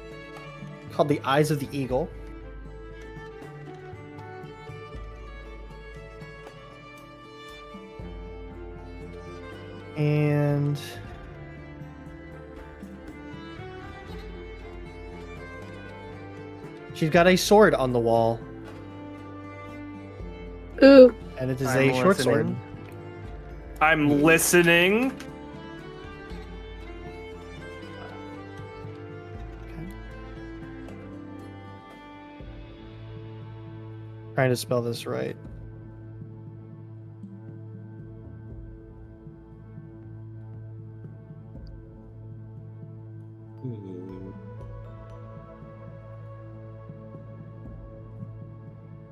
called the Eyes of the Eagle. And she's got a sword on the wall. Ooh. And it is I'm a short sword. listening. I'm listening. Trying to spell this right.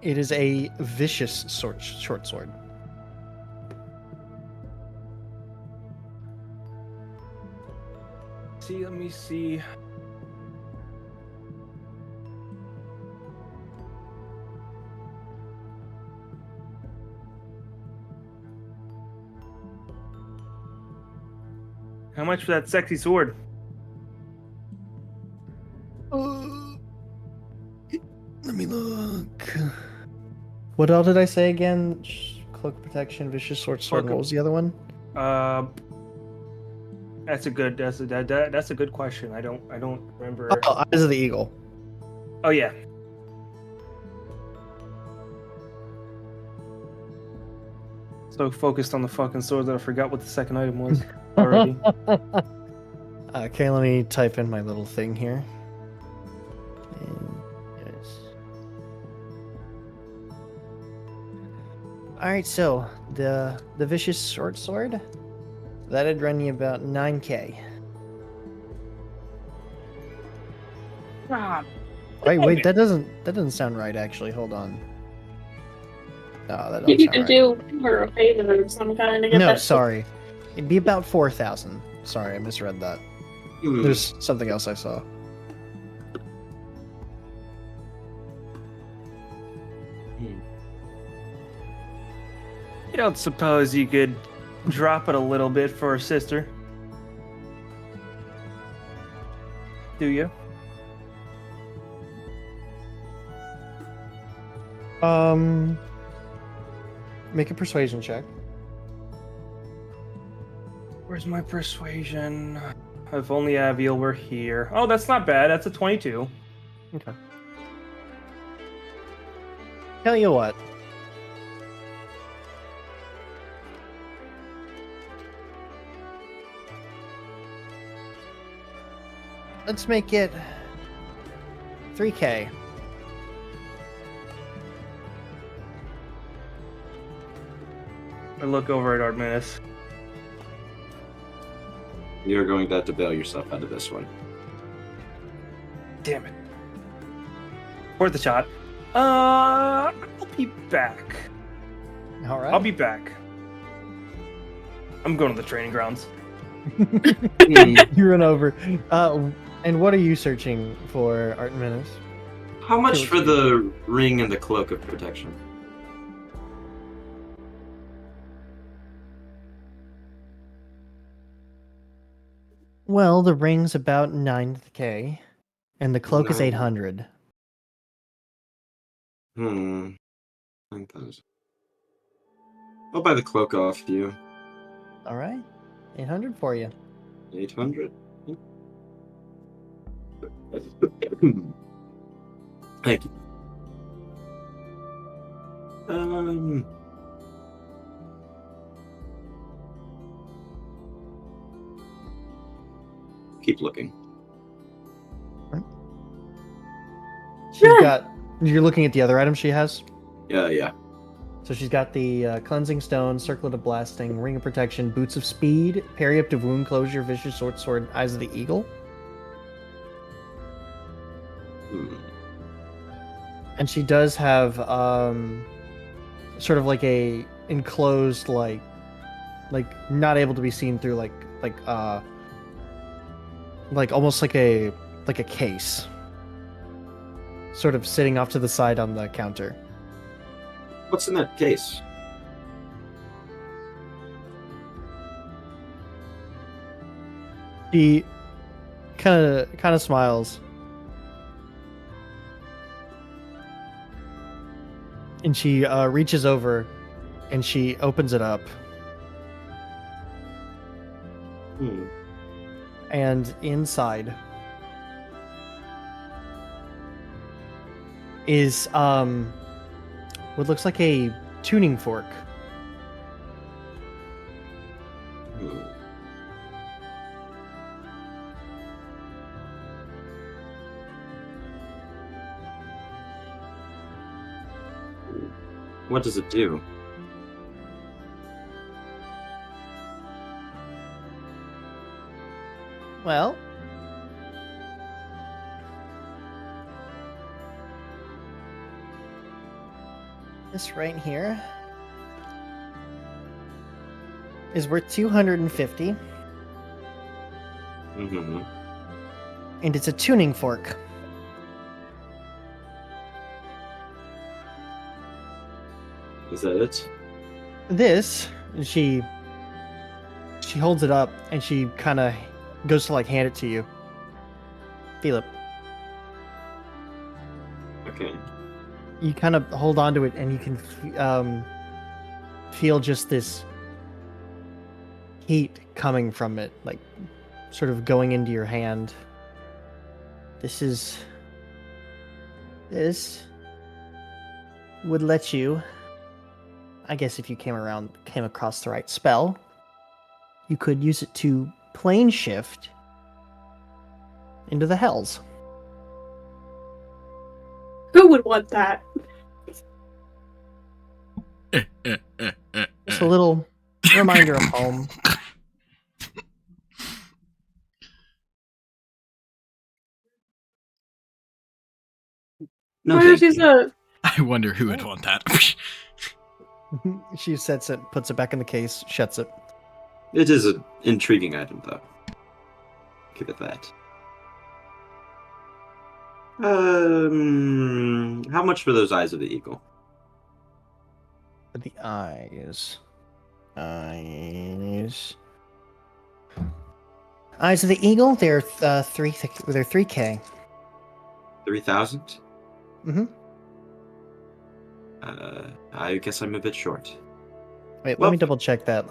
It is a vicious short sword. Let me see. How much for that sexy sword? Let me look. What all did I say again? Cloak protection, vicious short sword. What was the other one? That's a good question. I don't remember. Oh, Eyes of the Eagle. Oh yeah. So focused on the fucking sword that I forgot what the second item was already. Okay, let me type in my little thing here. Yes. All right, so the vicious short sword that'd run you about 9K. Ah, Wait, that doesn't sound right. Actually, hold on. No, that You doesn't need sound to right. do her a favor of some kind to get No, that. sorry, it'd be about 4,000. Sorry, I misread that. Hmm. There's something else I saw. you don't suppose you could drop it a little bit for a sister? Do you? Make a persuasion check. Where's my persuasion? If only Aviel were here. Oh, that's not bad. That's a 22. Okay. Tell you what. Let's make it 3K. I look over at Artemis. You're going to have to bail yourself out of this one. Damn it. Worth the shot. I'll be back. All right. I'll be back. I'm going to the training grounds. You run over. And what are you searching for, Artemis? How much for the ring and the cloak of protection? Well, the ring's about 9K, and the cloak is Nine. 800. 9,000. I'll buy the cloak off you. All right, 800 for you. 800. Thank you. Keep looking. She's got. You're looking at the other items she has. Yeah. So she's got the cleansing stone, circlet of blasting, ring of protection, boots of speed, parry up to wound closure, vicious sword, eyes of the eagle, and she does have sort of like a enclosed like not able to be seen through like almost like a case, sort of sitting off to the side on the counter. What's in that case? She kind of smiles, and she reaches over, and she opens it up, and inside is what looks like a tuning fork. What does it do? Well, this right here is worth 250, Mm-hmm. and it's a tuning fork. Is that it? This, she holds it up, and she kind of goes to like hand it to you. Feel it. Okay. You kind of hold on to it, and you can feel just this heat coming from it, like sort of going into your hand. This would let you, I guess if you came across the right spell, you could use it to plane shift into the hells. Who would want that? Just a little reminder of home. No, Oh, thank she's you. I wonder who would want that. She sets it, puts it back in the case, shuts it. It is an intriguing item, though. Give it that. How much for those eyes of the eagle? For the eyes. Eyes. Eyes of the eagle. They're they're 3K. 3,000? Mm-hmm. I guess I'm a bit short. Wait, Well- let me double check that.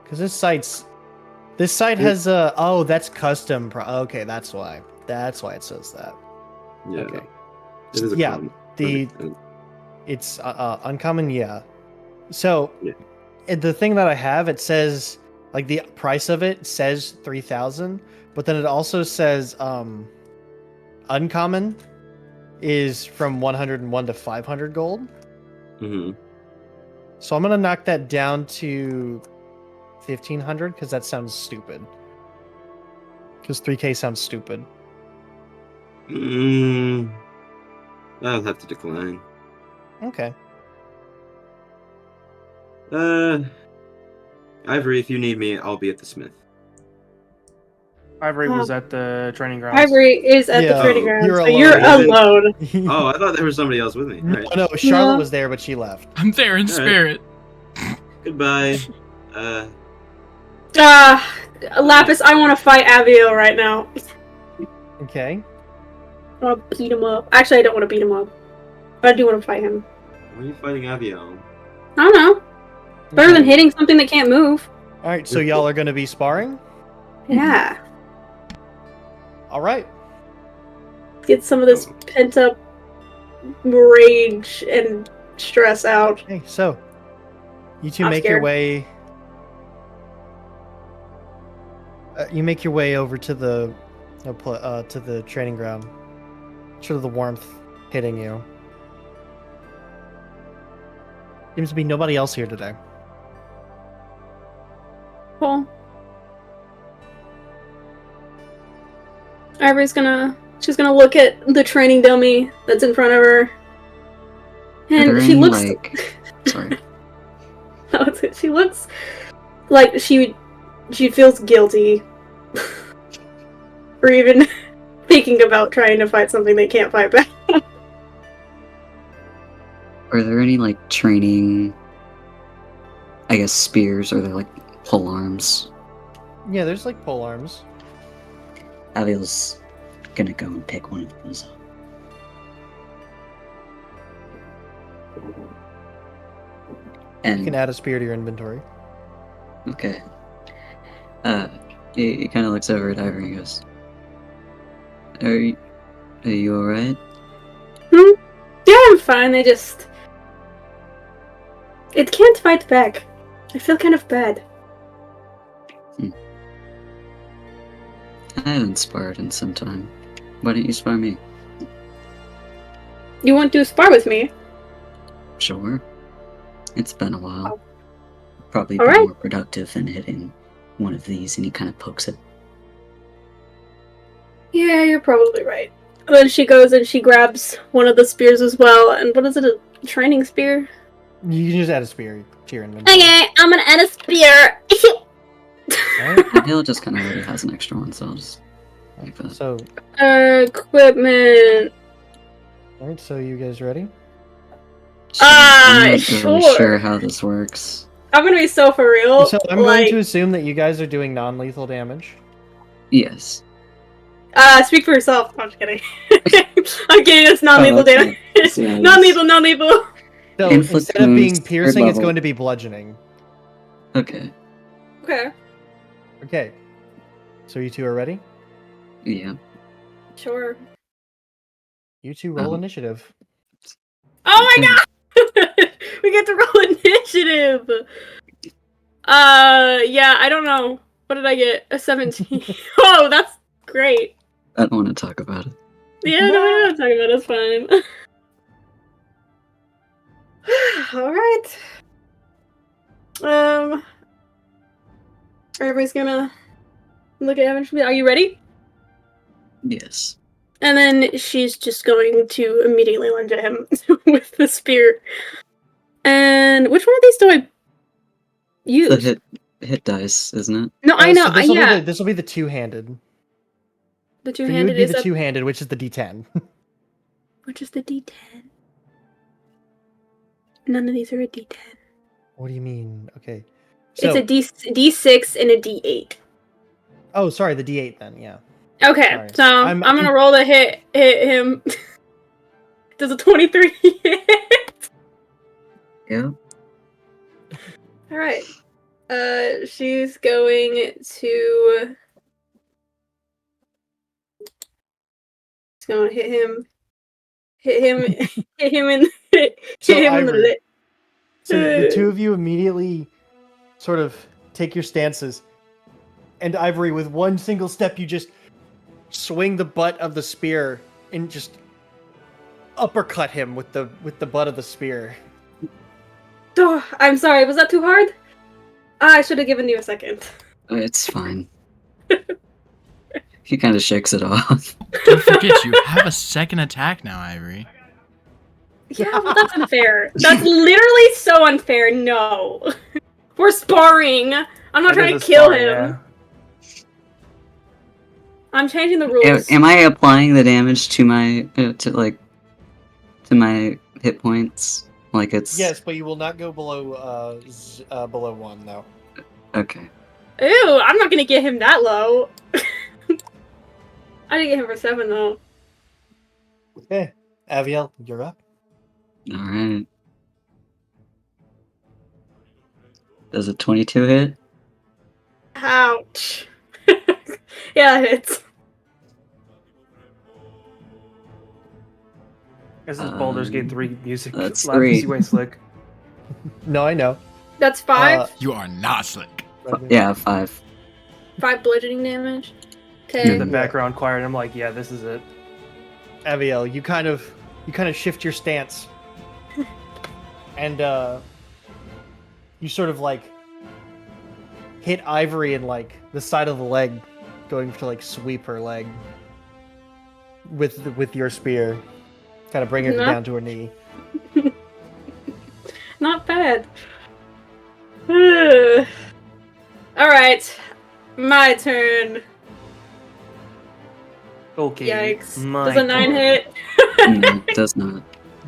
Because this site has a. Oh, that's custom. Okay, that's why. That's why it says that. Yeah. Okay. It is a Yeah, common. the- Okay. It's uncommon. Yeah. So, Yeah. the thing that I have, it says like the price of it says 3,000, but then it also says uncommon is from 101 to 500 gold. Mm-hmm. So I'm gonna knock that down to 1,500 because that sounds stupid. Because 3K sounds stupid. I'll have to decline. Okay. Ivory, if you need me, I'll be at the smith. Ivory was Oh. at the training grounds. Ivory is at the Yeah, training ground, you're so you're alone. alone. Oh, I thought there was somebody else with me. No, Alright. no, Charlotte No. was there, but she left. I'm there in All right. spirit. Goodbye. Lapis, I want to fight Avio right now. Okay. I want to beat him up. Actually, I don't want to beat him up. But I do want to fight him. Why are you fighting Avion? I don't know. Better than Okay. hitting something that can't move. All right, so y'all are gonna be sparring. Yeah. All right. Get some of this pent up rage and stress out. Okay, so you two I'm make your scared. way. You make your way over to the training ground. Sort of the warmth hitting you. Seems to be nobody else here today. Cool. She's gonna look at the training dummy that's in front of her. Are there And she any, looks like... Sorry. she looks like she feels guilty for even thinking about trying to fight something they can't fight back. Are there any, like, training... I guess spears, or they're, like, pole arms? Yeah, there's like pole arms. Aviel's gonna go and pick one of those up. You can And, add a spear to your inventory. okay. He kind of looks over at Ivory and goes, Are you alright? Yeah, I'm fine. It can't fight back. I feel kind of bad. I haven't sparred in some time. Why don't you spar me? You want to spar with me? Sure. It's been a while. Probably be Alright. more productive than hitting one of these, and he kind of pokes it. Yeah, you're probably right. Then she goes and she grabs one of the spears as well. And what is it? A training spear? You can just add a spear to your inventory. Okay, I'm gonna add a spear. Alright, Aviel just kind of already has an extra one, so I'll just leave that. so Equipment. alright, so you guys ready? I'm not sure. really sure how this works. I'm gonna be so for real. So I'm going to assume that you guys are doing non-lethal damage. Yes. Speak for yourself. I'm just kidding. I'm kidding. It's non-lethal Oh, okay. damage. Yeah, non-lethal. Non-lethal. So Inflict instead of being wounds, third piercing, it's level. going to be bludgeoning. Okay. Okay. Okay. So you two are ready? Yeah. Sure. You two roll Oh. initiative. Oh my god! We get to roll initiative! Yeah, I don't know. What did I get? A 17. Oh, that's great. I don't want to talk about it. Yeah, no, we don't talk about it. It's fine. All right. Everybody's gonna look at Evan. Are you ready? Yes. And then she's just going to immediately lunge at him with the spear. And which one of these do I use? The hit dice, isn't it? No, I know. So this will be the two-handed. The For you, two-handed it'd be is the up. two-handed, which is the D10. Which is the D10? None of these are a D10. What do you mean? Okay. So, It's a D6 and a D8. oh, sorry, the D8 then. Yeah. Okay, Sorry. so I'm gonna roll the hit him. Does a 23 hit? Yeah. All right. She's going to. She's gonna hit him. Hit him. Hit him in. Hit So, him in the Ivory, lip. So the two of you immediately sort of take your stances, and Ivory, with one single step, you just swing the butt of the spear and just uppercut him with the butt of the spear. Oh, I'm sorry. Was that too hard? I should have given you a second. It's fine. He kind of shakes it off. Don't forget, you have a second attack now, Ivory. Yeah, well, that's unfair. That's literally so unfair. No. We're sparring. I'm not That trying is to kill a him. spar, I'm changing the rules. Am I applying the damage to my to my hit points? Like it's Yes, but you will not go below below 1 though. okay. Ew, I'm not gonna get him that low. I didn't get him for 7 though. Okay, Aviel, you're up. All right. Does a 22 hit? Ouch. Yeah, it hits. This is Baldur's Gate 3 music. That's Loud 3. music way slick. No, I know. That's 5. You are not slick. Yeah, 5. 5 bludgeoning damage. In Okay. the background choir, and I'm like, yeah, this is it. Aviel, you kind of shift your stance, and you sort of like hit Ivory in like the side of the leg, going to like sweep her leg with your spear, kind of bring her Not- down to her knee. Not bad. Alright. My turn. Okay. Yikes. my Does a 9 turn. hit? No, it does not.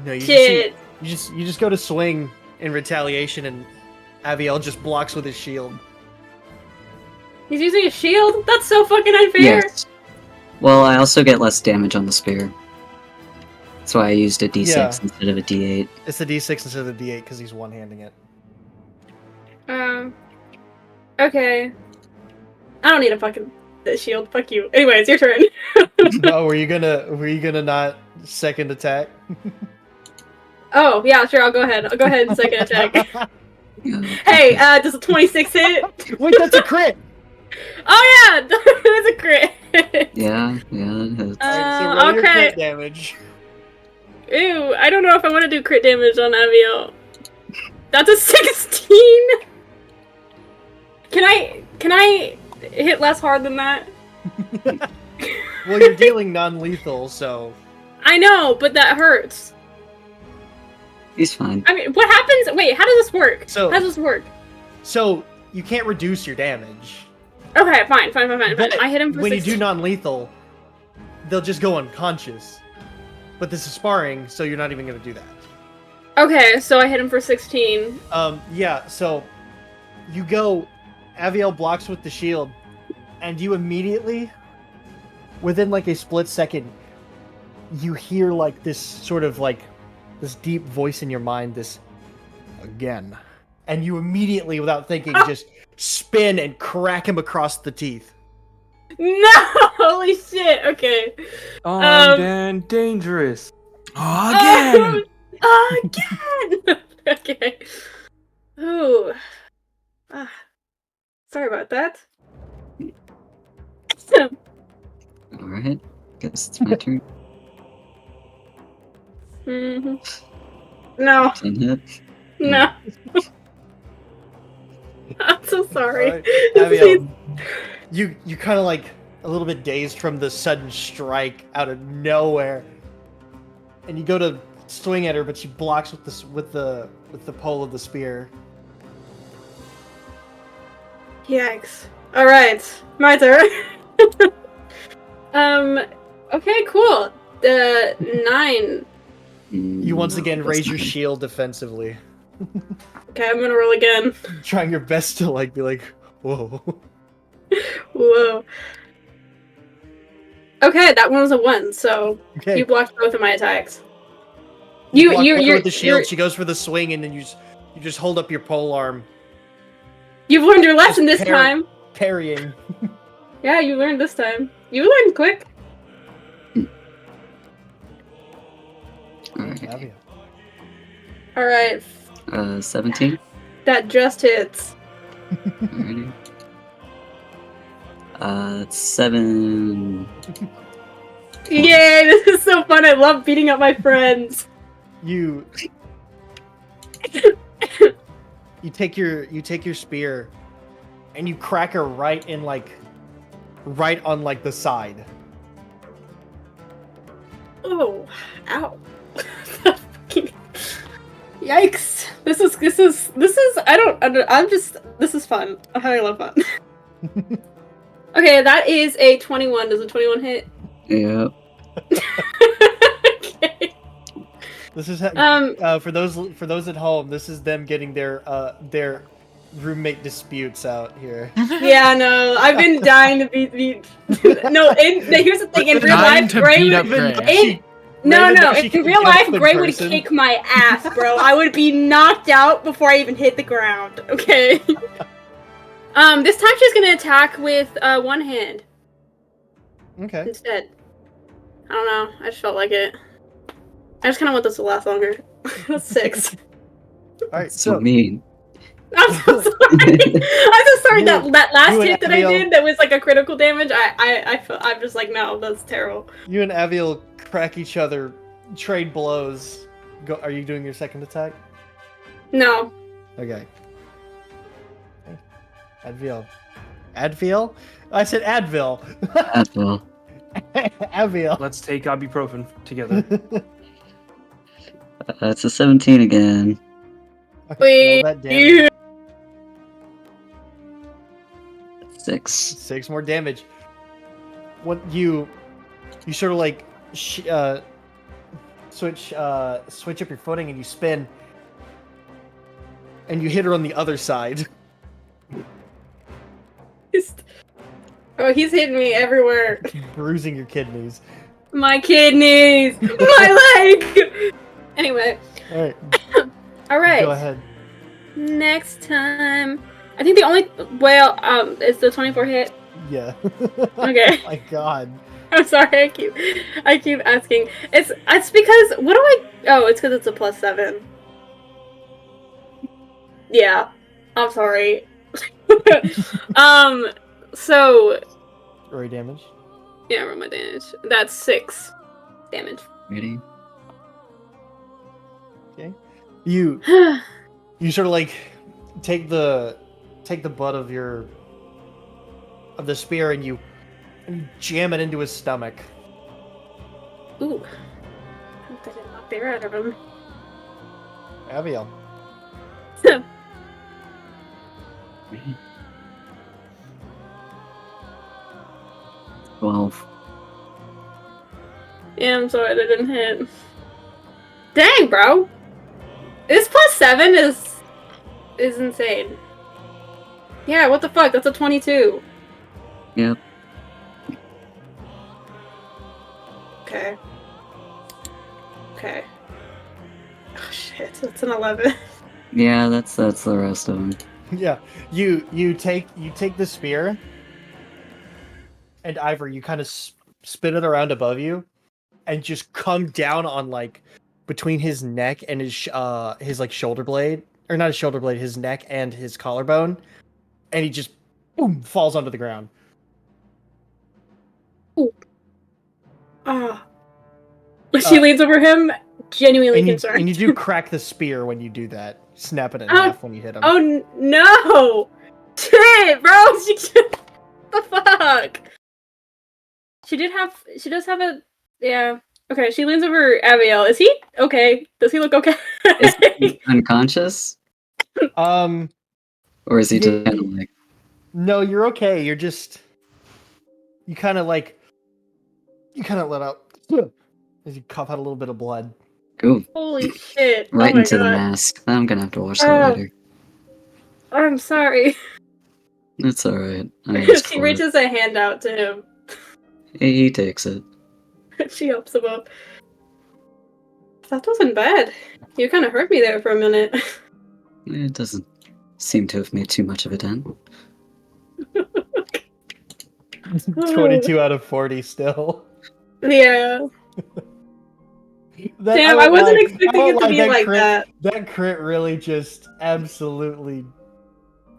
No, you Shit. just you just go to swing in retaliation, and Aviel just blocks with his shield. He's using a shield? That's so fucking unfair. Yes. Well, I also get less damage on the spear. That's why I used a D6 Yeah. instead of a D8. It's the D6 instead of the D8 because he's one-handing it. Okay. I don't need a fucking shield. Fuck you. Anyways, your turn. No, were you gonna not second attack? Oh, yeah, sure, I'll go ahead. I'll go ahead and second attack. Yeah. Hey, does a 26 hit? Wait, that's a crit. Oh yeah, that's a crit. Yeah, that hits. Alright, so roll your okay. crit damage. Ew, I don't know if I want to do crit damage on Aviel. That's a 16. Can I hit less hard than that? Well, you're dealing non-lethal, so I know, but that hurts. He's fine. I mean, what happens? Wait, how does this work? So- how does this work? so you can't reduce your damage. Okay, fine. But I hit him for when 16. you do non-lethal, they'll just go unconscious. But this is sparring, so you're not even gonna do that. Okay, so I hit him for 16. Yeah, so you go, Aviel blocks with the shield, and you immediately, within like a split second, you hear like this sort of like, this deep voice in your mind, this, again. And you immediately, without thinking, just spin and crack him across the teeth. No! Holy shit, okay. Dan dangerous. Oh, again! Again! Okay. Ooh. Ah. Sorry about that. Alright. Guess it's my turn. Mhm. No. 10 hit. No. I'm so sorry. Alright, This Abiel, is- you kind of like a little bit dazed from the sudden strike out of nowhere, and you go to swing at her, but she blocks with the pole of the spear. Yikes. Alright, my turn. Okay, cool. 9. You once No, again that's raise your not- shield defensively, Okay, I'm gonna roll again. trying your best to like be like, whoa. Whoa. Okay, that one was a 1, so Okay. you blocked both of my attacks. You block her You're with the shield. She goes for the swing, and then you just hold up your pole arm, you've learned your lesson Just this time. parrying. Yeah, you learned this time. You learned quick. Alright. Abiel. Alright, 17. that just hits. Alrighty. 7. Yay, this is so fun. I love beating up my friends. You take your spear, and you crack her right on like the side. Oh, ow. Fucking- Yikes. This is this is fun. I'm having a lot of fun. Okay, that is a 21. Does a 21 hit? Yep. Okay. This is for those at home. This is them getting their roommate disputes out here. Yeah, no, I've been dying to beat. No, here's the thing. In real Dying life, to Gray beat would. up Gray. In, no, Raven, no. she In can real get up life, in Gray would person. kick my ass, bro. I would be knocked out before I even hit the ground. Okay. This time she's gonna attack with one hand Okay. instead. I don't know. I just felt like it. I just kind of want this to last longer. That's 6. All right. So So mean. I'm so sorry. I'm so sorry that last you and hit that I Abiel- did that was like a critical damage. I'm just like, no, that's terrible. you and Abiel crack each other, trade blows. Go. Are you doing your second attack? No. Okay. Advil? I said Advil. Advil. Abiel. Let's take ibuprofen together. It's a 17 again. Roll that damage. 6. 6 more damage. What you sort of like switch up your footing and you spin, and you hit her on the other side. Oh, he's hitting me everywhere. Bruising your kidneys. My kidneys! My leg! Anyway. All right, Alright. go ahead. Next time. I think the only is the 24 hit. Yeah. Okay. Oh my God. I'm sorry, I keep asking. It's because what do I it's because it's a +7. Yeah. I'm sorry. So Roll damage. yeah, roll my damage. That's 6 damage. Ready? Okay. You sort of like take the butt of the spear and you jam it into his stomach. Ooh. I hope that didn't knock the air out of him. Abiel. 12. Yeah, I'm sorry that didn't hit. Dang, bro! This +7 is insane. Yeah, what the fuck? That's a 22. Yep. Okay. Okay. Oh shit, that's an 11. Yeah, that's the rest of them. Yeah, you take the spear, and Ivor, you kind of spin it around above you, and just come down on like between his neck and his like shoulder blade, or not his shoulder blade, his neck and his collarbone, and he just boom falls onto the ground. Ah. She leans over him, genuinely And concerned. you do crack the spear when you do that. Snap it in Oh, half when you hit him. Oh no! Shit, bro! The fuck? She does have a, yeah. Okay, she leans over Abiel. Is he okay? Does he look okay? Is he unconscious? Or is he just kind of like... No, you're okay. You're just... You kind of let out... As you cough out a little bit of blood. Ooh, Holy shit. right Oh my into the god. mask. I'm gonna have to watch that later. I'm sorry. It's alright. I asked She for reaches a hand out to him. it. He takes it. She helps him up. That wasn't bad. You kind of hurt me there for a minute. It doesn't seem to have made too much of a dent. 22 out of 40 still. Yeah. That, Damn, I wasn't expecting it to be like crit, that. That crit really just absolutely...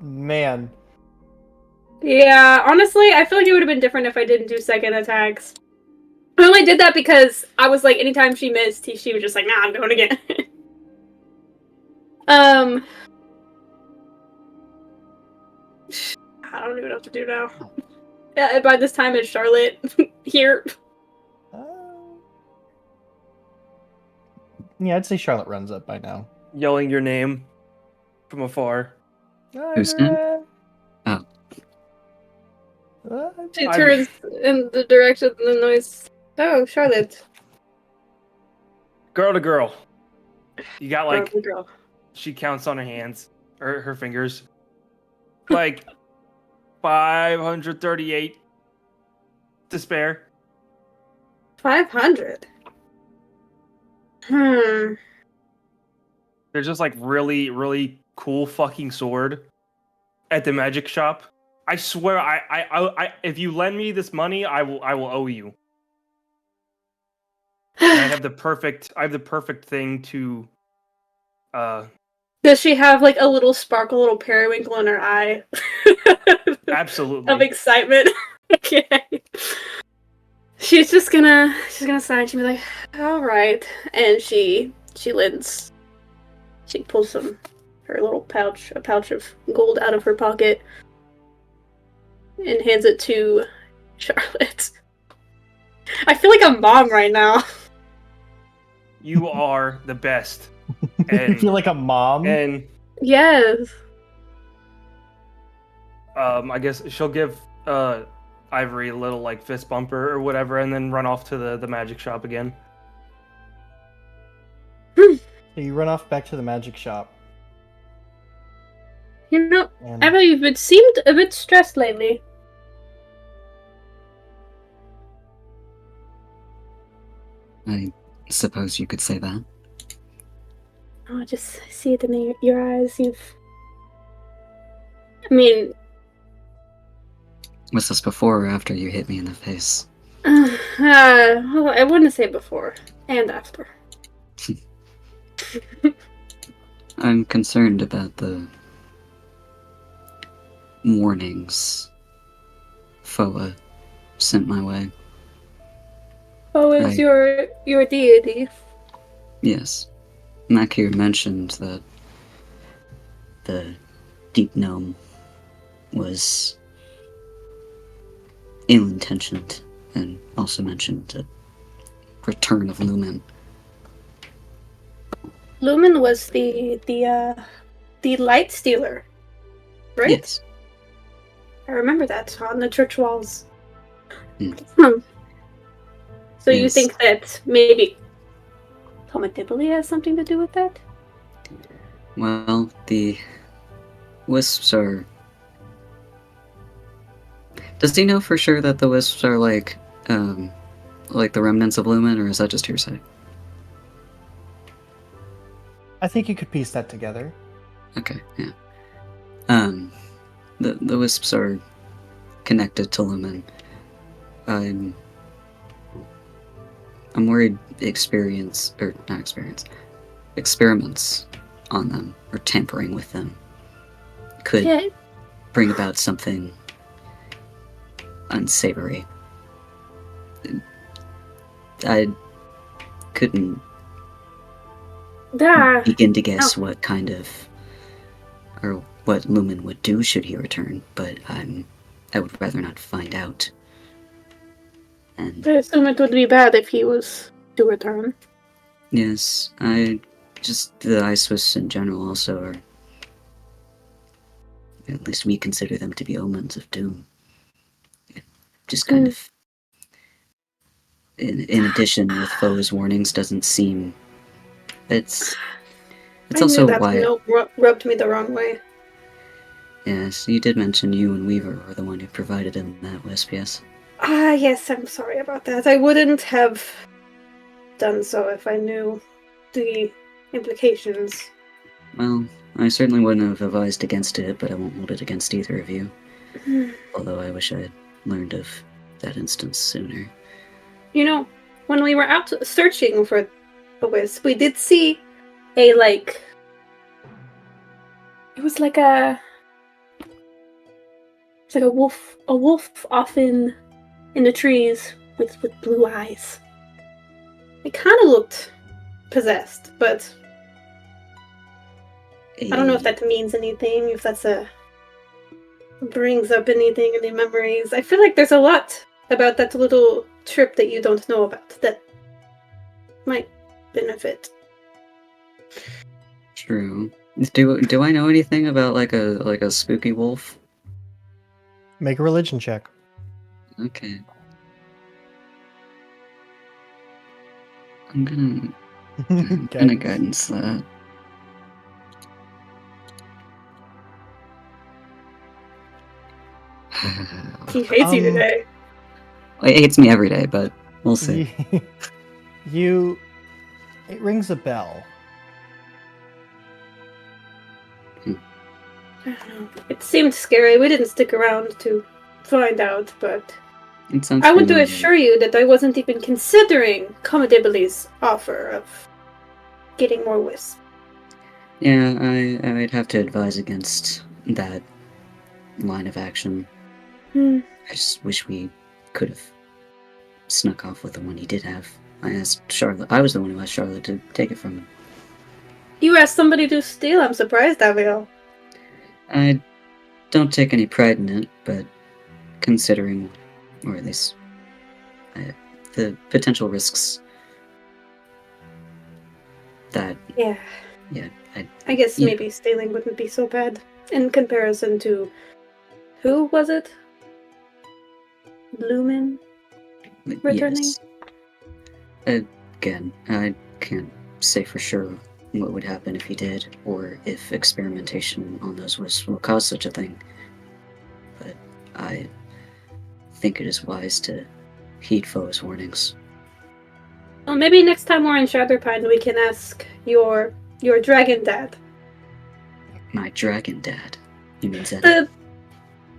Man. Yeah, honestly, I feel like it would have been different if I didn't do second attacks. I only did that because I was like, anytime she missed, she was just like, nah, I'm going again. I don't even know what to do now. Yeah, by this time, it's Charlotte here. Yeah, I'd say Charlotte runs up by now. Yelling your name from afar. Who's name? Oh. She turns in the direction of the noise. Oh, Charlotte. Girl to girl. You got like... Girl. She counts on her hands. Or her fingers. Like... 538 to spare. 500. They're just like really, really cool fucking sword at the magic shop. I swear, I if you lend me this money, I will owe you. And I have the perfect thing to. Does she have like a little sparkle, little periwinkle in her eye? Absolutely. Of excitement. Okay. She's gonna sigh and she'll be like, all right. And she lends. She pulls her little pouch, a pouch of gold out of her pocket and hands it to Charlotte. I feel like a mom right now. You are the best. You feel like a mom? And yes. I guess she'll give Ivory a little like fist bumper or whatever, and then run off to the magic shop again. So you run off back to the magic shop. You know, And I believe it seemed a bit stressed lately. I suppose you could say that. Oh, I just see it in your eyes. I mean... Was this before or after you hit me in the face? Well, I wouldn't say before and after. I'm concerned about the warnings Foa sent my way. Oh, is Right. your deity? Yes. Makir mentioned that the deep gnome was ill-intentioned, and also mentioned the return of Lumen. Lumen was the light stealer, right? Yes. I remember that on the church walls. Hmm. So you Yes. think that maybe Tomatibili has something to do with that? Well, the wisps are... Does he know for sure that the wisps are like the remnants of Lumen, or is that just hearsay? I think you could piece that together. Okay, yeah. The wisps are connected to Lumen. I'm worried experiments on them, or tampering with them, could Yeah. bring about something unsavory. I couldn't begin to guess what kind of, or what Lumen would do should he return, but I would rather not find out. And I assume it would be bad if he was to return. yes, the Ice Swiss in general also are, at least we consider them to be omens of doom. It just kind of, in addition with foes' warnings, doesn't seem, it's I knew also that why, note rubbed me the wrong way. yes, you did mention you and Weaver were the one who provided him that wisp, yes? Ah, yes, I'm sorry about that. I wouldn't have done so if I knew the implications. Well, I certainly wouldn't have advised against it, but I won't hold it against either of you. Although I wish I had learned of that instance sooner. You know, when we were out searching for the wisp, we did see a, like... It was like a... It's like a wolf off in the trees with blue eyes. It kind of looked possessed, but I don't know if that means anything, if that's brings up any memories. I feel like there's a lot about that little trip that you don't know about that might benefit. True. Do I know anything about like a spooky wolf? Make a religion check. Okay. I'm gonna guidance that. He hates you today. It hates me every day, but we'll see. It rings a bell. I don't know. It seemed scary. We didn't stick around to find out, but It sounds I want to familiar. assure you that I wasn't even considering Comedibli's offer of getting more wisps. Yeah, I'd have to advise against that line of action. I just wish we could have snuck off with the one he did have. I asked Charlotte. I was the one who asked Charlotte to take it from him. You asked somebody to steal. I'm surprised, Abigail. I don't take any pride in it, but considering, or at least the potential risks that, Yeah. I guess yeah. maybe stealing wouldn't be so bad in comparison to who was it? Lumen returning? Yes. Again, I can't say for sure what would happen if he did, or if experimentation on those will cause such a thing. But I think it is wise to heed foes' warnings. Well, maybe next time we're in Shatterpine, we can ask your dragon dad. My dragon dad. You mean Zen?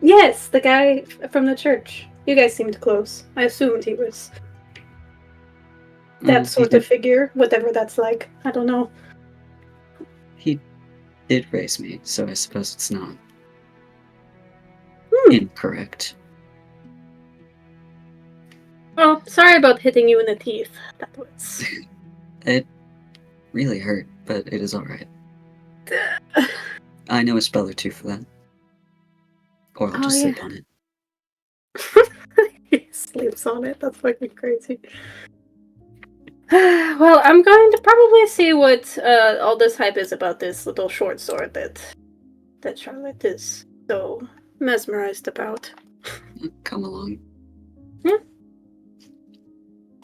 Yes, the guy from the church. You guys seemed close. I assumed he was that sort of figure, whatever that's like. I don't know. He did raise me, so I suppose it's not incorrect. Oh, sorry about hitting you in the teeth. That was... It really hurt, but it is alright. I know a spell or two for that. Or I'll just sleep on it. He sleeps on it. That's fucking crazy. Well, I'm going to probably see what all this hype is about this little short sword that Charlotte is so mesmerized about. Come along. Yeah.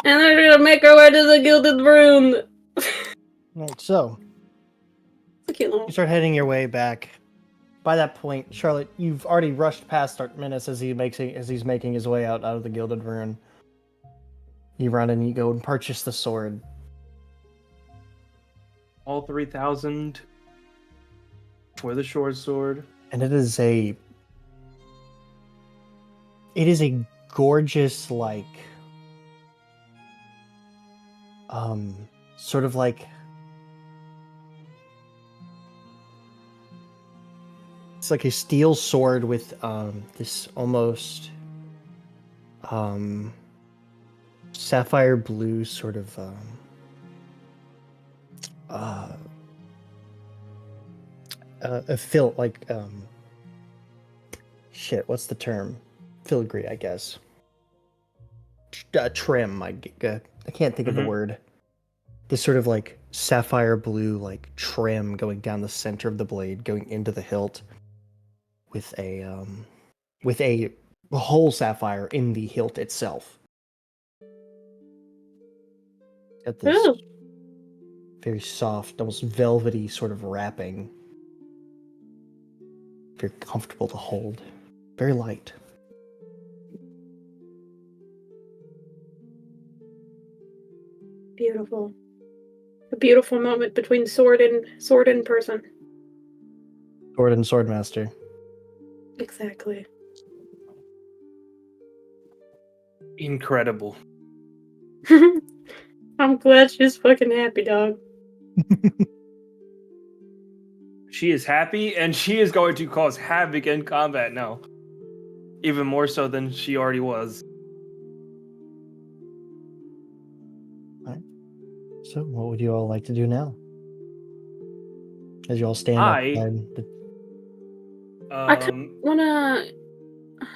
And they're gonna make our way to the Gilded Rune. Right, so Cute little... you start heading your way back. By that point, Charlotte, you've already rushed past Artemis as he's making his way out of the Gilded Rune. You run and you go and purchase the sword. All 3,000 for the short sword. And it is a gorgeous, like, sort of like, it's like a steel sword with this almost sapphire blue sort of shit, what's the term? Filigree, I guess. Trim. I can't think of the Mhm. word. This sort of like sapphire blue like trim going down the center of the blade, going into the hilt, with a whole sapphire in the hilt itself. Got this Oh, very soft, almost velvety sort of wrapping. Very comfortable to hold. Very light. beautiful. A beautiful moment between sword and person. Sword and Swordmaster. Exactly. Incredible. I'm glad she's fucking happy, dog. She is happy, and she is going to cause havoc in combat now. Even more so than she already was. So, what would you all like to do now? As you all stand I- outside the I kind of wanna.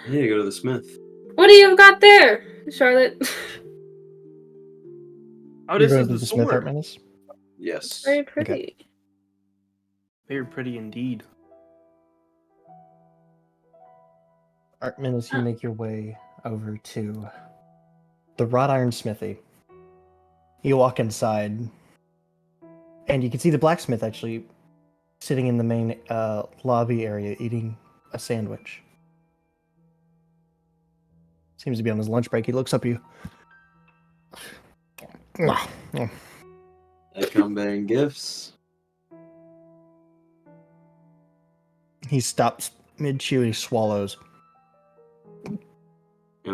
Yeah, go to the smith. What do you got there, Charlotte? Oh, You're this going is to the the Smith sword. Artemis? Yes. Very pretty. Very pretty indeed. Artemis, you make your way over to the wrought iron smithy. You walk inside, and you can see the blacksmith actually sitting in the main lobby area eating a sandwich. Seems to be on his lunch break. He looks up at you. I come bearing gifts. He stops mid chew and he swallows. And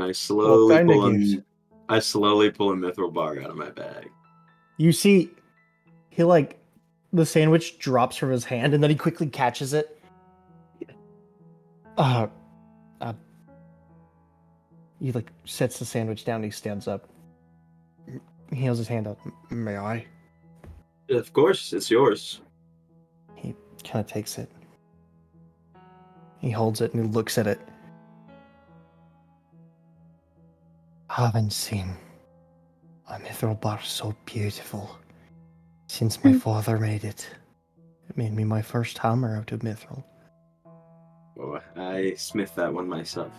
I What slowly kind of pull gifts? I slowly pull a mithril bar out of my bag. You see, he like the sandwich drops from his hand, and then he quickly catches it. Uh, he like sets the sandwich down. And he stands up. He holds his hand up. May I? Of course, it's yours. He kind of takes it. He holds it and he looks at it. Haven't seen a mithril bar so beautiful since my father made it. It made me my first hammer out of mithril. Oh, I smith that one myself.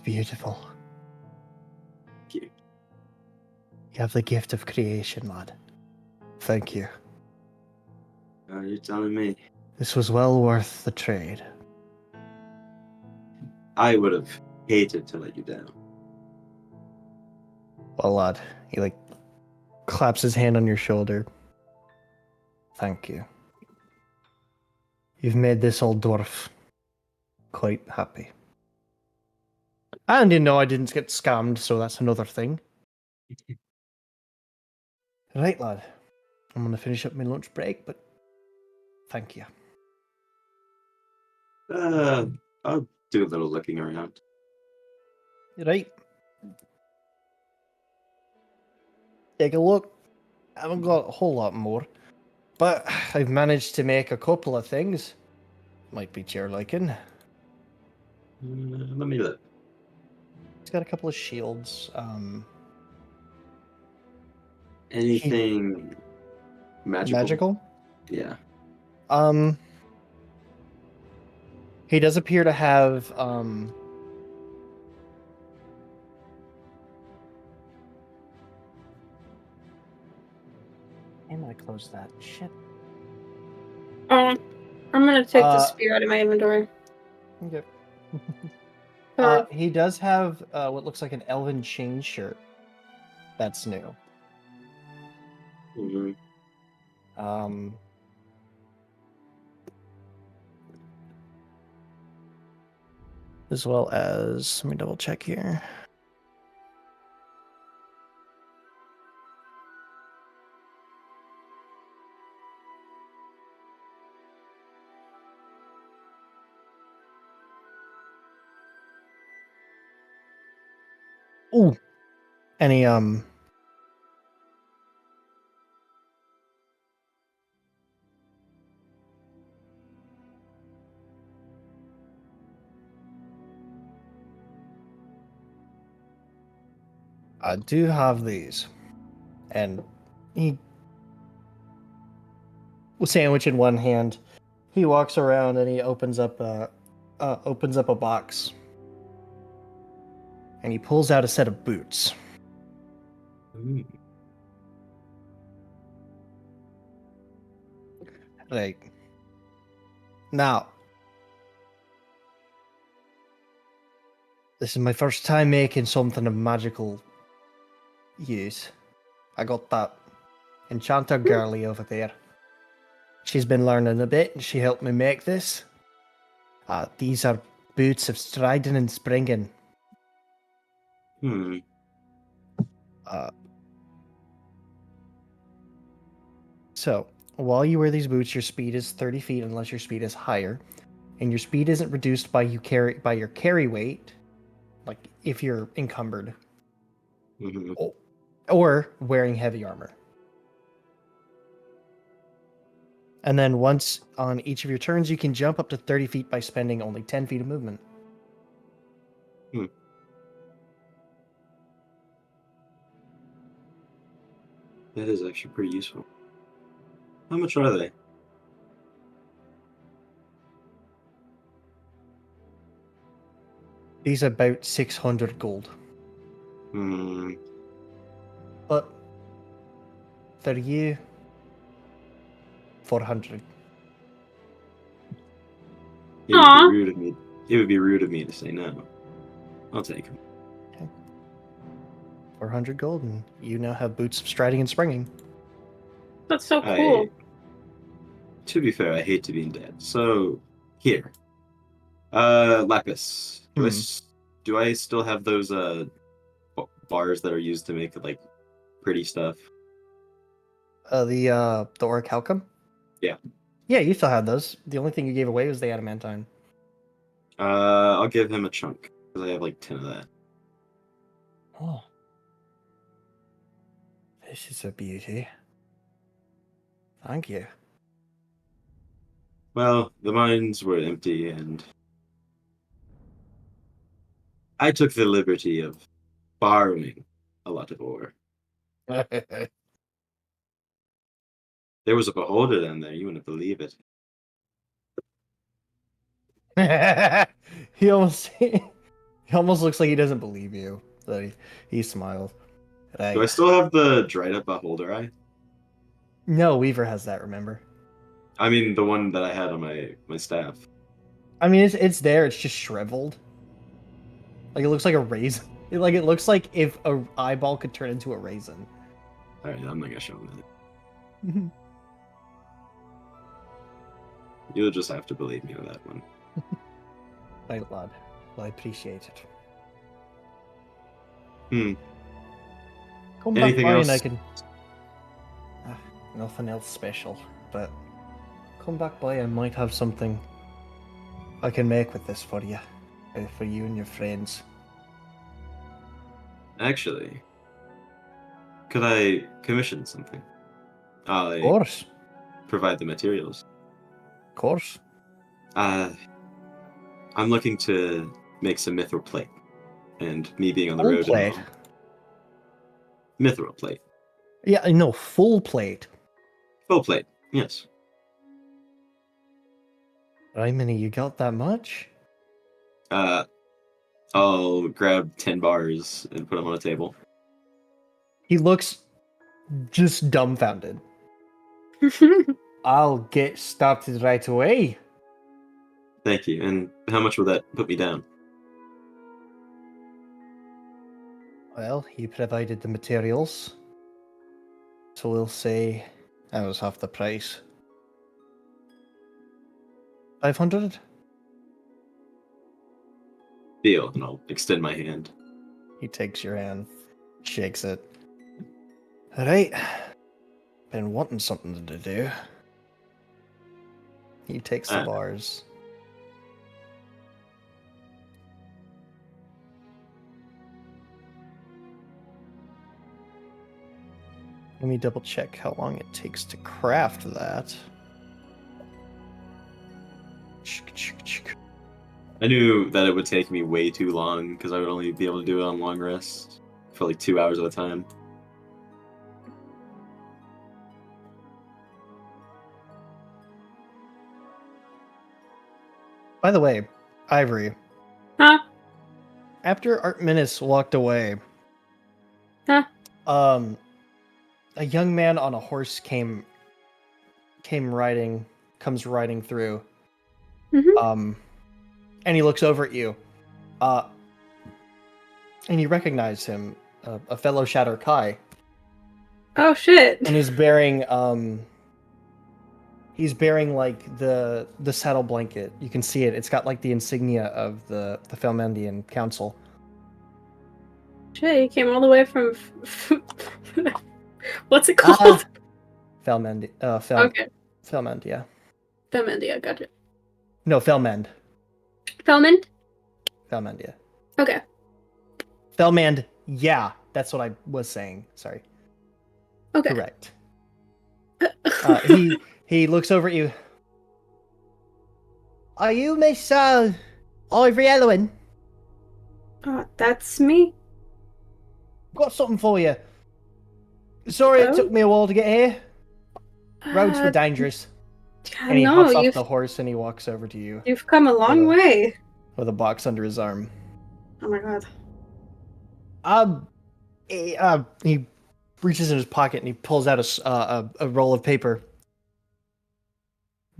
Beautiful. Thank you. You have the gift of creation, lad. Thank you. Oh, you're telling me. This was well worth the trade. I would have hated to let you down. Well, lad, he like claps his hand on your shoulder. Thank you. You've made this old dwarf quite happy. And you know I didn't get scammed, so that's another thing. Right, lad. I'm gonna finish up my lunch break, but thank you. I'll do a little looking around. Right. Take a look. I haven't got a whole lot more, but I've managed to make a couple of things. Might be to your liking. Let me look. He's got a couple of shields. Anything magical? Magical. Yeah. He does appear to have and I close that shit. I'm gonna take the Uh, spear out of my inventory. Okay. Or He does have what looks like an elven chain shirt. That's new. hmm Um, as well as let me double check here. Ooh, any I do have these. And he, with sandwich in one hand, he walks around and he opens up a box. And he pulls out a set of boots. Mm. Like, now, this is my first time making something of magical use. I got that enchanter girlie over there. She's been learning a bit, and she helped me make this. These are boots of striding and springing. Hmm. So, while you wear these boots, your speed is 30 feet unless your speed is higher. And your speed isn't reduced by your carry weight, like if you're encumbered Hmm. or wearing heavy armor. And then once on each of your turns, you can jump up to 30 feet by spending only 10 feet of movement. That is actually pretty useful. How much are they? These are about 600 gold. Hmm. But for you, 400. It would be Aw. rude of me. It would be rude of me to say no. I'll take them. 400 gold, and you now have boots of striding and springing. That's so cool. To be fair, I hate to be in debt. So here, lapis. Do I still have those bars that are used to make like pretty stuff? The orichalcum? Yeah. Yeah, you still have those. The only thing you gave away was the adamantine. I'll give him a chunk because I have like 10 of that. Oh. This is a beauty. Thank you. Well, the mines were empty, and I took the liberty of borrowing a lot of ore. There was a beholder down there. You wouldn't believe it. he almost looks like he doesn't believe you. So he smiled. Do I Right. still have the dried up beholder eye? No, Weaver has that, remember? I mean, the one that I had on my staff. I mean, it's there. It's just shriveled. Like it looks like a raisin. It looks like if a eyeball could turn into a raisin. All right, I'm not gonna show him that. You'll just have to believe me on that one. Right, lad. Well, I appreciate it. Hmm. Come back Anything by else? and I can. Nothing else special, but come back by. I might have something I can make with this for you, for you and your friends. Actually, could I commission something? Of I course, provide the materials. of course. I'm looking to make some mithril plate, and me being on the Full road. plate. Mithril plate. Yeah, no, full plate. Full plate. Yes. Rimini, you got that much? I'll grab 10 bars and put them on a table. He looks just dumbfounded. I'll get started right away. Thank you. And how much will that put me down? Well, he provided the materials. So we'll say that was half the price. 500? Deal. And I'll extend my hand. He takes your hand, shakes it. Alright. Been wanting something to do. He takes the bars. Let me double check how long it takes to craft that. I knew that it would take me way too long because I would only be able to do it on long rests. for like 2 hours at a time. By the way, Ivory. Huh? After Artemis walked away, Huh? a young man on a horse comes riding through. Mhm. And he looks over at you. And you recognize him, a fellow Shatter Kai. Oh shit. And he's bearing like the saddle blanket. You can see it. It's got like the insignia of the Felmendian Council. Shit, you came all the way from. What's it called? Felmend. Okay. Felmend, yeah. Felmendia, gotcha. No, Felmend. Felmend? Felmend, yeah. Okay. Felmand, yeah. That's what I was saying. Sorry. Okay. Correct. He looks over at you. Are you Miss Ivory Elwin? That's me. Got something for you. Sorry it took me a while to get here. Roads were dangerous. And he hops off the horse and he walks over to you You've come a long way. with a box under his arm. Oh my god. He reaches in his pocket and he pulls out a roll of paper.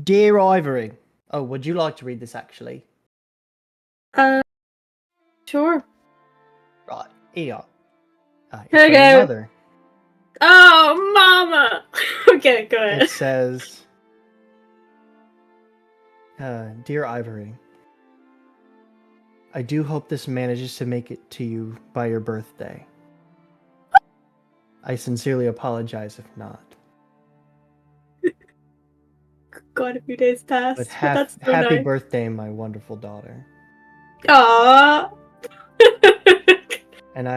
Dear Ivory. Oh, would you like to read this actually? Sure. Right, here. It's Here from you your go. mother. Oh, mama! Okay, go ahead. It says, Dear Ivory, I do hope this manages to make it to you by your birthday. I sincerely apologize if not. God, a few days passed. But That's so happy nice. birthday, my wonderful daughter. Aww. And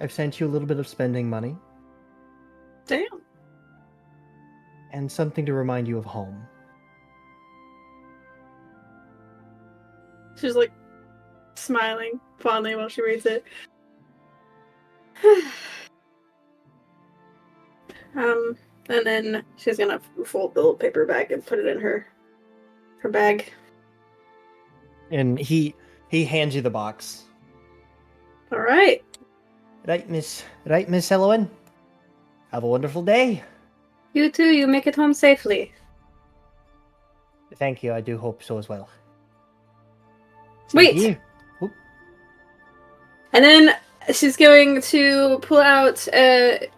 I've sent you a little bit of spending money Damn. and something to remind you of home. She's like smiling fondly while she reads it. And then she's gonna fold the little paper bag and put it in her bag. And he hands you the box. All right. Right, Miss Elwin? Have a wonderful day. You too. You make it home safely. Thank you. I do hope so as well. Wait. Thank you. Oop. And then she's going to pull out a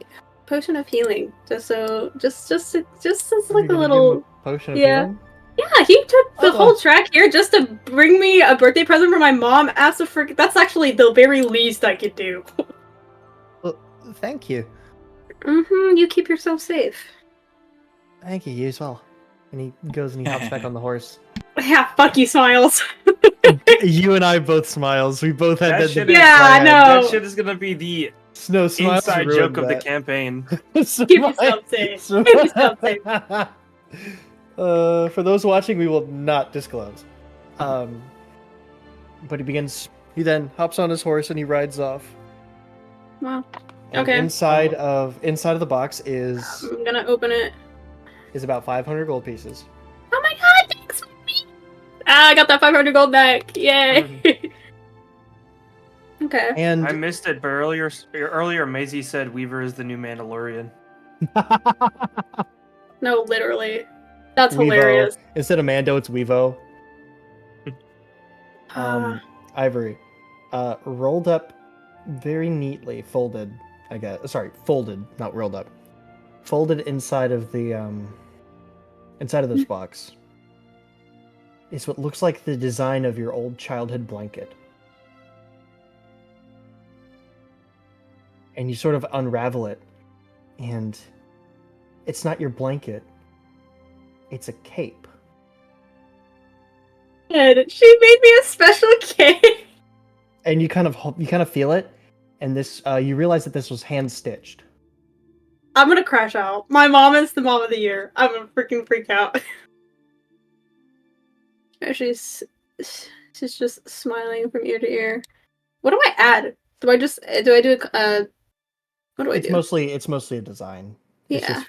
potion of healing, just as like You're a gonna give little. him a potion of Yeah. healing? Yeah, he took the Oh, whole track here just to bring me a birthday present from my mom. That's actually the very least I could do. Well, thank you. You keep yourself safe. Thank you, you as well. And he goes and he hops back on the horse. Yeah, fuck you, Smiles. You and I both smiles. We both had That that shit debate. is- Yeah, I planned. know. That shit is gonna be the Snow smiles inside ruined joke of the that. campaign. Keep yourself safe. Keep yourself safe. For those watching, we will not disclose. But he then hops on his horse and he rides off. Wow. And Okay. inside of the box is I'm gonna open it. about 500 gold pieces. Oh my god, thanks, sweetie. I got that 500 gold back. Yay. Okay. And I missed it, but earlier Maisie said Weaver is the new Mandalorian. No, literally. That's Weevo. hilarious. Instead of Mando, it's Weevo. Ah. Ivory, rolled up very neatly, folded. Folded, not rolled up. Folded inside of this box is what looks like the design of your old childhood blanket. And you sort of unravel it, and it's not your blanket. It's a cape. And she made me a special cake. And you kind of feel it, and this you realize that this was hand stitched. I'm gonna crash out. My mom is the mom of the year. I'm gonna freaking freak out. She's just smiling from ear to ear. What do I add? Do I do what do I It's do? mostly a design. It's Yeah. just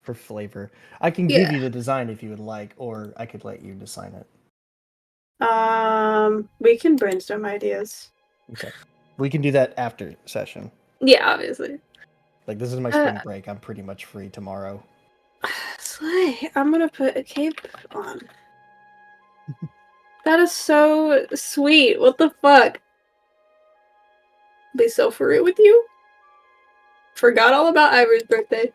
for flavor. I can give you the design if you would like, or I could let you design it. We can brainstorm ideas. Okay. We can do that after session. Yeah, obviously. Like, this is my spring break. I'm pretty much free tomorrow. Slay. I'm gonna put a cape on. That is so sweet. What the fuck? Be so for real with you? Forgot all about Ivor's birthday.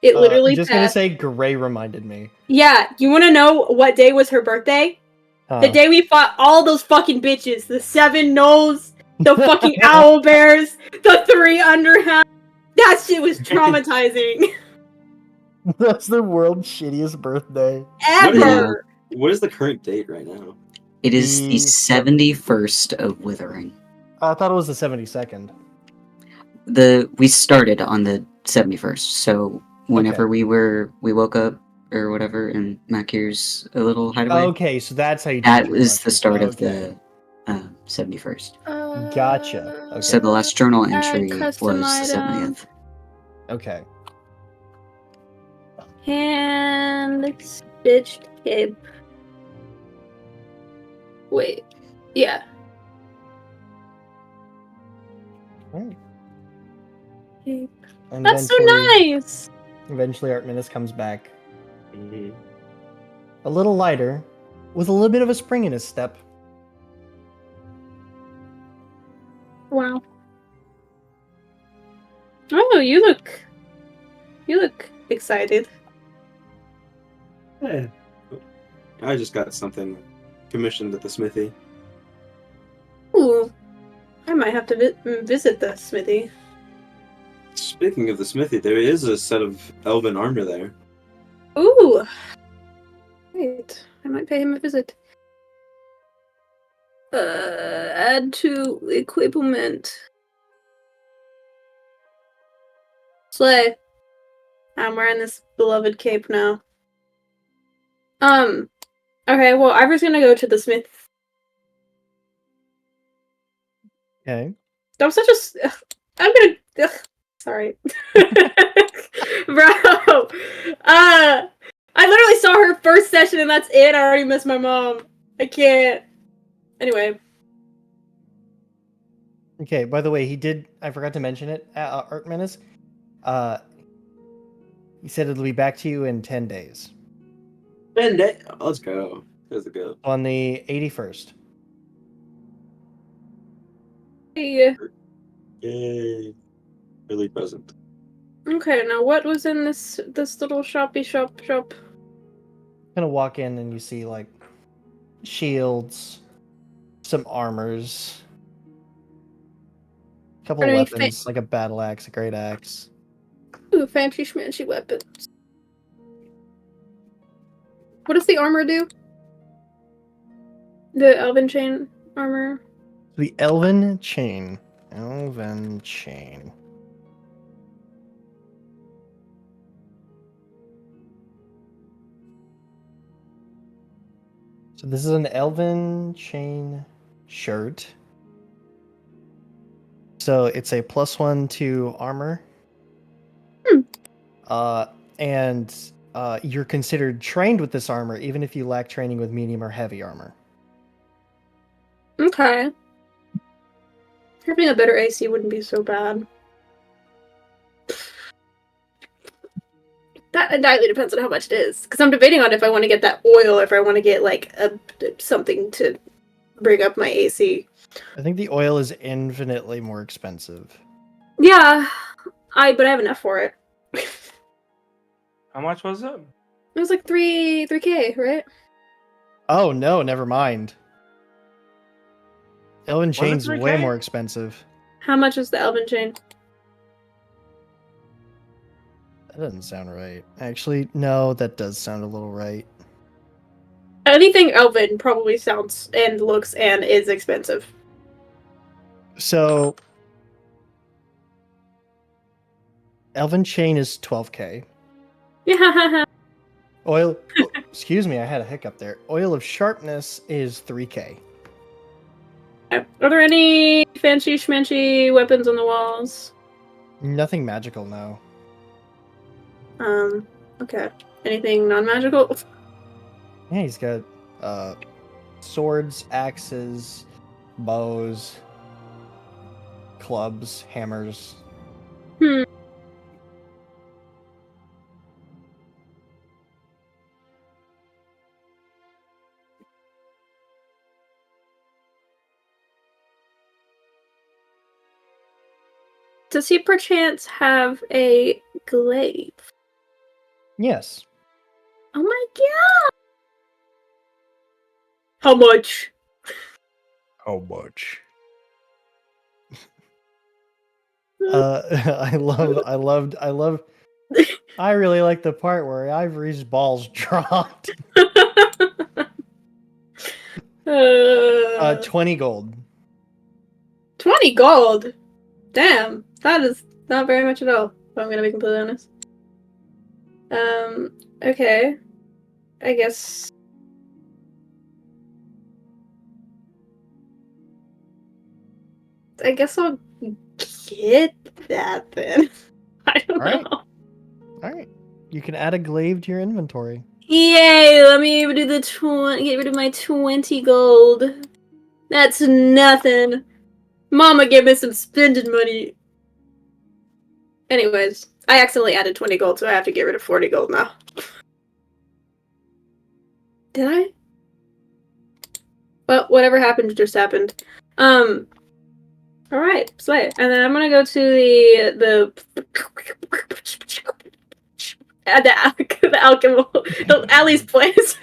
It literally I'm just gonna passed. say Gray reminded me. Yeah, you wanna know what day was her birthday? The day we fought all those fucking bitches. The 7 gnolls, the fucking owl bears, the 3 underhounds. That shit was traumatizing. That's the world's shittiest birthday. Ever. What is the current date right now? It is the The 71st of Withering. I thought it was the 72nd. We started on the 71st, so whenever we woke up or whatever, and Makir's a little hideaway. Okay, so that's how you. That was the start of the 71st. Gotcha. Okay. So the last journal entry was custom the item. 70th. Okay. Hand stitched cape. Wait. Yeah. Right. Cape. And That's so eventually, nice. eventually, Artemis comes back Mhm. a little lighter, with a little bit of a spring in his step. Wow. Oh, you look excited. Hey. I just got something commissioned at the smithy. Ooh. I might have to visit the smithy. Speaking of the smithy, there is a set of elven armor there. Ooh. Wait, I might pay him a visit. Add to equipment. Slay. I'm wearing this beloved cape now. Okay, well, Ivor's gonna go to the smith. Okay. That was such a. I'm gonna. Sorry. Bro! I literally saw her first session and that's it. I already miss my mom. I can't. Anyway. Okay. By the way, I forgot to mention it. Artemis. He said it'll be back to you in 10 days. 10 days. Let's go. Let's go. On the 81st. Yeah. Yay. Early present. Okay, now what was in this little shop? Gonna walk in and you see like shields, some armors, a couple Are there any weapons, like a battle axe, a great axe. Ooh, fancy schmancy weapons. What does the armor do? The elven chain armor? The elven chain. Elven chain. So this is an elven chain shirt. So it's a +1 to armor. And you're considered trained with this armor, even if you lack training with medium or heavy armor. Okay. Having a better AC wouldn't be so bad. That entirely depends on how much it is. Because I'm debating on if I want to get that oil or if I want to get like something to bring up my AC. I think the oil is infinitely more expensive. Yeah, but I have enough for it. How much was it? It was like 3K, right? Oh no, never mind. Elven chain's way 3K? more expensive. How much is the elven chain? That doesn't sound right. Actually, no, that does sound a little right. Anything elven probably sounds and looks and is expensive. So, elven chain is 12K. Yeah. Oil, excuse me, I had a hiccup there. Oil of sharpness is 3K. Are there any fancy schmancy weapons on the walls? Nothing magical, no. Okay. Anything non-magical? Yeah, he's got swords, axes, bows, clubs, hammers. Hmm. Does he perchance have a glaive? Yes. Oh my god! How much? How much? I love. I really like the part where Ivory's balls dropped. 20 gold. 20 gold? Damn, that is not very much at all, if I'm gonna be completely honest. Okay. I guess... I'll get that then. I don't Alright. know. Alright. You can add a glaive to your inventory. Yay! Let me do the get rid of my 20 gold. That's nothing. Mama gave me some spending money. Anyways, I accidentally added 20 gold, so I have to get rid of 40 gold now. Did I? Well, whatever happened just happened. Alright, slay. And then I'm gonna go to the alchemical, the Allie's place.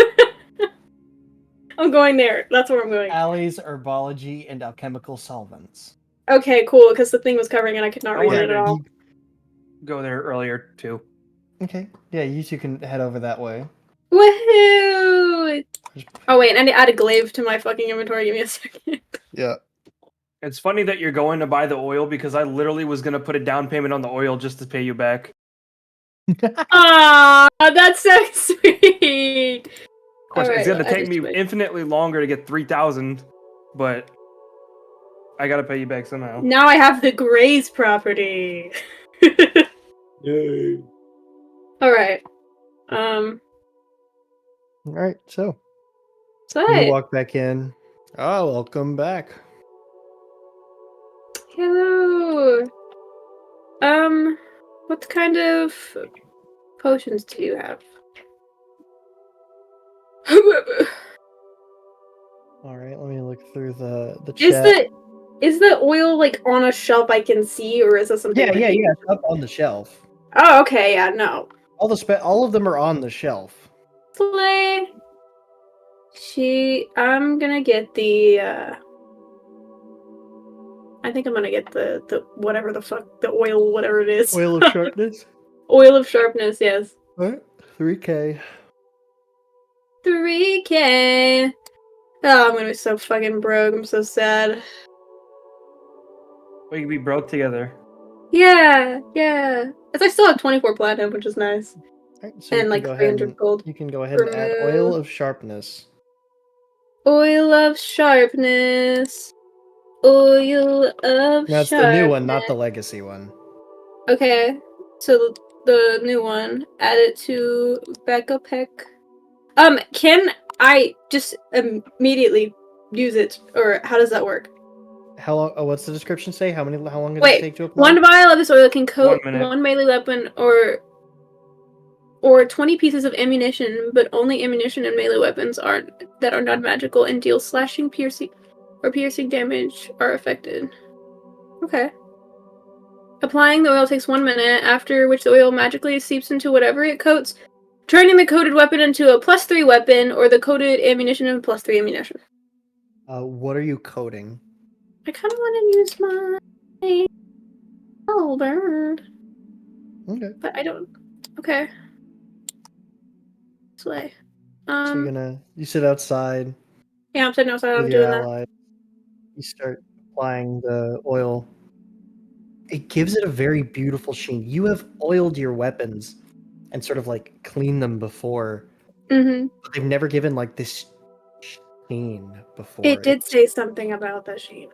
I'm going there. That's where I'm going. Alleys, herbology, and alchemical solvents. Okay, cool, because the thing was covering and I could not I read wanted it at all. Go there earlier too. Okay. Yeah, you two can head over that way. Woohoo! Oh wait, I need to add a glaive to my fucking inventory. Give me a second. Yeah. It's funny that you're going to buy the oil because I literally was gonna put a down payment on the oil just to pay you back. Aw, that's so sweet. Of course, it's gonna take me infinitely longer to get 3,000, but I gotta pay you back somehow. Now I have the Graze property. Yay. Alright. Alright, so So you walk back in. Oh, welcome back. hello. What kind of potions do you have? Alright, let me look through the chat. Is the oil like on a shelf I can see, or is it something? Yeah, it's up on the shelf. Oh, okay, yeah, no. All of them are on the shelf. Slay. I'm gonna get the I think I'm gonna get the whatever the fuck, the oil, whatever it is. Oil of sharpness. Oil of sharpness, yes. Alright, 3K. 3K. Oh, I'm gonna be so fucking broke. I'm so sad. We can be broke together. Yeah. As I still have 24 platinum, which is nice. Alright, so And like 300 gold. You can go ahead and add oil of sharpness. Oil of sharpness. Oil of That's the new one, not the legacy one. Okay. So the new one. Add it to backup pack. Can I just immediately use it, or how does that work? How long? Oh, what's the description say? How long does Wait, it take to apply? 1 vial of this oil can coat 1 minute. one melee weapon or 20 pieces of ammunition, but only ammunition and melee weapons that are not magical and deal slashing, piercing, or piercing damage are affected. Okay. Applying the oil takes 1 minute, after which the oil magically seeps into whatever it coats, turning the coated weapon into a +3 weapon, or the coated ammunition into +3 ammunition. What are you coding? I kind of want to use my halberd. Okay. But I don't... Okay. Slay. So you sit outside Yeah, I'm sitting outside, with I'm your doing that. allies. You start applying the oil. It gives it a very beautiful sheen. You have oiled your weapons and sort of like cleaned them before. Mm-hmm. But they've never given like this clean before It did say something about the sheep.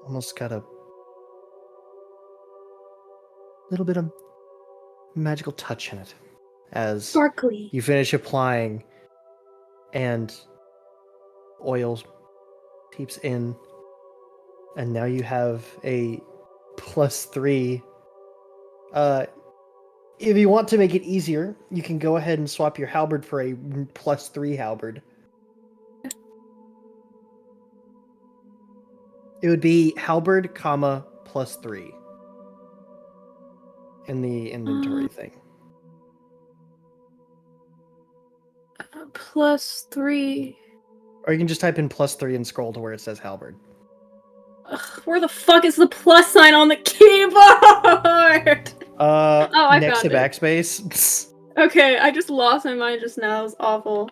almost got a little bit of magical touch in it as Sparkly. you finish applying and oil seeps in, and now you have a +3. If you want to make it easier, you can go ahead and swap your halberd for a +3 halberd. It would be halberd, comma, +3 in the inventory thing. +3. Oh, Or you can just type in +3 and scroll to where it says halberd. Ugh, where the fuck is the plus sign on the keyboard? I Next to found it. backspace. Okay, I just lost my mind just now. It was awful.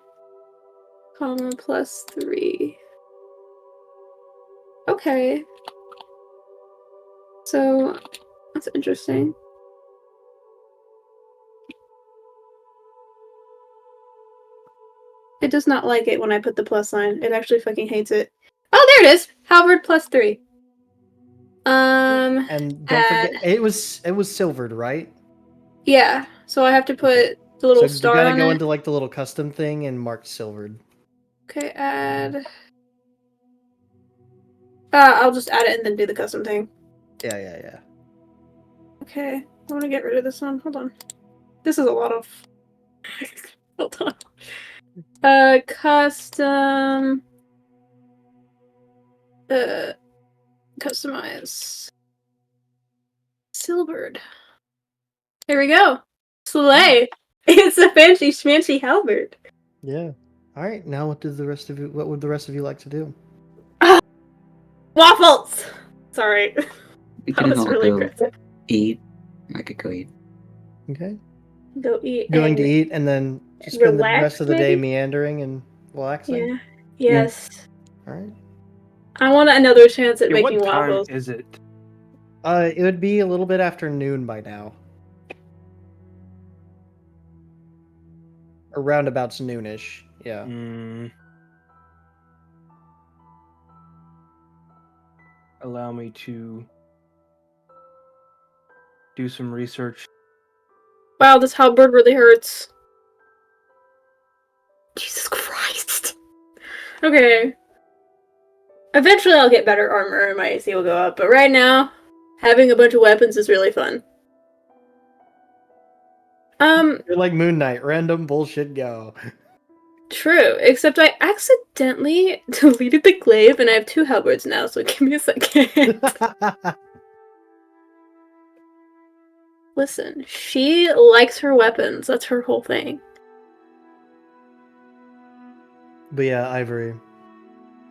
Comma +3. Okay. So, that's interesting. It does not like it when I put the plus sign. It actually fucking hates it. Oh, there it is! Halberd +3. And don't forget, it was silvered, right? Yeah, so I have to put Okay. the little So you star gotta on go it. into like the little custom thing and mark silvered. Okay, add. I'll just add it and then do the custom thing. Yeah. Okay, I want to get rid of this one. Hold on. This is a lot of. Hold on. Custom. Customize. Silvered. There we go. Slay! It's a fancy schmancy halberd. Yeah. All right. Now, what would the rest of you like to do? Waffles! Sorry. We That can was all really go aggressive. eat. I could go eat. Okay. Go eat Going and to eat and then just spend the relax, rest of the day maybe? meandering and relaxing. Yeah. Yes. All right. I want another chance at Yeah, making what time waffles. is it? It would be a little bit after noon by now. Or roundabouts noonish. Yeah. Allow me to do some research. Wow, this halberd really hurts. Jesus Christ. Okay. Eventually I'll get better armor and my AC will go up, but right now, having a bunch of weapons is really fun. You're like Moon Knight. Random bullshit go. True, except I accidentally deleted the glaive and I have 2 halberds now, so give me a second. Listen, she likes her weapons. That's her whole thing. But yeah, Ivory.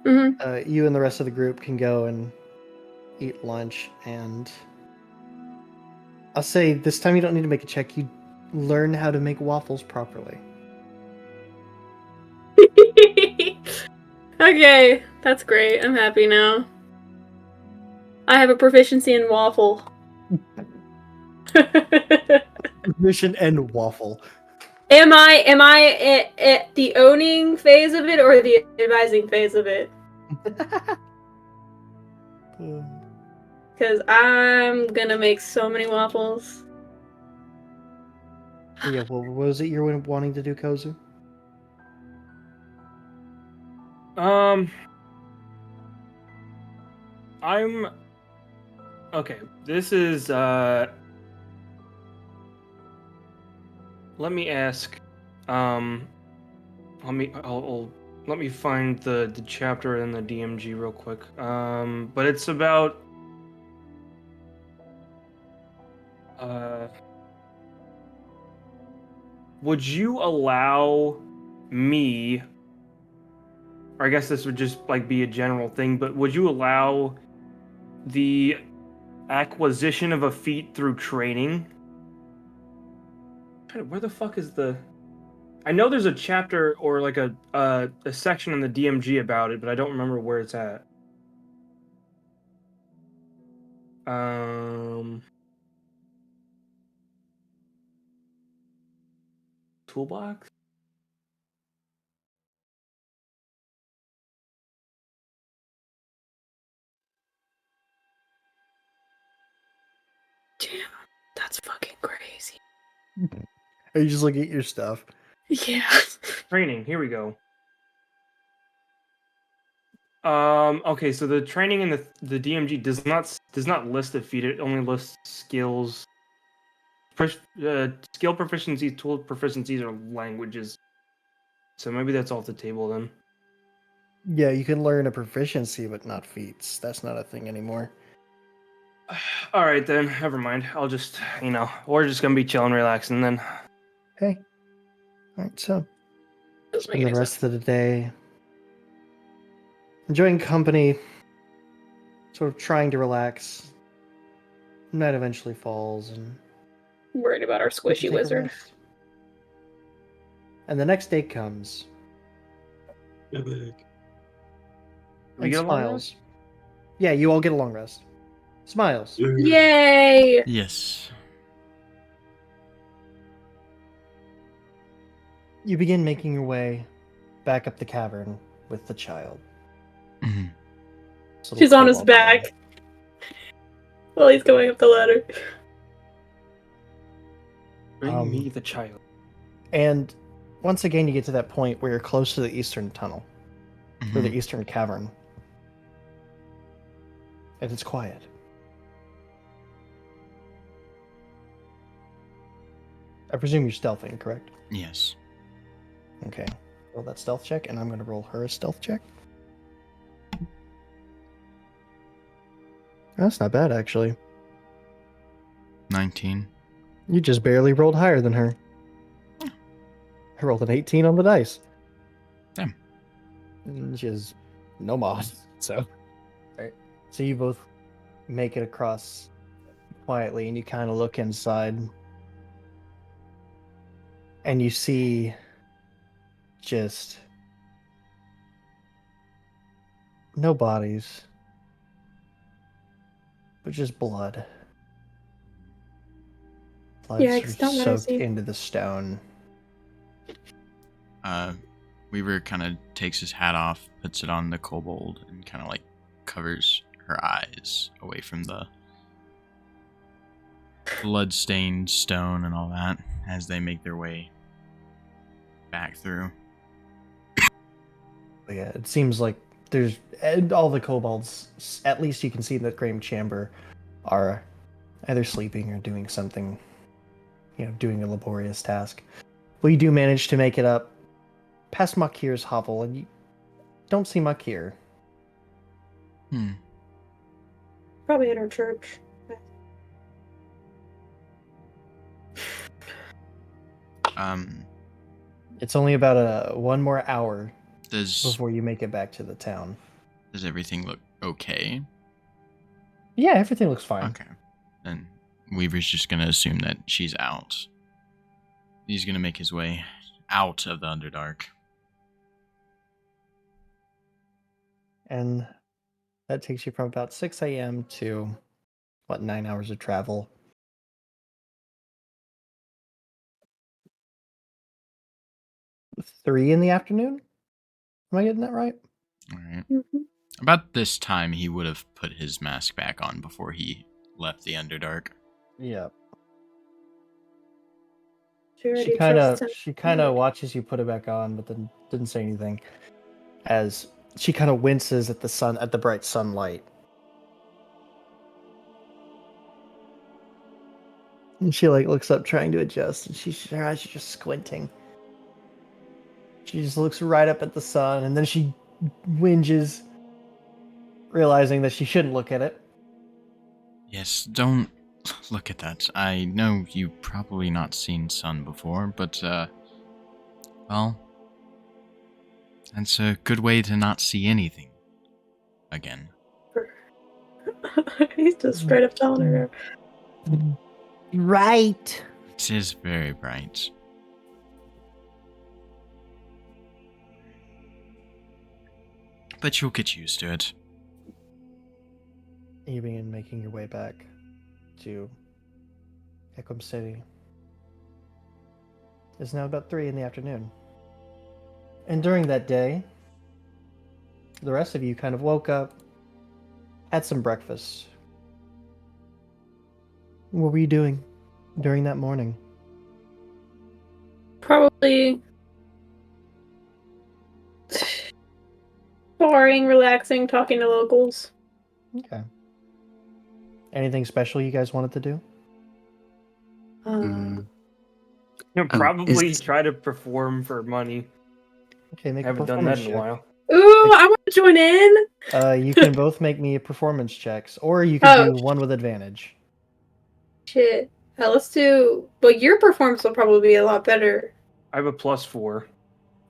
You and the rest of the group can go and eat lunch, and I'll say this time you don't need to make a check. You learn how to make waffles properly. Okay, that's great. I'm happy now. I have a proficiency in waffle. Mission and waffle. Am I at the owning phase of it or the advising phase of it? Because I'm gonna make so many waffles. Yeah, well, what was it you're wanting to do, Kozu? I'm okay. This is let me ask. Let me find the chapter in the DMG real quick. But it's about would you allow me, or I guess this would just like be a general thing, but would you allow the acquisition of a feat through training? Where the fuck is the? I know there's a chapter or like a section in the DMG about it, but I don't remember where it's at. Toolbox? Damn, that's fucking crazy. Are you just looking at your stuff? Yeah. Training. Here we go. Okay, so the training in the DMG does not list the feat. It only lists skills, skill proficiencies, tool proficiencies, or languages. So maybe that's off the table then. Yeah, you can learn a proficiency, but not feats. That's not a thing anymore. All right then, never mind. I'll just, we're just gonna be chilling, relaxing then. Hey. Alright, so Doesn't make spend the any rest of the day enjoying company, sort of trying to relax. Night eventually falls, and Worried about our you can squishy take a wizard. rest. And the next day comes, Epic. Do we and get a long Smiles. Yeah, you all get a long rest. Smiles. Yay! Yes. You begin making your way back up the cavern with the child. Mhm. This little She's on his kobold back boy. while he's going up the ladder. Bring me the child. And once again, you get to that point where you're close to the eastern tunnel, or the Mhm. eastern cavern. And it's quiet. I presume you're stealthing, correct? Yes. Okay. Roll that stealth check, and I'm going to roll her a stealth check. That's not bad, actually. 19. You just barely rolled higher than her. I rolled an 18 on the dice. Damn. And she has no mod, so. Alright. So you both make it across quietly, and you kind of look inside. And you see just no bodies, but just blood. Blood Yikes, sort of don't let her soaked see. into the stone. Weaver kind of takes his hat off, puts it on the kobold, and kind of like covers her eyes away from the blood-stained stone and all that as they make their way back through. But yeah, it seems like there's and all the kobolds, at least you can see in the Graham chamber, are either sleeping or doing something, doing a laborious task. Well, you do manage to make it up past Makir's hovel, and you don't see Makir. Probably at our church. It's only about one more hour Does before you make it back to the town. everything look okay? Yeah, everything looks fine. Okay. Then Weaver's just gonna assume that she's out. He's gonna make his way out of the Underdark. And that takes you from about 6 a.m. to, 9 hours of travel. Three in the afternoon? Am I getting that right? Alright. Mm-hmm. About this time, he would have put his mask back on before he left the Underdark. Yeah. She already She kind trusts of him. watches you put it back on, but then didn't say anything. As she kind of winces at the bright sunlight. And she looks up trying to adjust, and her eyes are just squinting. She just looks right up at the sun, and then she whinges, realizing that she shouldn't look at it. Yes, don't look at that. I know you've probably not seen sun before, but, well, that's a good way to not see anything again. He's just straight up telling her. Right. It is very bright. But you'll get used to it. You begin making your way back to Equum City. It's now about 3 in the afternoon. And during that day, the rest of you kind of woke up, had some breakfast, What were you doing during that morning? Probably boring, relaxing, talking to locals. Okay. Anything special you guys wanted to do? Mm, Probably is try to perform for money. Okay, make Haven't a done that performance in a check. while. Ooh, I want to join in. You can both make me performance checks, or you can Oh, do one with advantage. shit. Let's do. Well, your performance will probably be a lot better. I have a +4.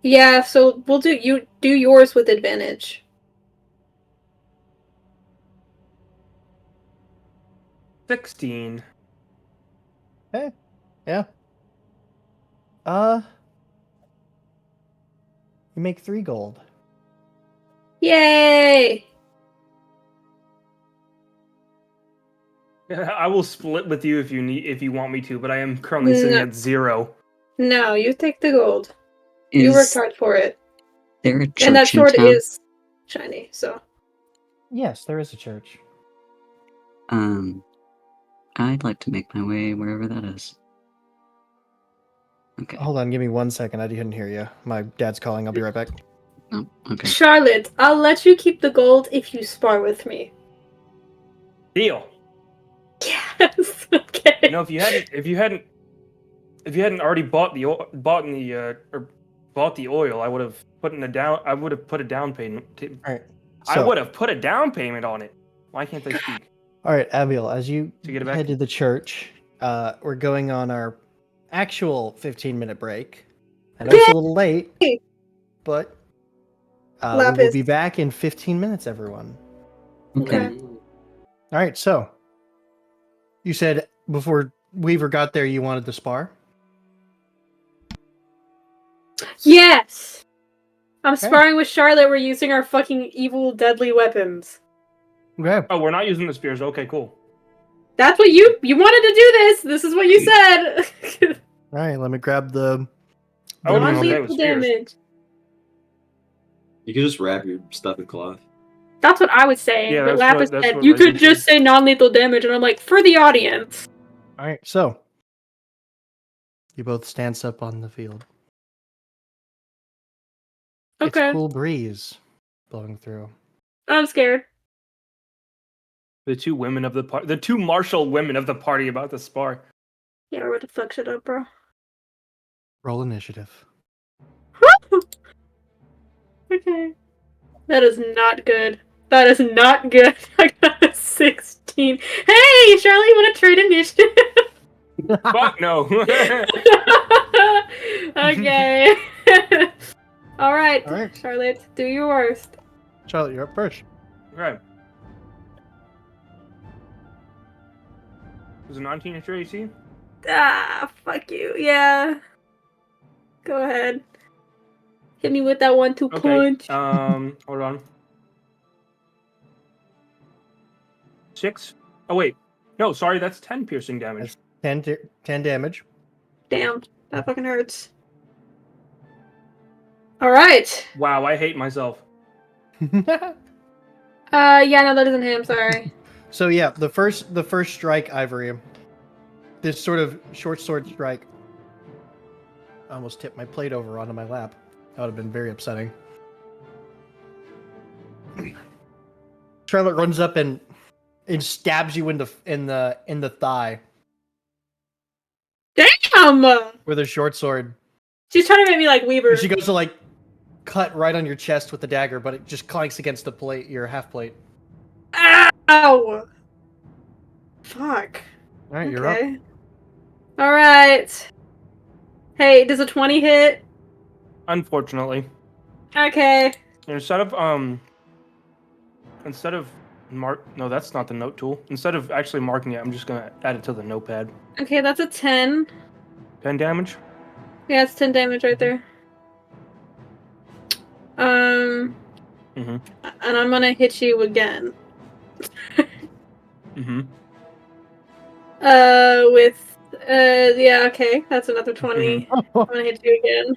Yeah, so we'll do yours with advantage. 16. Hey, yeah. Uh, you make 3 gold. Yay! I will split with you if you want me to, but I am currently sitting No, at 0. no, you take the gold. You worked is hard for it, there a and that church in sword town? is shiny. So Yes, there is a church. I'd like to make my way wherever that is. Okay. Hold on, give me 1 second. I didn't hear you. My dad's calling. I'll be right back. Oh, okay. Charlotte, I'll let you keep the gold if you spar with me. Deal. Yes. Okay. You know, if you hadn't already bought the oil, I would have put a down payment. All right. I So, would have put a down payment on it. Why can't they speak? all right, Abiel, as you To get it back? head to the church, we're going on our actual 15-minute break. I know it's a little late, Yay! but we will Lapis. be back in 15 minutes, everyone. Okay. All right, so you said before Weaver got there you wanted to spar? Yes. I'm Okay. sparring with Charlotte. We're using our fucking evil, deadly weapons. Okay. Oh, we're not using the spears. Okay, cool. That's what you wanted to do. This is what you said. All right, let me grab the. I would have been okay Non-lethal with spears. damage. You could just wrap your stuff in cloth. That's what I was saying. Yeah, but that's Lapis what said you could Reagan just say non-lethal damage, and I'm like, for the audience. All right, so you both stance up on the field. It's Okay. cool breeze blowing through. I'm scared. The two martial women of the party about to spar. Yeah, what the fuck shit up, bro? Roll initiative. Okay. That is not good. That is not good. I got a 16. Hey, Charlie, you want to trade initiative? Fuck no. Okay. All right, All right. Charlotte, do your worst. Charlotte, you're up first. Right. Was it 19 inch AC? Ah, fuck you. Yeah. Go ahead. Hit me with that 1-2 Okay. punch. Hold on. 6. Oh wait. No, sorry, that's 10 piercing damage. That's 10 damage. Damn, that fucking hurts. All right. Wow, I hate myself. Yeah, no, that isn't him. Sorry. So yeah, the first strike, Ivory. This sort of short sword strike. I almost tipped my plate over onto my lap. That would have been very upsetting. Charlotte runs up and stabs you in the thigh Damn. with her short sword. She's trying to make me like Weaver. And she goes to like cut right on your chest with the dagger, but it just clanks against the plate, your half plate. Ow. Fuck. All right, you're up. All right. Hey, does a 20 hit? Unfortunately. Okay. Instead of no, that's not the note tool. Instead of actually marking it, I'm just gonna add it to the notepad. Okay, that's a 10. 10 damage. Yeah, it's 10 damage right there. Mhm. And I'm gonna hit you again. Mhm. With, yeah, okay, that's another 20. I'm gonna hit you again.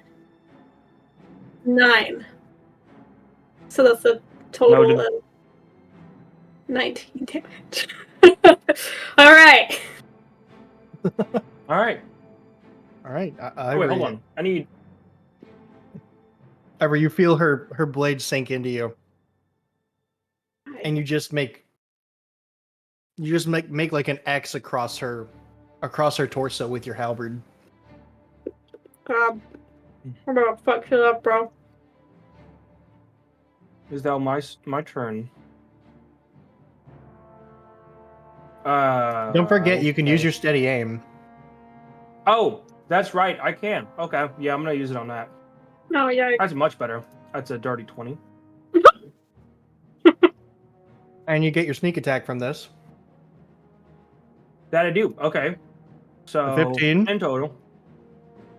9. So that's a total Noted. of 19 damage. Alright. All right. All right. Oh, wait, hold on. I need. Ivory, you feel her blade sink into you, and you just make like an X across her torso with your halberd. I'm gonna fuck shit up, bro. Is now my turn? Don't forget, you can use okay. your steady aim. Oh, that's right. I can. Okay. Yeah, I'm gonna use it on that. No, yeah. That's much better. That's a dirty 20. And you get your sneak attack from this. That I do. Okay. So 15. in total.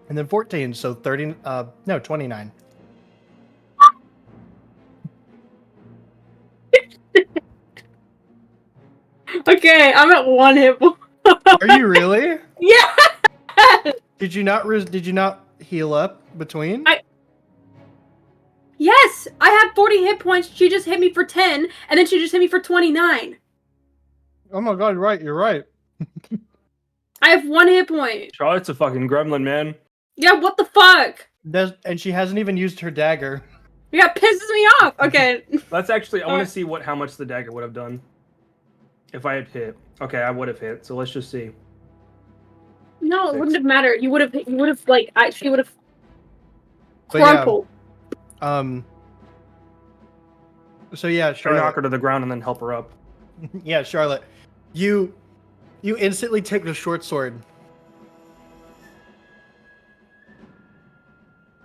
And then 14, so 30, 29. Okay, I'm at 1 hit point. Are you really? Yeah! Did you not heal up between? Yes! I had 40 hit points, she just hit me for 10, and then she just hit me for 29. Oh my god, you're right. I have 1 hit point. Charlotte's a fucking gremlin, man. Yeah, what the fuck? And she hasn't even used her dagger. Yeah, it pisses me off. Okay. Let's actually, I want to see how much the dagger would have done. If I had hit. Okay, I would have hit, so let's just see. No, it 6. wouldn't have mattered. She would have, she would have But yeah, crumpled. So yeah, Or knock Charlotte. her to the ground and then help her up. Yeah, Charlotte. You instantly take the short sword.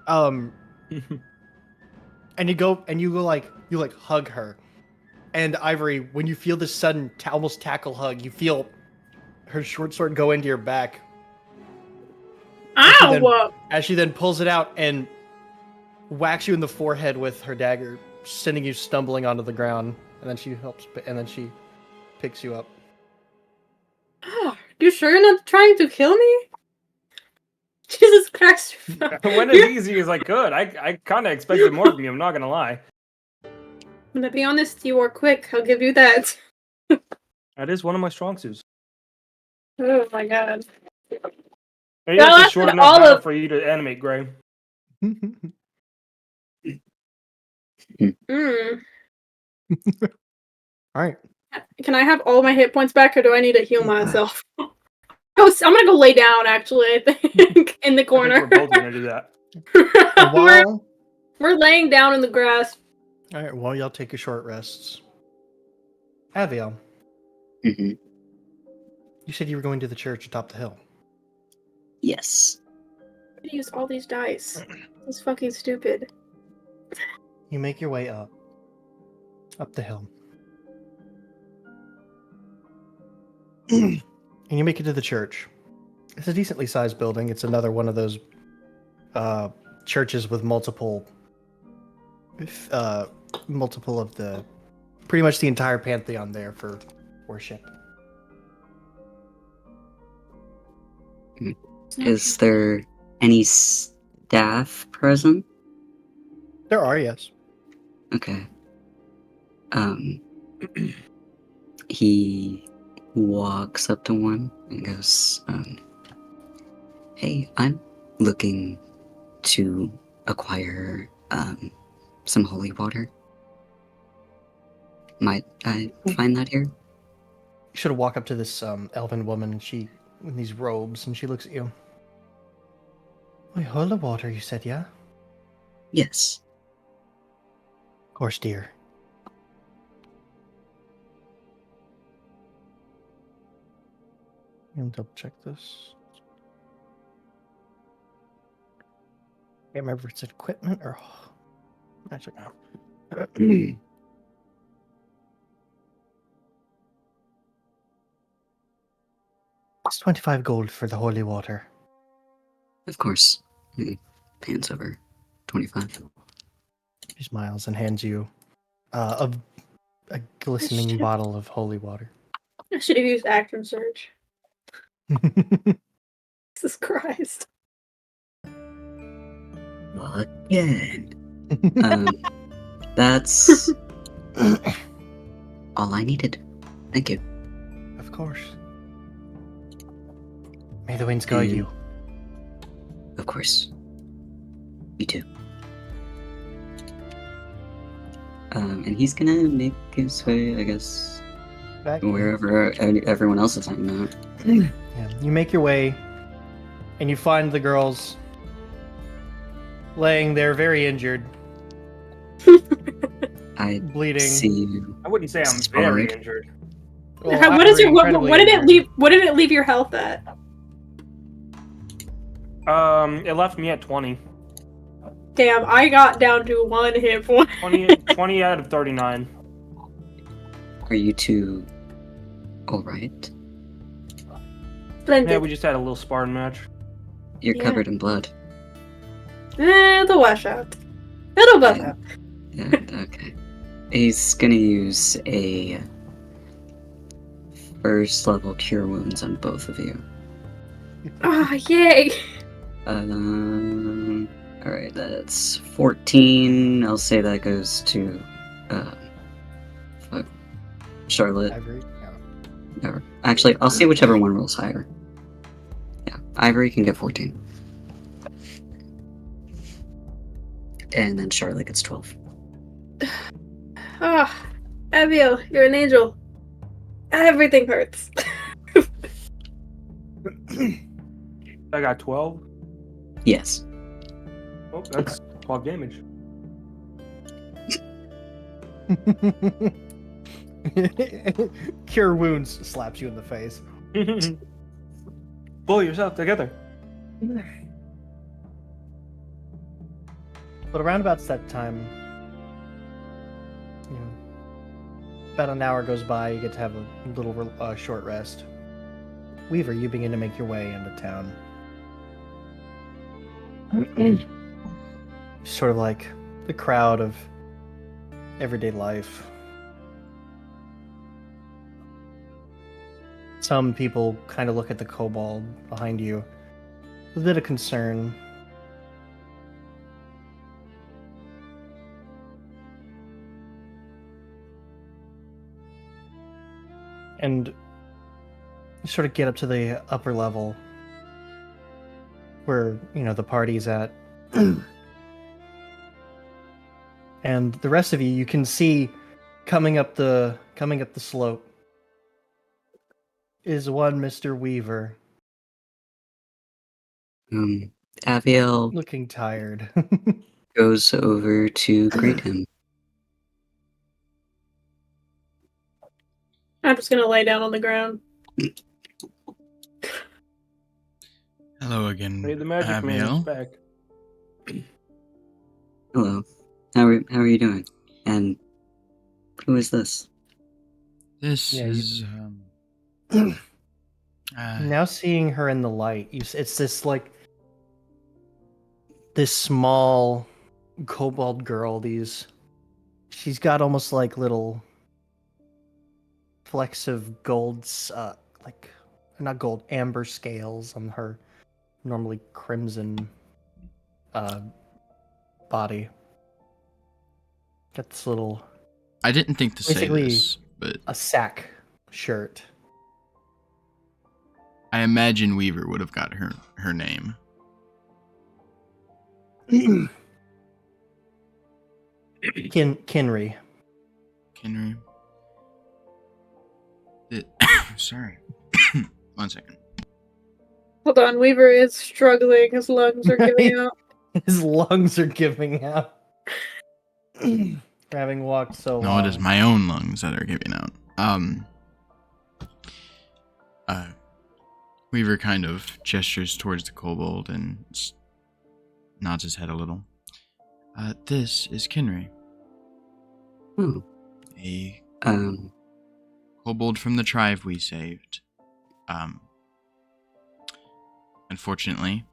And you go like hug her. And Ivory, when you feel this sudden almost tackle hug, you feel her short sword go into your back. Ow! As she then pulls it out and whacks you in the forehead with her dagger, sending you stumbling onto the ground. And then she picks you up. You sure you're not trying to kill me? Jesus Christ. I went as easy as I could. I kind of expected more from you, I'm not gonna lie. I'm gonna be honest, you are quick. I'll give you that. That is one of my strong suits. Oh my god. Maybe That that's a short lasted enough all battle of- for you to animate, Gray. Mm. Alright. Can I have all my hit points back, or do I need to heal myself? I'm gonna go lay down, actually, I think, in the I corner. think we're both gonna do that. We're laying down in the grass. Alright, while y'all take your short rests. Aviel, Mm-hmm. you said you were going to the church atop the hill. Yes. I'm gonna use all these dice. This is fucking stupid. You make your way up the hill. And you make it to the church. It's a decently sized building. It's another one of those churches with multiple of the, pretty much the entire pantheon there for worship. Is there any staff present? There are, yes. Okay. He walks up to one and goes, hey, I'm looking to acquire, some holy water. Might I find that here? You should have walked up to this elven woman, and she in these robes, and she looks at you. Wait, holy water, you said, yeah? Yes. Of course, dear. I'm gonna double check this. Can't remember if it's equipment or magic now. It's 25 gold for the holy water. Of course. He pans over 25. He smiles and hands you a glistening bottle of holy water. I should have used action surge. Jesus Christ. Again. That's all I needed. Thank you. Of course. May the winds guide you. Of course. You too. And he's gonna make his way, I guess, Back here. wherever everyone else is hanging out. Yeah, you make your way, and you find the girls laying there, very injured, I bleeding. see you. I wouldn't say I'm Sparred. very injured. Well, What is Ivory your incredibly what did it injured. leave? What did it leave your health at? It left me at 20. Damn, I got down to 1 hit point. 20 out of 39. Are you two alright? Splendid. Yeah, we just had a little sparring match. You're Yeah. covered in blood. It'll wash out. It'll buff Yeah. out. Yeah, okay. He's gonna use a first level cure wounds on both of you. Ah, yay! Alright, that's 14. I'll say that goes to fuck, Charlotte. Ivory. Yeah. Never. Actually, I'll say whichever one rolls higher. Yeah, Ivory can get 14. And then Charlotte gets 12. Ah, Abiel, you're an angel. Everything hurts. I got 12. Yes. Oh, that's 12 damage. Cure wounds slaps you in the face. Pull yourself together. But around about that time, you know, about an hour goes by. You get to have a little short rest. Weaver, you begin to make your way into town. Sort of like the crowd of everyday life. Some people kind of look at the kobold behind you with a bit of concern. And you sort of get up to the upper level where, you know, the party's at. And the rest of you can see coming up the slope is one Mr. Weaver, Abiel looking tired. goes over to greet him. I'm just gonna lay down on the ground. Hello again, Hey, the magic man Abiel. is back. Hello. How are you doing? And who is this? This Yeah, is Now seeing her in the light, it's this like this small kobold girl. She's got almost like little flecks of golds, like not gold, amber scales on her normally crimson body. Got this little I didn't think to say basically this, but a sack shirt. I imagine Weaver would have got her name. Kinry. Kenry. Sorry. 1 second. Hold on, Weaver is struggling. His lungs are giving out. His lungs are giving out. For having walked so No, long. it is my own lungs that are giving out. Weaver kind of gestures towards the kobold and nods his head a little. This is Kinry, Oh. a Um, kobold from the tribe we saved. Unfortunately,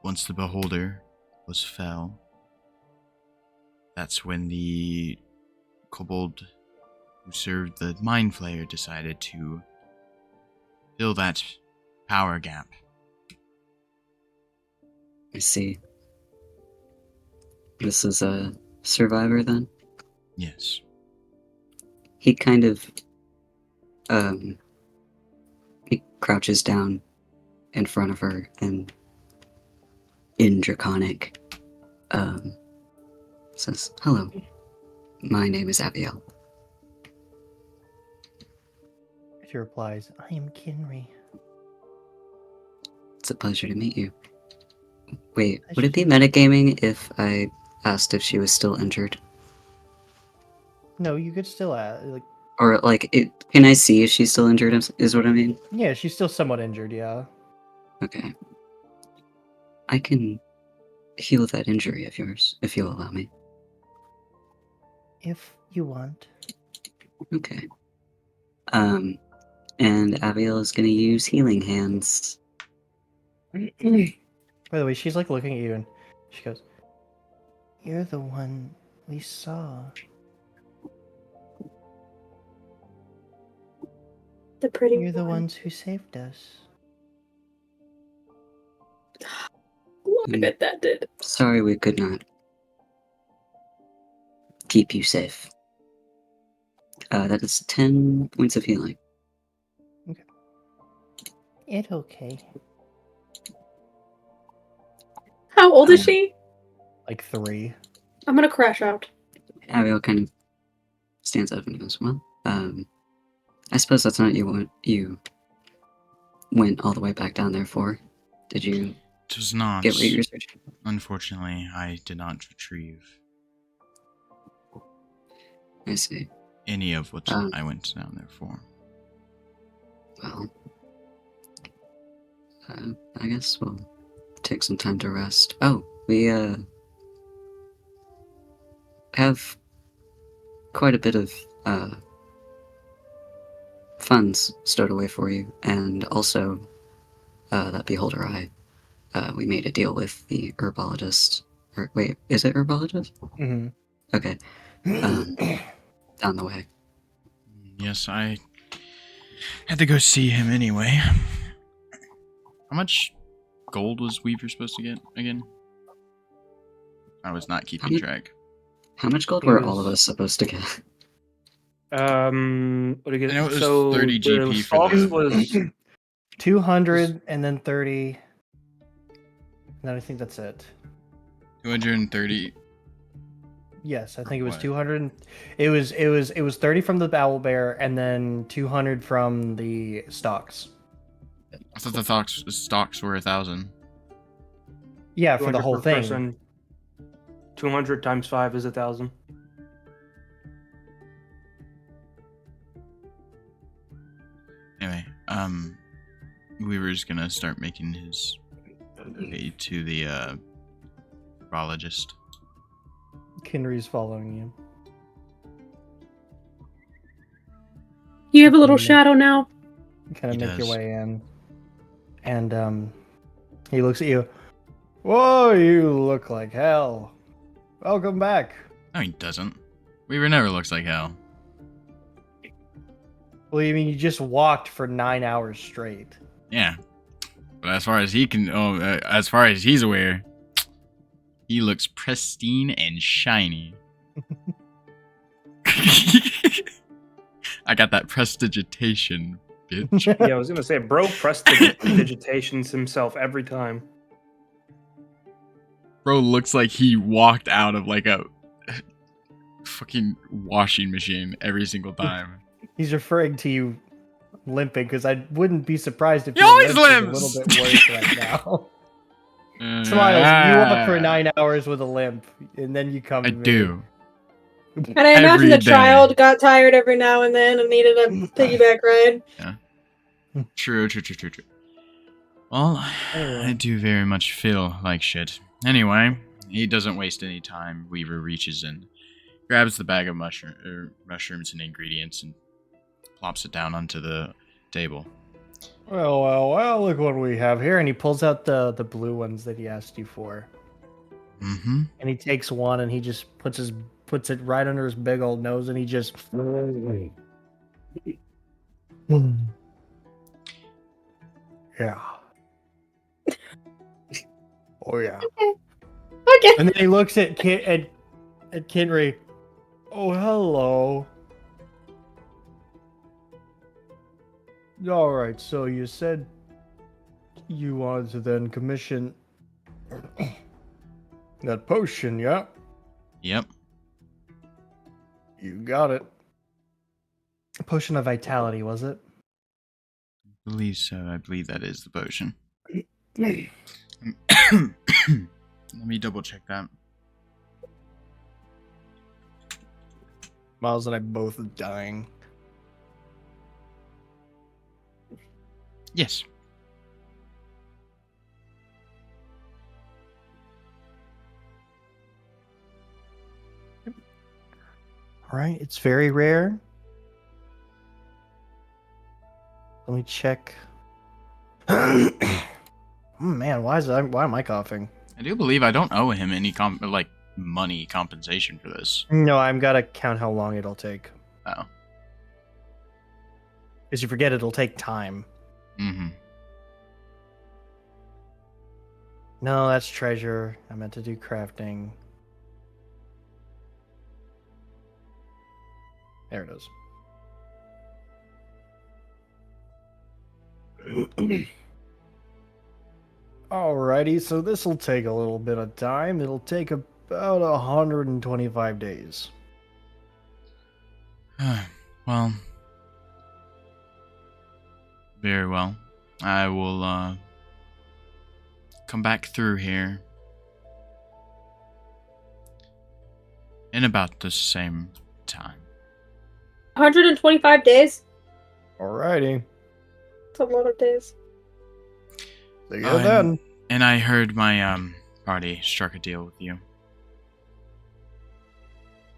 once the beholder was fell, that's when the kobold who served the mind flayer decided to fill that power gap. I see. This is a survivor then? Yes. He kind of, he crouches down in front of her and in Draconic says, "Hello, my name is Abiel." She replies, I am Kinry. It's a pleasure to meet you. Wait, would it be metagaming if I asked if she was still injured? No, you could still like. Or, like, can I see if she's still injured, is what I mean? Yeah, she's still somewhat injured. Yeah. Okay. I can heal that injury of yours, if you'll allow me. If you want. Okay. And Abiel is gonna use healing hands. By the way, she's like looking at you and she goes, "You're the one we saw." The pretty You're the one. ones who saved us. I bet that did. Sorry we could not keep you safe. That is 10 points of healing. It's okay. How old is she? Like 3. I'm gonna crash out. Abiel kind of stands up and goes, "Well, I suppose that's not what you went all the way back down there for. Did you It was not. get what you were searching for?" Unfortunately, I did not retrieve I see. any of what I went down there for. Well, I guess we'll take some time to rest. Oh, we have quite a bit of funds stowed away for you, and also that beholder eye. We made a deal with the herbologist. Or wait, is it herbologist? Mm-hmm. Okay. Down the way. Yes, I had to go see him anyway. How much gold was Weaver supposed to get again? I was not keeping track. How much gold It were all was- of us supposed to get? What do you get? I know it was So 30 the GP for stalks the- was 200 and then 30. And then I think that's it. 230. Yes, I think it was What? 200. It was 30 from the owl bear and then 200 from the stocks. I thought the stocks were 1,000. Yeah, for the 200 whole per thing. person. 200 times 5 is 1,000. Anyway, Weaver's gonna start making his way to the urologist. Kinry's following you. You have a little Mm. shadow now. Kind He of make your does. way in. And he looks at you. Whoa, you look like hell. Welcome back. No, he doesn't. Weaver never looks like hell. Well, you mean you just walked for 9 hours straight? Yeah, but as far as as far as he's aware, he looks pristine and shiny. I got that prestidigitation, bitch. Yeah, I was gonna say, bro, prestidigitations himself every time. Bro looks like he walked out of like a fucking washing machine every single time. He's referring to you limping because I wouldn't be surprised if He your always limp is limps! a little bit worse right now. Smiles, you walk for 9 hours with a limp, and then you come I to me. do. And I imagine Every the day. child got tired every now and then and needed a piggyback ride. True. Well, I do very much feel like shit. Anyway, he doesn't waste any time. Weaver reaches in, grabs the bag of mushrooms and ingredients, and plops it down onto the table. Well, look what we have here. And he pulls out the blue ones that he asked you for. Mm-hmm. And he takes one and he just puts it right under his big old nose and he just... Yeah. Oh, yeah. Okay. And then he looks at Kinry. Oh, hello. All right, so you said You wanted to then commission that potion, yeah? Yep. You got it. A potion of vitality, was it? I believe so. I believe that is the potion. Hey. Let me double check that. Miles and I both dying. Yes. All right, it's very rare. Let me check. Man, why am I coughing? I do believe I don't owe him any money compensation for this. No, I've got to count how long it'll take. Oh. Because you forget it'll take time. Mm-hmm. No, that's treasure. I meant to do crafting. There it is. Alrighty, so this will take a little bit of time. It'll take about 125 days. Well. Very well. I will, come back through here in about the same time. 125 days? Alrighty. It's a lot of days. See you then. And I heard my, party struck a deal with you.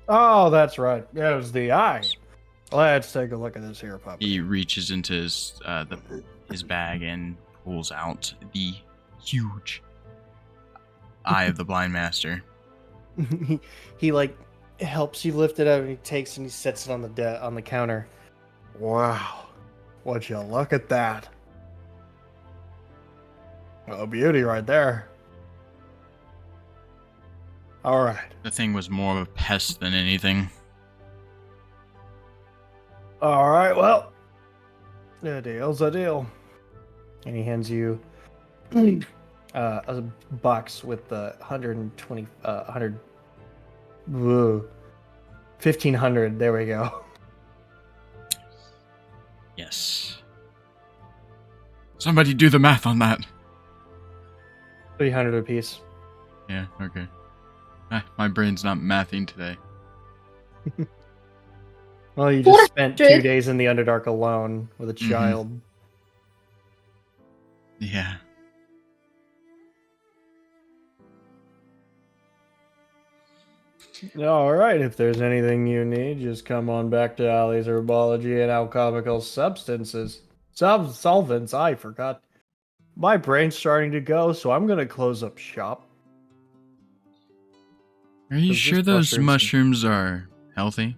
Oh, that's right. Yeah, it was the eye. Let's take a look at this here puppy. He reaches into his bag and pulls out the huge eye of the blind master. he like helps you lift it up and he takes and he sets it on the counter. Wow. Would you look at that? A beauty right there. All right. The thing was more of a pest than anything. All right, well, a deal's a deal. And he hands you a box with the 120, 100, 1,500. There we go. Yes. Somebody do the math on that. 300 apiece. Yeah, okay. My brain's not mathing today. Well, you just spent 2 400. days in the Underdark alone with a child. Yeah. All right, if there's anything you need, just come on back to Ali's Herbology and Alchemical Substances. Solvents, I forgot. My brain's starting to go, so I'm going to close up shop. Are you Does sure this those mushrooms- mushrooms are healthy?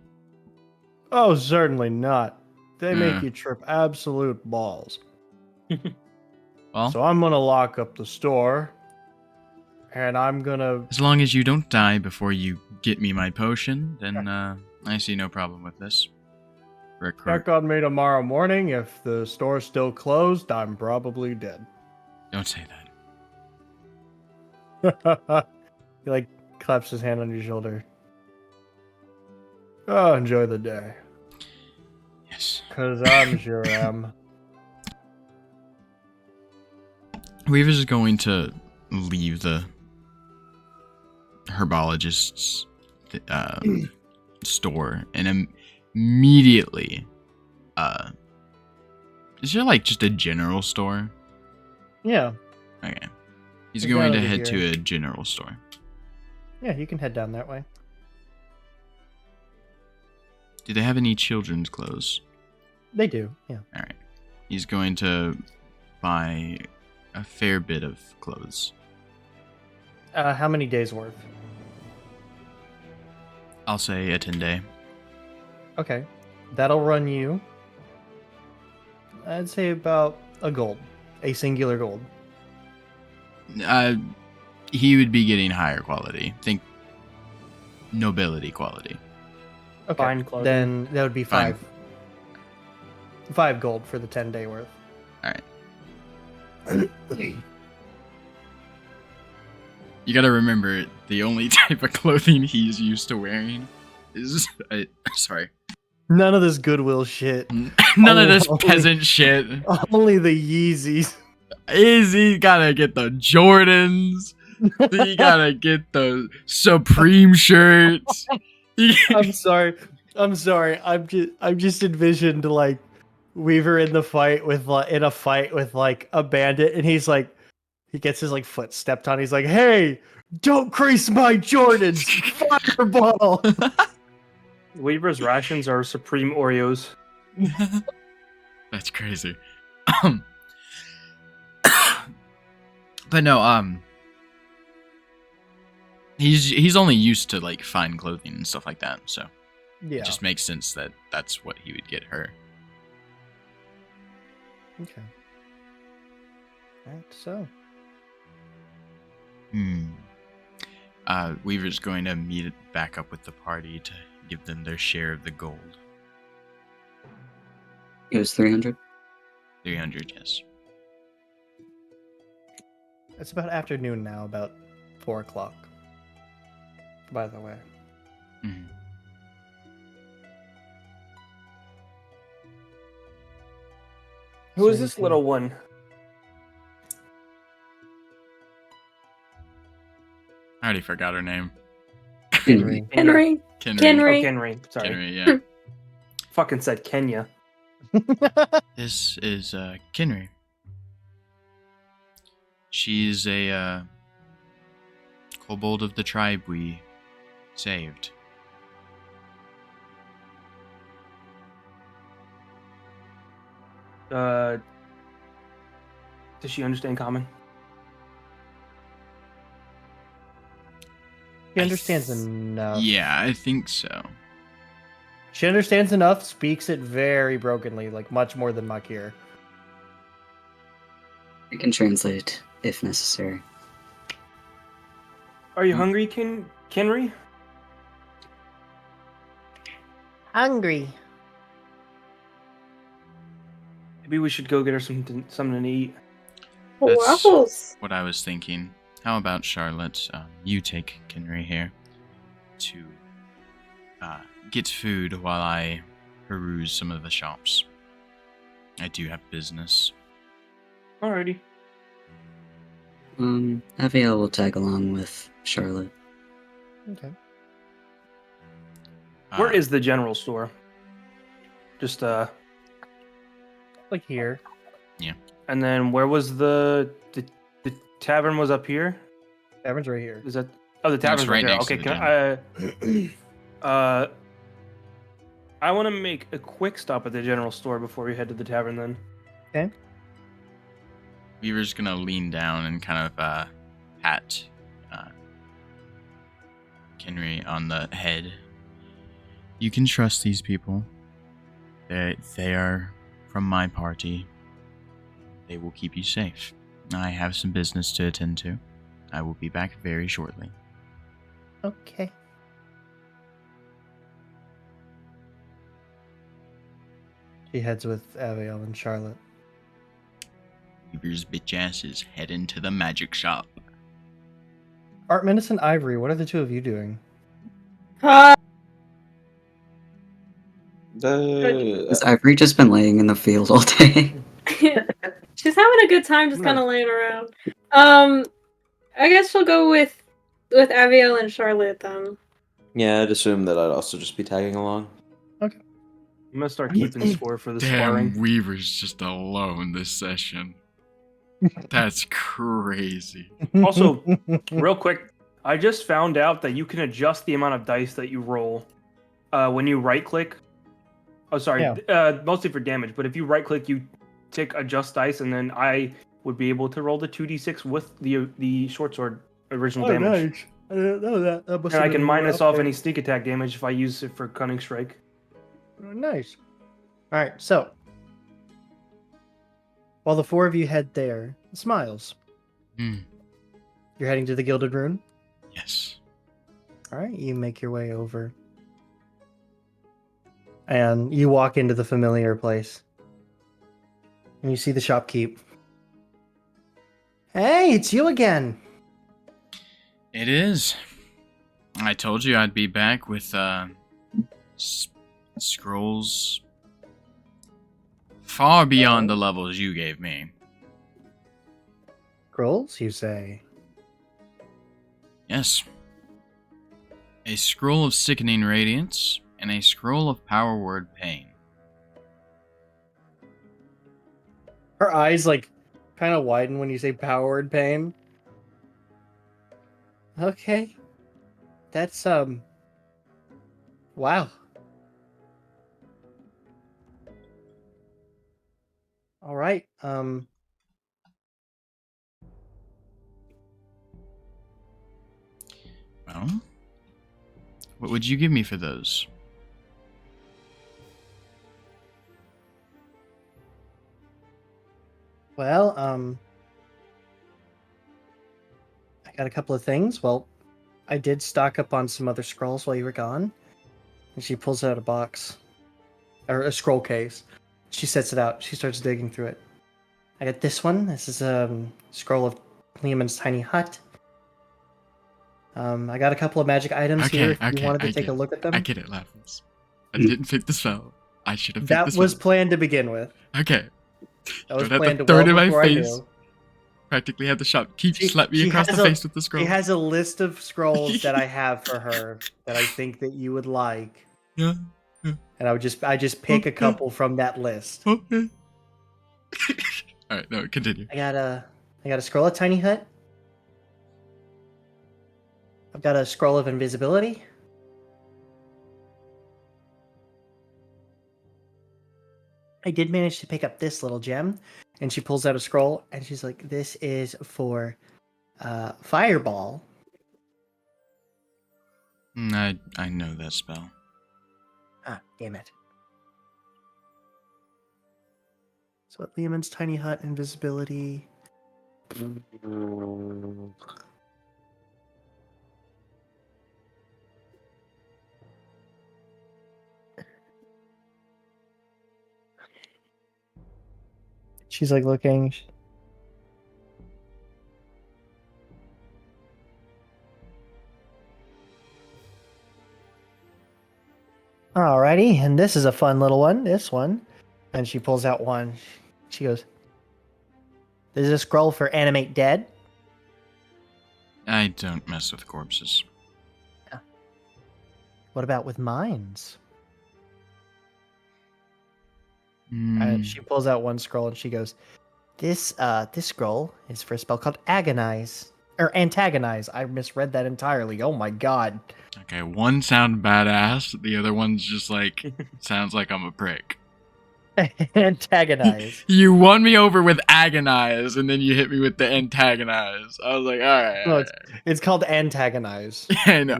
Oh, certainly not. They make Yeah. you trip absolute balls. Well, So I'm going to lock up the store, and I'm going to... as long as you don't die before you get me my potion, then I see no problem with this. Check on me tomorrow morning. If the store's still closed, I'm probably dead. Don't say that. He like claps his hand on your shoulder. Oh, enjoy the day. Yes. Cause I'm sure am. Weaver's is going to leave the herbologist's store and immediately is there like just a general store? Yeah. Okay. He's We're going to down over head to here. a general store. Yeah, you can head down that way. Do they have any children's clothes? They do, yeah. Alright. He's going to buy a fair bit of clothes. How many days worth? I'll say a 10-day. Okay. That'll run you, I'd say about a gold. A singular gold. He would be getting higher quality. Think nobility quality. Okay. Fine clothing. Then that would be Fine. 5 gold for the 10-day worth. Alright. You gotta remember, the only type of clothing he's used to wearing is... sorry. None of this Goodwill shit. None of this Only- peasant shit. Only the Yeezys. He gotta get the Jordans. He gotta get the Supreme shirts. I'm sorry. I'm just envisioned like Weaver in a fight with like a bandit, and he's like, he gets his like foot stepped on. He's like, "Hey, don't crease my Jordans, fireball!" Weaver's rations are Supreme Oreos. That's crazy. But no, he's only used to like fine clothing and stuff like that, so Yeah. it just makes sense that that's what he would get her. Okay. Alright, so Weaver's going to meet back up with the party to give them their share of the gold. It was 300. 300, yes. it's about afternoon now, about 4:00. By the way. Mhm. Who is this little one? I already forgot her name. Henry. Henry. Kenry. Oh, Kenry. Sorry. Kenry, yeah. Fucking said Kenya. This is Kenry. She's a kobold of the tribe we saved. Does she understand common? She understands enough. Yeah, I think so. She understands enough, speaks it very brokenly, like much more than Makir. I can translate if necessary. Are you hungry, Kenry? Hungry. Maybe we should go get her something to eat. That's- Waffles. What I was thinking. How about Charlotte? You take Kenry here to get food while I peruse some of the shops. I do have business. Alrighty. Aviel will tag along with Charlotte. Okay. Where is the general store? Just Like here. and then where was the tavern was up here? Tavern's right here. Is that the tavern's right right there. next to Okay, the can I want to make a quick stop at the general store before we head to the tavern then. Okay. Weaver's gonna lean down and kind of pat Kenry on the head. You can trust these people. They are from my party. They will keep you safe. I have some business to attend to. I will be back very shortly. Okay. She heads with Aviel and Charlotte. Weaver's bitch ass is heading to the magic shop. Art, Menace, and Ivory, what are the two of you doing? The Has Ivory just been laying in the field all day? She's having a good time, just kind of laying around. I guess she'll go with Aviel and Charlotte then. yeah, I'd assume that I'd also just be tagging along. I'm gonna start keeping score for the sparring. Weaver's just alone this session. That's crazy. Also, real quick, I just found out that you can adjust the amount of dice that you roll when you right click. Oh, sorry, mostly for damage. But if you right click, you tick adjust dice, and then I would be able to roll the 2d6 with the short sword original damage. Nice. I didn't know that. And I can minus off any sneak attack damage if I use it for cunning strike. Nice. All right, so while the four of you head there, Smiles, you're heading to the Gilded Rune. Yes. All right, you make your way over, and you walk into the familiar place, and you see the shopkeep. Hey, it's you again. It is. I told you I'd be back with scrolls far beyond the levels you gave me. Scrolls, you say? Yes. A scroll of sickening radiance and a scroll of power word pain. Her eyes like kind of widen when you say power word pain. Okay. That's wow. All right. Well, what would you give me for those? Well, I got a couple of things. Well, I did stock up on some other scrolls while you were gone. And she pulls out a box or a scroll case. She sets it out. She starts digging through it. I got this one. This is a scroll of Liamon's tiny hut. I got a couple of magic items here. If you wanted to take a look at them. I get it, Laphams. I didn't pick the spell. I should have picked That the was spell. planned to begin with. Okay. That was Don't have planned to well throw it in my before I face. knew. Practically had the shop keep slap me She across the has face with the scroll. She has a list of scrolls that I have for her that I think that you would like. Yeah. And I just pick a couple from that list. Okay. Alright, no, continue. I got a scroll of tiny hut. I've got a scroll of invisibility. I did manage to pick up this little gem, and she pulls out a scroll, and she's like, "This is for fireball." I know that spell. Ah, damn it! So at Liamon's tiny hut, invisibility. She's like looking. Alrighty, and this is a fun little one. This one, and she pulls out one. She goes, "This is a scroll for animate dead." I don't mess with corpses. What about with minds? Mm, She pulls out one scroll and she goes, "This scroll is for a spell called agonize or antagonize." I misread that entirely. Oh my god. okay, one sound badass, the other one's just like, sounds like I'm a prick. Antagonize. You won me over with agonize, and then you hit me with the antagonize. I was like, alright. No, it's called antagonize. I know.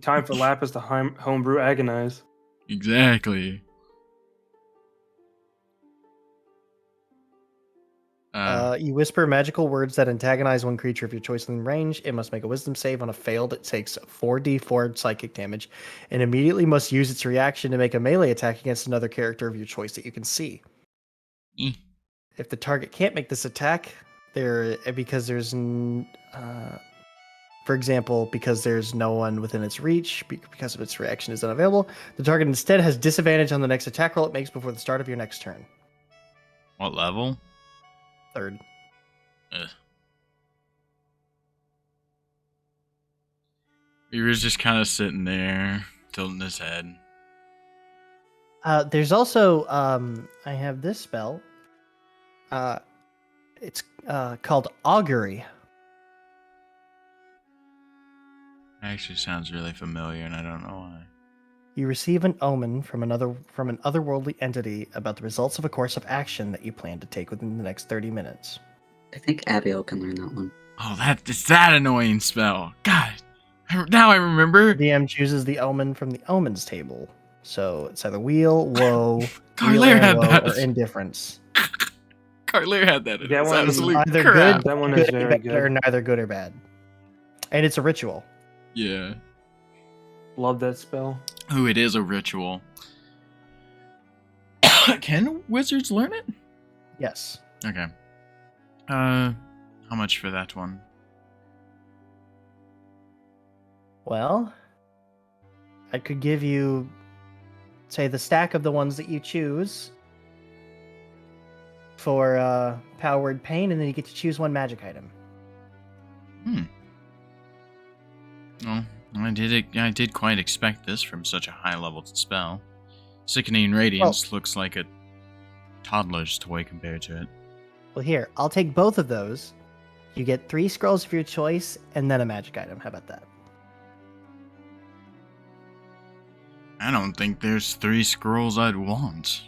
Time for Lapis to homebrew agonize. Exactly. You whisper magical words that antagonize one creature of your choice in range. It must make a wisdom save. On a failed, it takes 4d4 psychic damage, and immediately must use its reaction to make a melee attack against another character of your choice that you can see. If the target can't make this attack, because there's, for example, because there's no one within its reach, because of its reaction is unavailable, the target instead has disadvantage on the next attack roll it makes before the start of your next turn. What level? 3rd. Ugh. He was just kind of sitting there, tilting his head. There's also I have this spell. It's called Augury. Actually sounds really familiar, and I don't know why. You receive an omen from an otherworldly entity about the results of a course of action that you plan to take within the next 30 minutes. I think Abiel can learn that one. Oh, it's that annoying spell. God, now I remember. DM chooses the omen from the omens table. So it's either wheel, woe, Carlaire had that. or indifference. Carlaire had that. That It's one- absolute Either crap. good, That one good, is very bad, or good. neither good or bad. And it's a ritual. Yeah. Love that spell. Ooh, it is a ritual. Can wizards learn it? Yes. Okay. How How much for that one? Well, I could give you, say, the stack of the ones that you choose for Power Pain, and then you get to choose one magic item. Well, I did quite expect this from such a high-level spell. Sickening Radiance looks like a toddler's toy compared to it. Well, here, I'll take both of those. You get 3 scrolls of your choice, and then a magic item. How about that? I don't think there's 3 scrolls I'd want.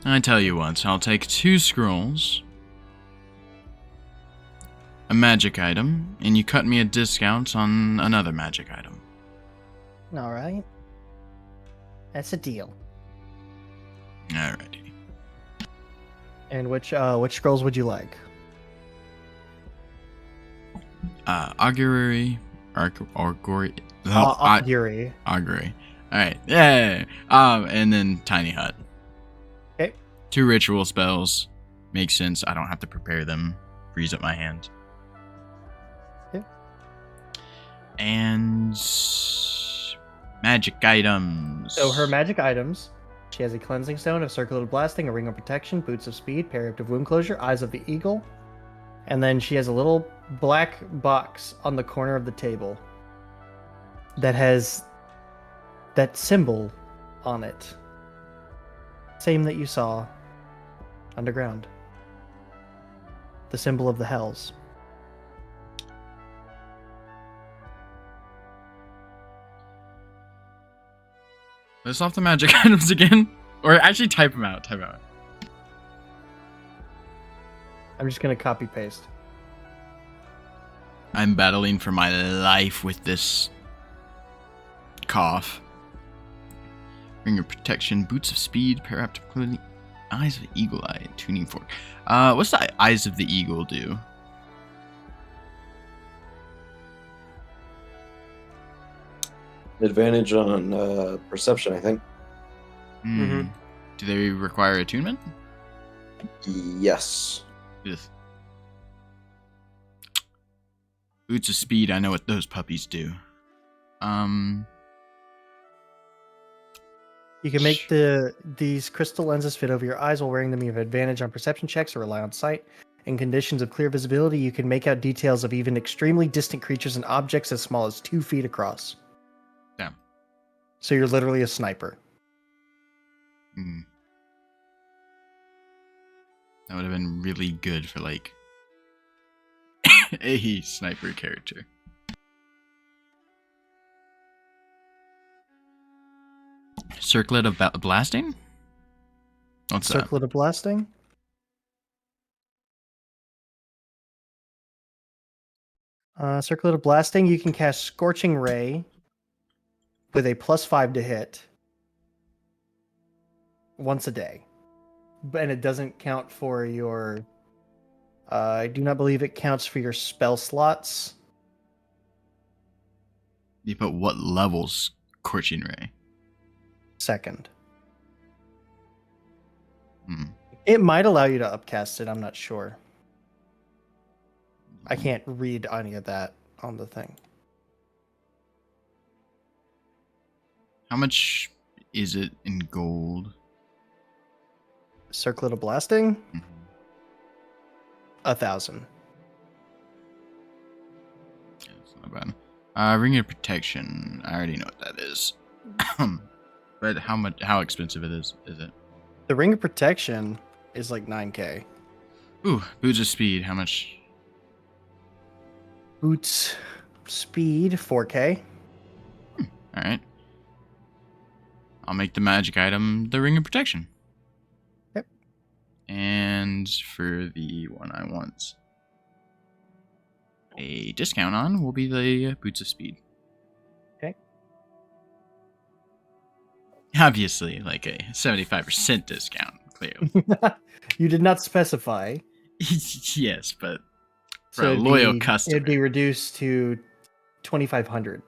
I tell you what, I'll take 2 scrolls, a magic item, and you cut me a discount on another magic item. All right. That's a deal. Alrighty. And which scrolls would you like? Augury. Augury. Augury. Alright, yeah. And then Tiny Hut. Okay. 2 ritual spells. Makes sense. I don't have to prepare them. Freeze up my hand. Okay. And magic items. So her magic items, she has a cleansing stone, a circlet of blasting, a ring of protection, boots of speed, periaptive wound closure, eyes of the eagle, and then she has a little black box on the corner of the table that has that symbol on it. Same that you saw underground. The symbol of the hells. List off the magic items again. Or actually type them out. I'm just gonna copy paste. I'm battling for my life with this cough. Ring of protection, boots of speed, periaptive clothing, eyes of the eagle eye, tuning fork. What's the eyes of the eagle do? Advantage on perception, I think. Do they require attunement? Yes. Ugh. Boots of speed, I know what those puppies do. You can make these crystal lenses fit over your eyes while wearing them. You have advantage on perception checks or rely on sight. In conditions of clear visibility, you can make out details of even extremely distant creatures and objects as small as 2 feet across. Damn. So you're literally a sniper. That would have been really good for, like, a sniper character. Circlet of blasting? What's Circlet of blasting? Circlet of blasting, you can cast Scorching Ray with a +5 to hit once a day. And it doesn't count for your... I do not believe it counts for your spell slots. You put what levels Scorching Ray? Second. It might allow you to upcast it, I'm not sure. I can't read any of that on the thing. How much is it in gold? Circlet of blasting? 1,000. Yeah, that's not bad. Ring of protection. I already know what that is. But how expensive is it? The ring of protection is like 9k. Ooh, boots of speed. How much? Boots speed 4k. All right. I'll make the magic item the ring of protection. Yep. And for the one I want a discount on will be the boots of speed. Okay. Obviously, like a 75% discount, clearly. You did not specify. Yes, but for So a loyal customer. It'd be reduced to 2,500.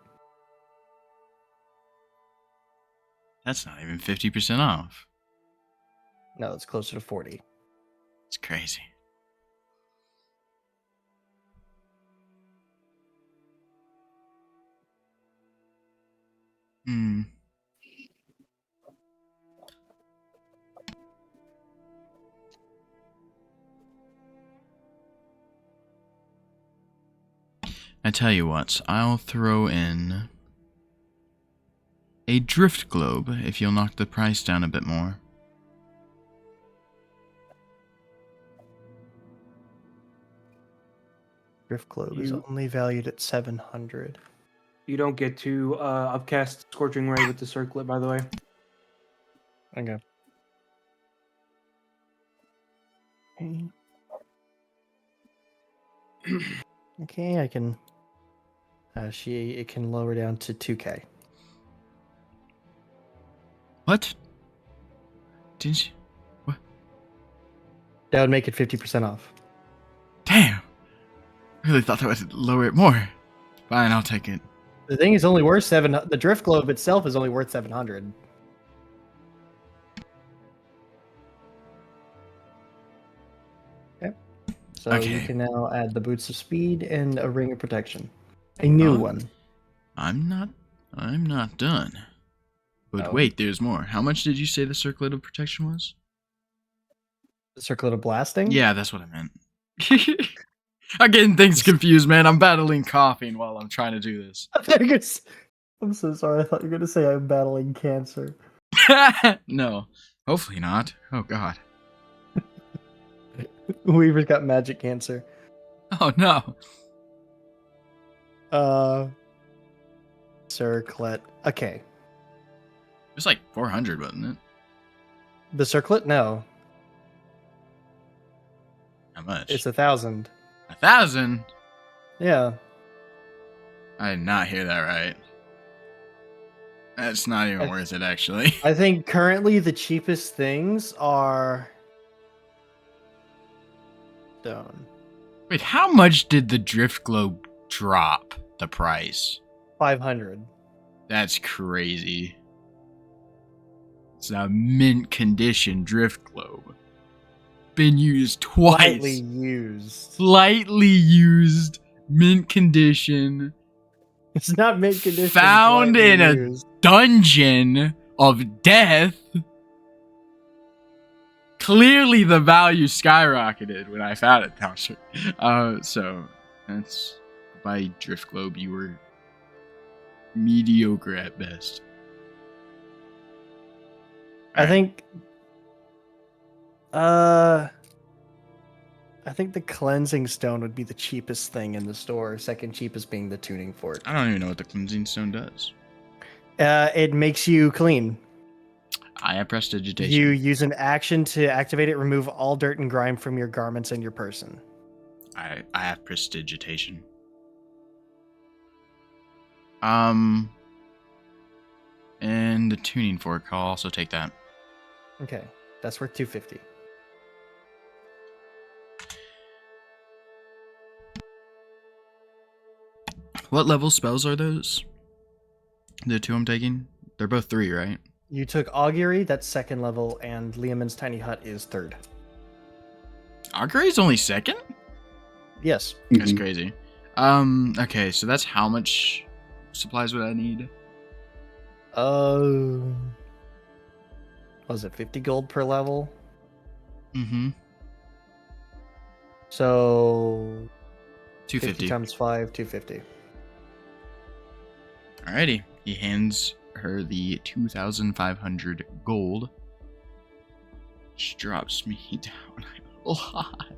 That's not even 50% off. No, it's closer to 40. It's crazy. Hmm. I tell you what, I'll throw in a drift globe if you'll knock the price down a bit more. Drift Globe is You- only valued at 700. You don't get to upcast Scorching Ray with the circlet, by the way. Okay. Okay, I can. It can lower down to 2K. What? Didn't you? What? That would make it 50% off. Damn! I really thought that would lower it more. Fine, I'll take it. The thing is only worth 7. The Drift Globe itself is only worth 700. Okay. So you Okay. can now add the Boots of Speed and a Ring of Protection. A new Oh. one. I'm not done. But Oh. wait, there's more. How much did you say the circlet of protection was? The Circlet of Blasting? Yeah, that's what I meant. I'm getting things confused, man. I'm battling coughing while I'm trying to do this. I'm so sorry. I thought you were going to say I'm battling cancer. No, hopefully not. Oh god. Weaver's got magic cancer. Oh no. Circlet. Okay. It was like 400, wasn't it? The Circlet? No. How much? It's 1,000. 1,000? Yeah. I did not hear that right. That's not even I- worth it, actually. I think currently the cheapest things are stone. Wait, how much did the drift globe drop the price? 500. That's crazy. It's a mint condition drift globe. Been used twice. Lightly used. Slightly used, mint condition, It's not mint condition. it's Found lightly in a- used. dungeon of death. Clearly the value skyrocketed when I found it. No, sure. So that's by drift globe. You were mediocre at best. I think. I think the cleansing stone would be the cheapest thing in the store. Second cheapest being the tuning fork. I don't even know what the cleansing stone does. It makes you clean. I have prestidigitation. You use an action to activate it. Remove all dirt and grime from your garments and your person. I have prestidigitation. And the tuning fork, I'll also take that. Okay, that's worth 250. What level spells are those? The two I'm taking? They're both 3, right? You took Augury, that's second level, and Liamon's Tiny Hut is third. Augury's only 2nd? Yes. That's Mhm. crazy. Okay, so that's how much supplies would I need? Was it 50 gold per level? Mm-hmm. So 50 250. times 5, 250. Alrighty. He hands her the 2,500 gold. Which drops me down a lot.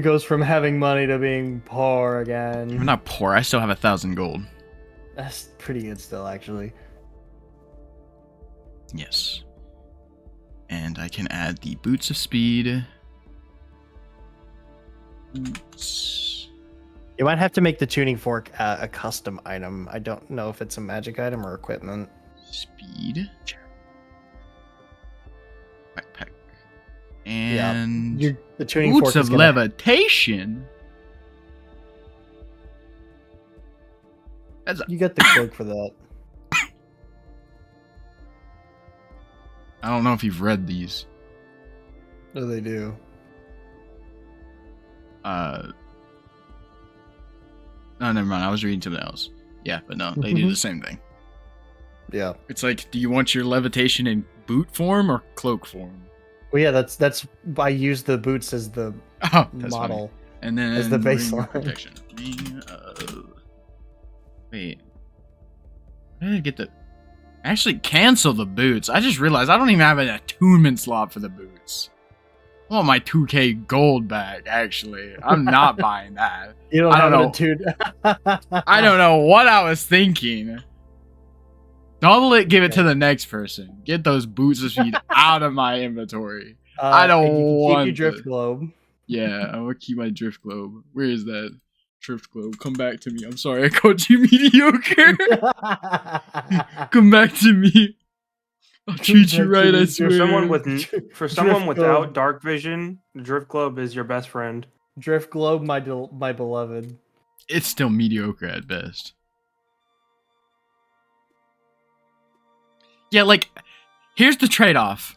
Goes from having money to being poor again. I'm not poor, I still have 1,000 gold. That's pretty good still, actually. Yes. And I can add the boots of speed. Boots. You might have to make the tuning fork a custom item. I don't know if it's a magic item or equipment. Speed. Backpack. And The tuning boots fork of is gonna. levitation. That's You get the cloak for that. I don't know if you've read these. No, they do. No, never mind. I was reading something else. Yeah, but no, they do the same thing. Yeah. It's like, do you want your levitation in boot form or cloak form? Well, yeah. That's. I use the boots as the Oh, that's model. funny. And then as the ring of baseline. protection. Wait. Where did I get the? Actually, cancel the boots. I just realized I don't even have an attunement slot for the boots. I want my 2K gold back. Actually, I'm not buying that. You don't I have don't an know. attune. I don't know what I was thinking. Double it, give it to the next person. Get those boots of speed out of my inventory. I don't and you can want keep your drift the- globe. Yeah, I'm gonna keep my drift globe. Where is that drift globe? Come back to me. I'm sorry, I called you mediocre. Come back to me. I'll treat you right, I swear. For someone Drift without globe. dark vision, the drift globe is your best friend. Drift globe, my beloved. It's still mediocre at best. Yeah, like, here's the trade-off.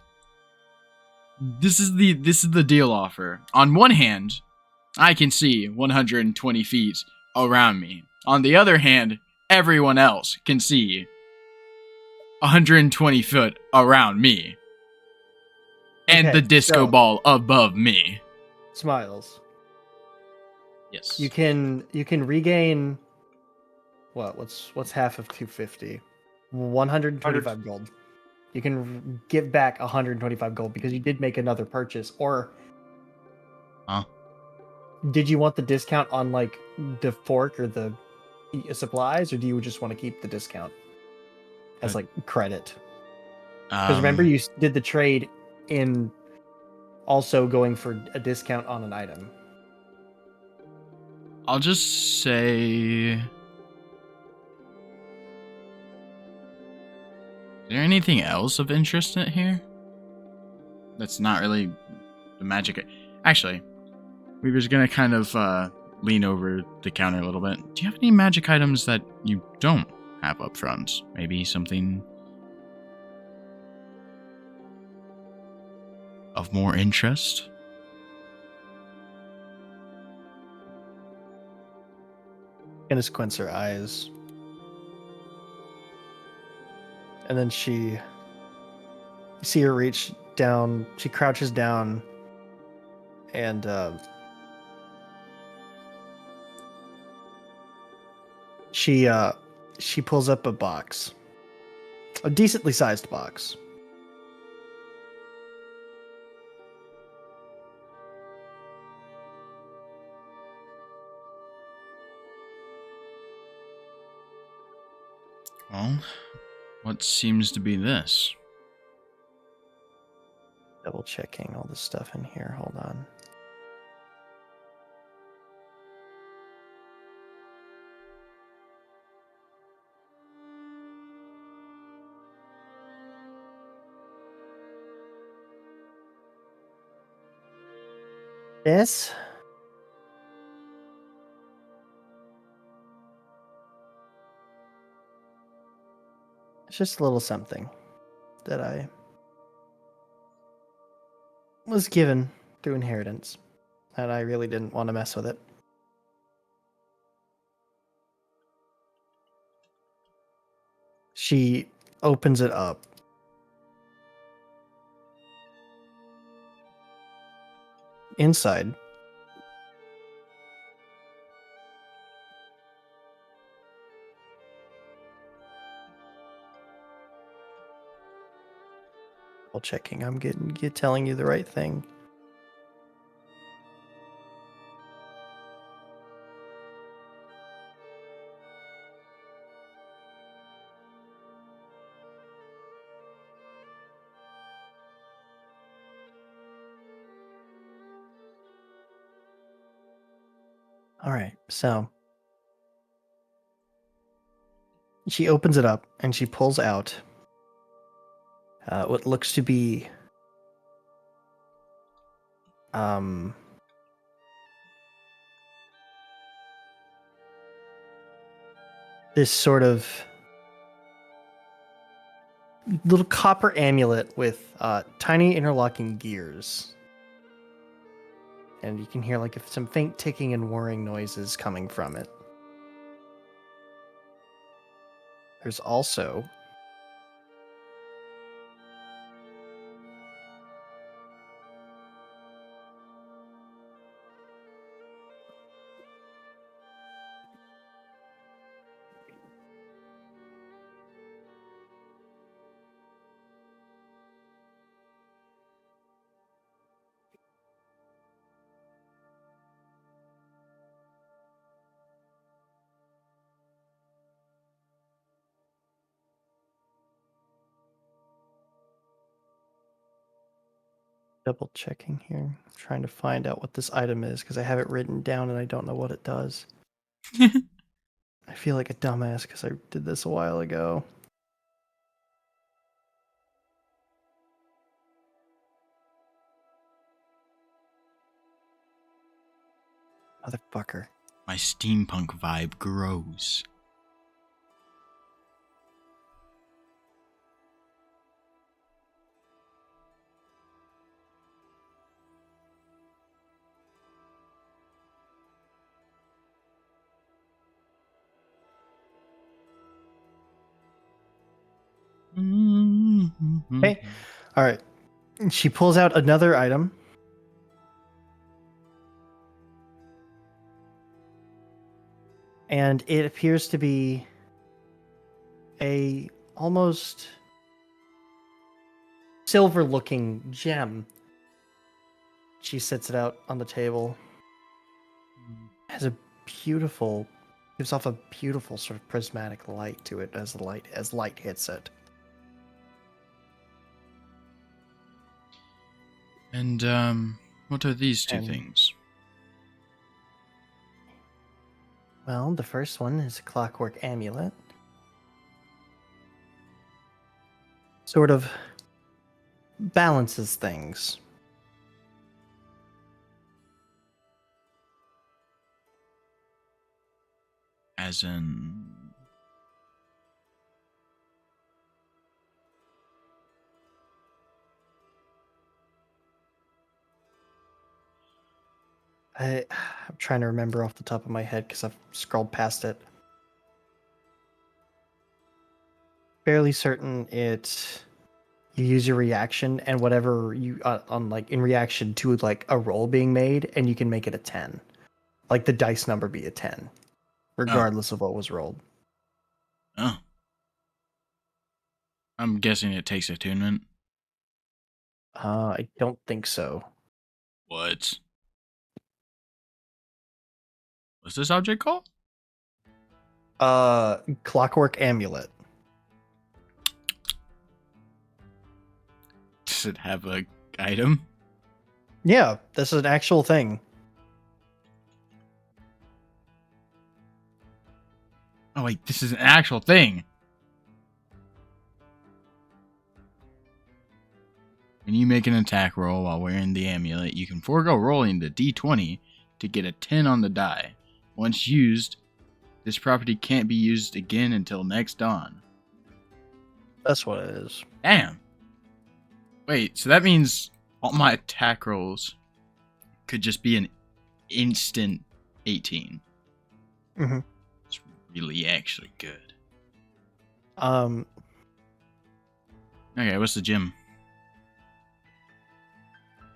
This is the deal offer. On one hand, I can see 120 feet around me. On the other hand, everyone else can see 120 foot around me. And Okay, the disco so- ball above me. Smiles. Yes. You can regain. What's half of 250? 125 gold. You can give back 125 gold because you did make another purchase. Or Huh? did you want the discount on like the fork or the supplies, or do you just want to keep the discount as like credit? Because remember, you did the trade in also going for a discount on an item. I'll just say... Is there anything else of interest in here? That's not really the magic... Actually, we were just gonna kind of lean over the counter a little bit. Do you have any magic items that you don't have up front? Maybe something of more interest? Gonna squints her eyes. And then you see her reach down, she crouches down and she pulls up a box. A decently sized box. Well, what seems to be this? Double checking all the stuff in here. Hold on. This? It's just a little something that I was given through inheritance, and I really didn't want to mess with it. She opens it up. Inside, while checking, I'm telling you the right thing. All right, so she opens it up and she pulls out what looks to be um, this sort of little copper amulet with tiny interlocking gears. And you can hear like some faint ticking and whirring noises coming from it. There's also double checking here. I'm trying to find out what this item is because I have it written down and I don't know what it does. I feel like a dumbass because I did this a while ago. Motherfucker. My steampunk vibe grows. Hey, all right. She pulls out another item. And it appears to be a almost silver-looking gem. She sets it out on the table. Has a beautiful, gives off a beautiful sort of prismatic light to it as light hits it. And what are these two And- things? Well, the first one is a clockwork amulet. Sort of balances things. As in, I'm trying to remember off the top of my head because I've scrolled past it. Fairly certain you use your reaction and whatever you on like in reaction to like a roll being made, and you can make it a 10. Like the dice number be a 10, regardless of what was rolled. oh, I'm guessing it takes attunement. I don't think so. What? What's this object called? Clockwork amulet. Does it have a item? Yeah, this is an actual thing. Oh wait, this is an actual thing. When you make an attack roll while wearing the amulet, you can forego rolling the d20 to get a 10 on the die. Once used, this property can't be used again until next dawn. That's what it is. Damn. Wait, so that means all my attack rolls could just be an instant 18. Mm-hmm. It's really actually good. Okay, what's the gem?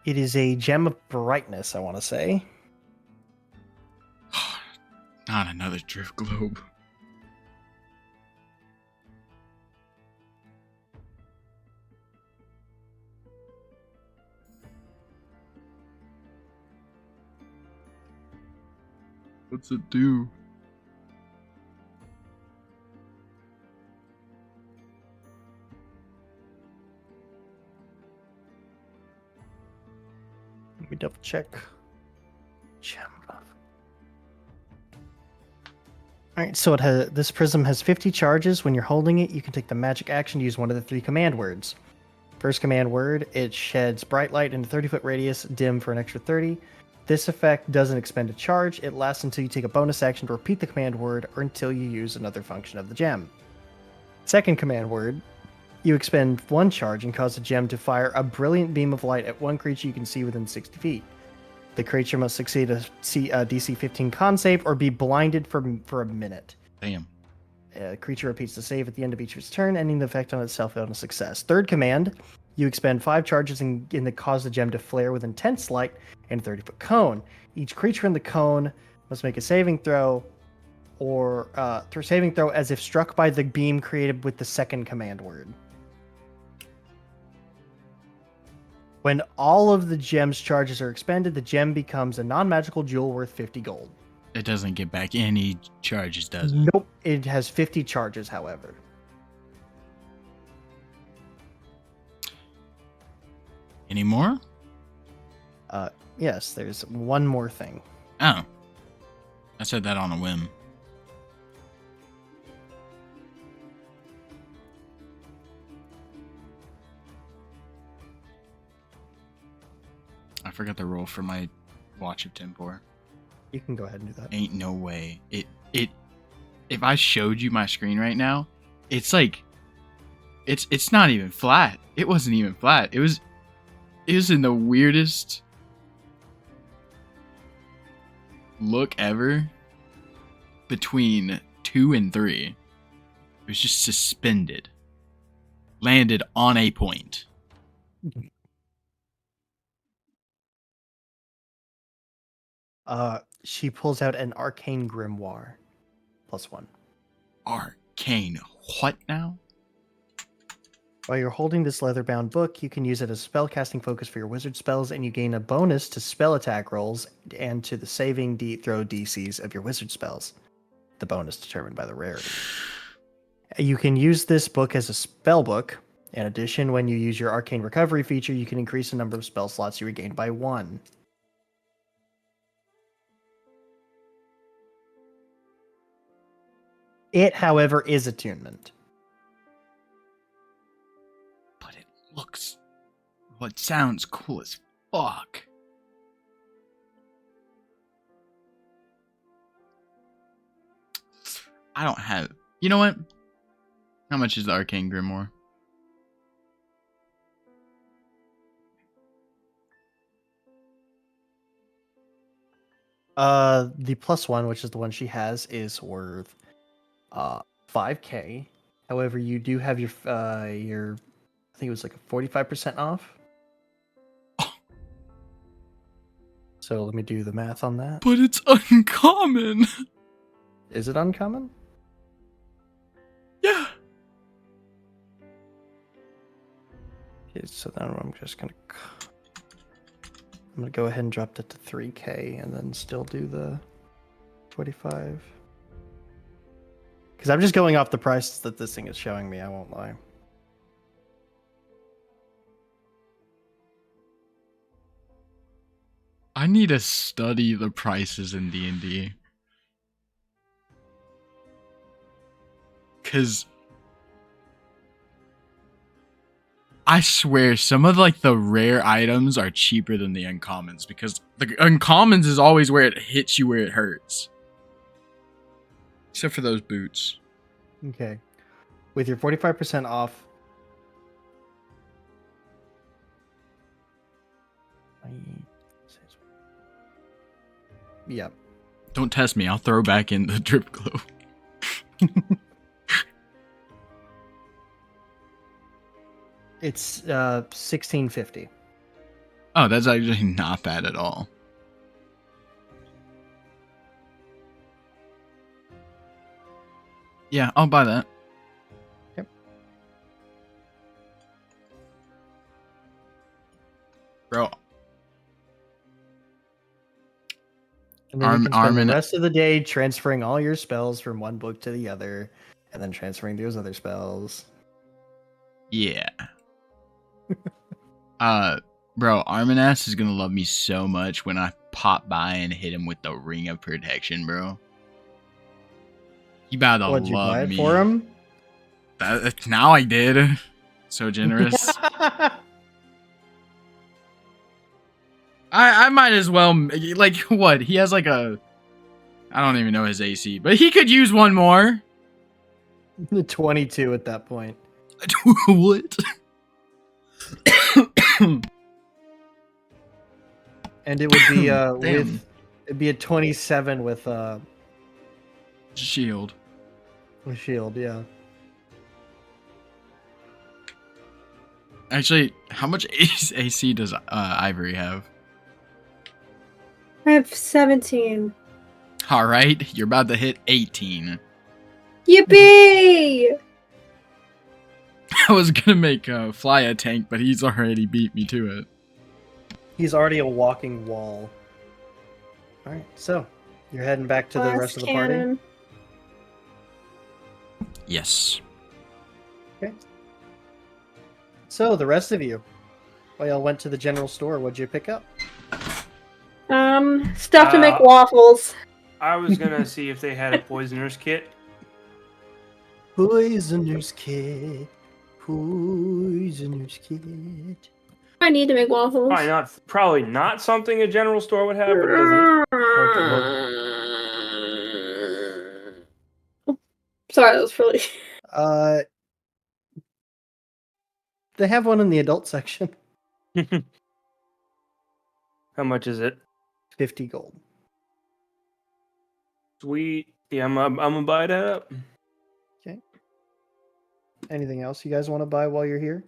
It is a gem of brightness, I want to say. Not another drift globe. What's it do? Let me double check. Gem of... Alright, so this prism has 50 charges. When you're holding it, you can take the magic action to use one of the 3 command words. First command word, it sheds bright light in a 30-foot radius, dim for an extra 30. This effect doesn't expend a charge. It lasts until you take a bonus action to repeat the command word or until you use another function of the gem. Second command word, you expend 1 charge and cause the gem to fire a brilliant beam of light at one creature you can see within 60 feet. The creature must succeed a DC 15 con save or be blinded for a minute. Damn. The creature repeats the save at the end of each of its turn, ending the effect on itself on a success. Third command, you expend 5 charges in the cause the gem to flare with intense light in a 30-foot cone. Each creature in the cone must make a saving throw or through saving throw as if struck by the beam created with the second command word. When all of the gem's charges are expended, the gem becomes a non-magical jewel worth 50 gold. It doesn't get back any charges, does it? Nope. It has 50 charges, however. Any more? Yes, there's one more thing. Oh. I said that on a whim. I forgot the roll for my Watch of Tempor. You can go ahead and do that. Ain't no way. If I showed you my screen right now, it's like it's not even flat. It wasn't even flat. It was in the weirdest look ever between 2 and 3. It was just suspended. Landed on a point. She pulls out an arcane grimoire. +1. Arcane. What now? While you're holding this leather-bound book, you can use it as spellcasting focus for your wizard spells, and you gain a bonus to spell attack rolls and to the saving throw DCs of your wizard spells. The bonus determined by the rarity. You can use this book as a spell book. In addition, when you use your arcane recovery feature, you can increase the number of spell slots you regain by 1. It, however, is attunement. But it looks... What sounds cool as fuck. I don't have... You know what? How much is the Arcane Grimoire? The +1, which is the one she has, is worth 5k. However, you do have your I think it was like a 45% off. So let me do the math on that. But it's uncommon. Is it uncommon? Yeah. Okay, so then I'm gonna go ahead and drop that to 3k and then still do the 45. Because I'm just going off the prices that this thing is showing me, I won't lie. I need to study the prices in D&D. Because I swear some of like the rare items are cheaper than the uncommons, because the uncommons is always where it hits you where it hurts. Except for those boots. Okay. With your 45% off. Yep. Don't test me. I'll throw back in the drip glow. It's 1650. Oh, that's actually not bad at all. Yeah, I'll buy that. Yep. Bro. And then you can spend Armin- the rest of the day transferring all your spells from one book to the other, and then transferring those other spells. Yeah. Bro, Arminass is gonna love me so much when I pop by and hit him with the Ring of Protection, bro. He about to What'd you buy love it me. for him? Now I did. so generous. I might as well, like, what? He has like a, I don't even know his AC, but he could use one more. 22 at that point. What? And it would be Damn. it'd be a 27 with Shield. shield, yeah. Actually, how much AC does Ivory have? I have 17. All right, you're about to hit 18. Yippee! I was gonna make Fly a tank, but he's already beat me to it. He's already a walking wall. All right, so you're heading back to the Glass rest of the party. cannon. Yes. So the rest of you, well, y'all went to the general store. What'd you pick up? Stuff to make waffles. I was gonna see if they had a poisoner's kit. Poisoner's kit. Poisoner's kit. I need to make waffles. Probably not something a general store would have, but it doesn't hurt to look. Sorry, that was really. They have one in the adult section. How much is it? 50 gold. Sweet. Yeah, I'm gonna buy that up. Okay. Anything else you guys want to buy while you're here?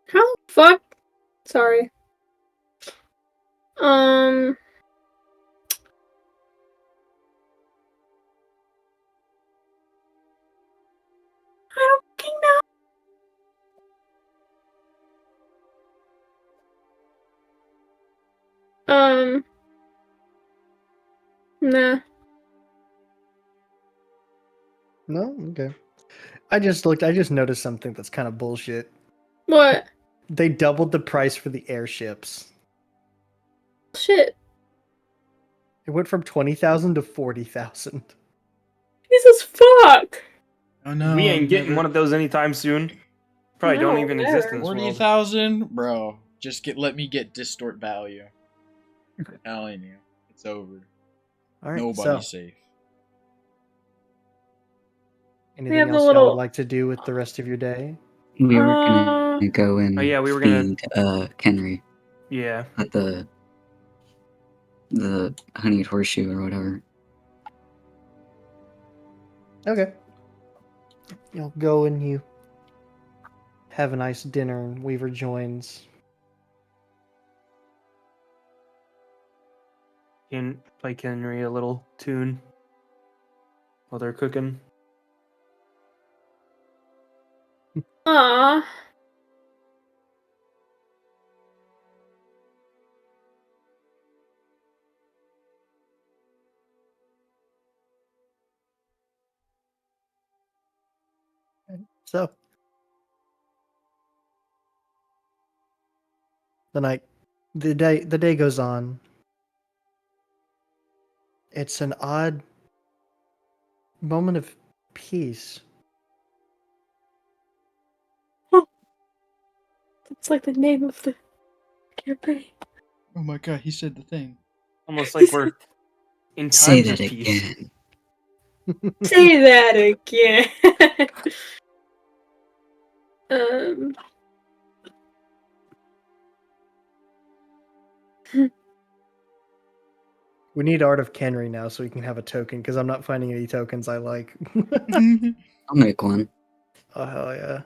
How the fuck? Sorry. I don't fucking know. Nah. No? Okay. I just noticed something that's kind of bullshit. What? They doubled the price for the airships. Shit. It went from 20,000 to 40,000. Jesus fuck. Oh no. We ain't getting one of those anytime soon. Probably don't No, even never. exist in this world. 40,000, bro. Just let me get distort value. I'm telling you, it's over. All right. Nobody's So, safe. anything have the else y'all little- would like to do with the rest of your day? We were gonna go and Oh, yeah, we were gonna- feed Kenry Yeah. at the honeyed horseshoe or whatever. Okay. You'll go and you have a nice dinner, and Weaver joins. Can play Henry a little tune while they're cooking. Aww. So, the day goes on. It's an odd moment of peace. That's like the name of the campaign. Oh my god, he said the thing. Almost like we're in Say times that of peace. again. Say that again. um. We need Art of Kenry now so we can have a token, because I'm not finding any tokens I like. I'll make one. Oh, hell yeah.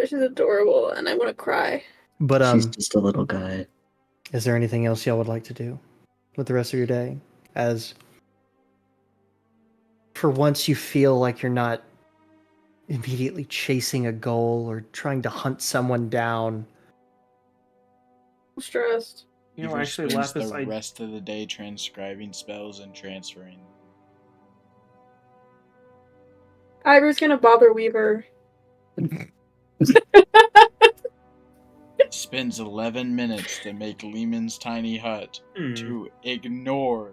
She's adorable, and I want to cry. But, She's just a little guy. is there anything else y'all would like to do with the rest of your day? As for once you feel like you're not immediately chasing a goal or trying to hunt someone down. I'm stressed. You know, Beaver actually, spends Lapis, the I rest of the day transcribing spells and transferring. Ivor's gonna bother Weaver. Spends 11 minutes to make Lehman's tiny hut to ignore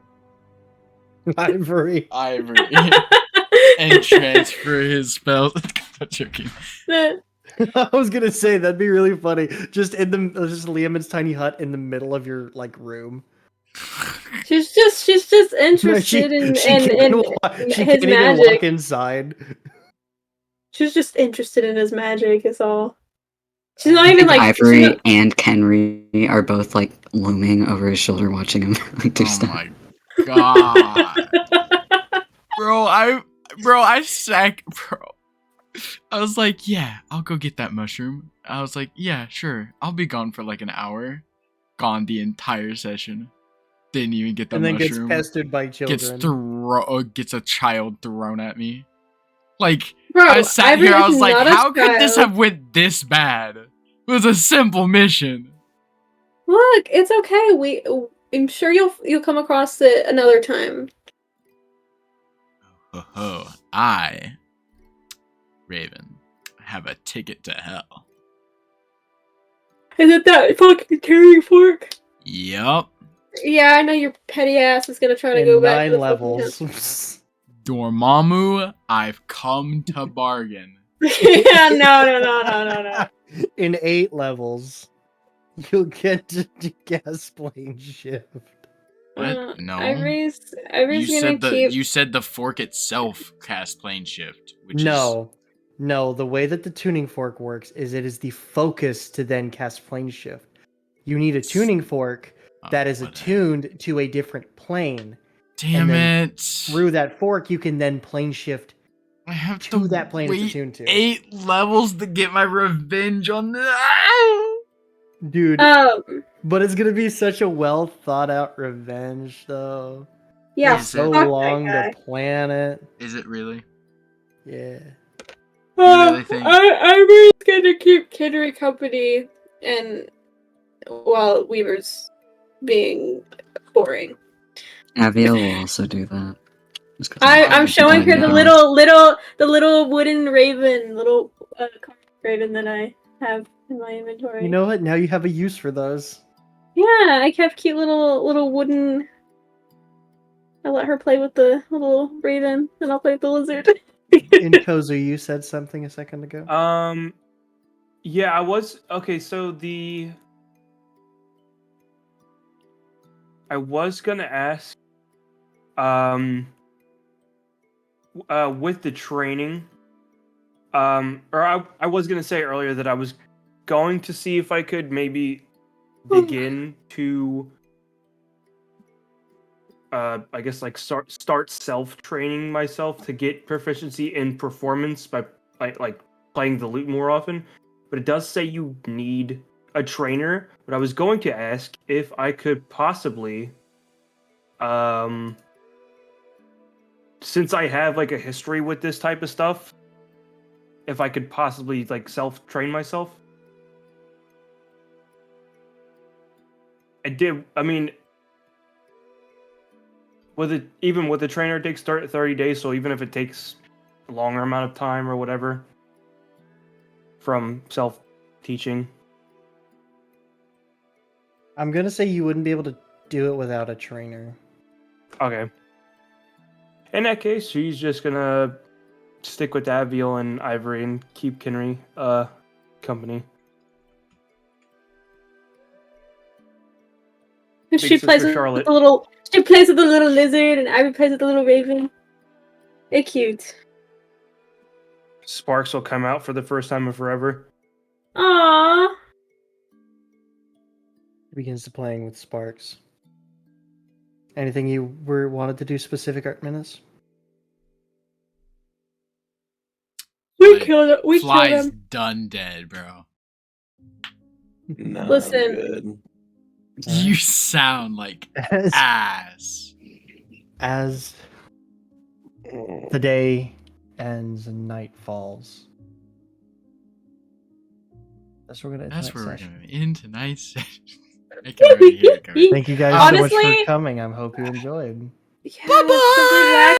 Ivory. Ivory. and transfer his spells. I'm joking. I was gonna say that'd be really funny. Just Liam's tiny hut in the middle of your like room. She's just interested in She his can't even walk magic. inside. She's just interested in his magic. Is all. She's I not even think like Ivory and Kenry are both like looming over his shoulder, watching him like do Oh stuff. my god, bro! I sack, bro. I was like, yeah, I'll go get that mushroom. I was like, yeah, sure. I'll be gone for like an hour. Gone the entire session. Didn't even get the And then mushroom. gets pestered by children. Gets a child thrown at me. Like, Bro, I sat Ivory here, I is was like, not a how could this child. have went this bad? It was a simple mission. Look, it's okay. I'm sure you'll come across it another time. Oh, I, Raven, have a ticket to hell. Is it that fucking carrying fork? Yup. Yeah, I know your petty ass is gonna try to In go back to 9 the levels. Dormammu, I've come to bargain. Yeah, no. In 8 levels, you'll get to gas plane shift. What? No. Ivory's You gonna keep. You said the fork itself cast plane shift, which is No, the way that the tuning fork works is it is the focus to then cast plane shift. You need a tuning fork that is whatever. attuned to a different plane. Damn then it! Through that fork, you can then plane shift I have to to that plane it's wait attuned to. 8 levels to get my revenge on that. Dude, Um. but it's gonna be such a well thought out revenge, though. Yeah. Is So it? Fuck that long guy. to plan it. Is it really? Yeah. You really think? Ivory's gonna keep Kiddery company, and while Weaver's being boring. Aviel will also do that. Just 'cause I'm showing her tiny the house. little wooden raven, little carved raven that I have in my inventory. You know what? Now you have a use for those. Yeah, I have cute little wooden. I let her play with the little raven, and I'll play with the lizard. In Kozu, you said something a second ago. Yeah, I was okay. So I was gonna ask, with the training, or I was gonna say earlier that I was going to see if I could maybe begin to, I guess like start self training myself to get proficiency in performance by like playing the lute more often. But it does say you need a trainer. But I was going to ask if I could possibly, since I have like a history with this type of stuff, if I could possibly like self train myself. I mean, even with the trainer, it takes 30 days. So even if it takes a longer amount of time or whatever from self teaching. I'm gonna say you wouldn't be able to do it without a trainer. Okay. In that case, she's just gonna stick with Aviel and Ivory and keep Kenry company. She Big plays sister with Charlotte. the little. She plays with the little lizard, and Ivy plays with the little raven. They're cute. Sparks will come out for the first time in forever. Aww. He begins to playing with sparks. Anything you wanted to do specific, Artemis? We Like, killed it. We killed Fly's him. done dead, bro. No, Listen. I'm good. You sound like ass. As the day ends and night falls. That's where we're gonna That's where we're session. gonna end tonight's session. I can already hear it coming. Thank you guys so much Honestly- for coming. I hope you enjoyed. Yeah,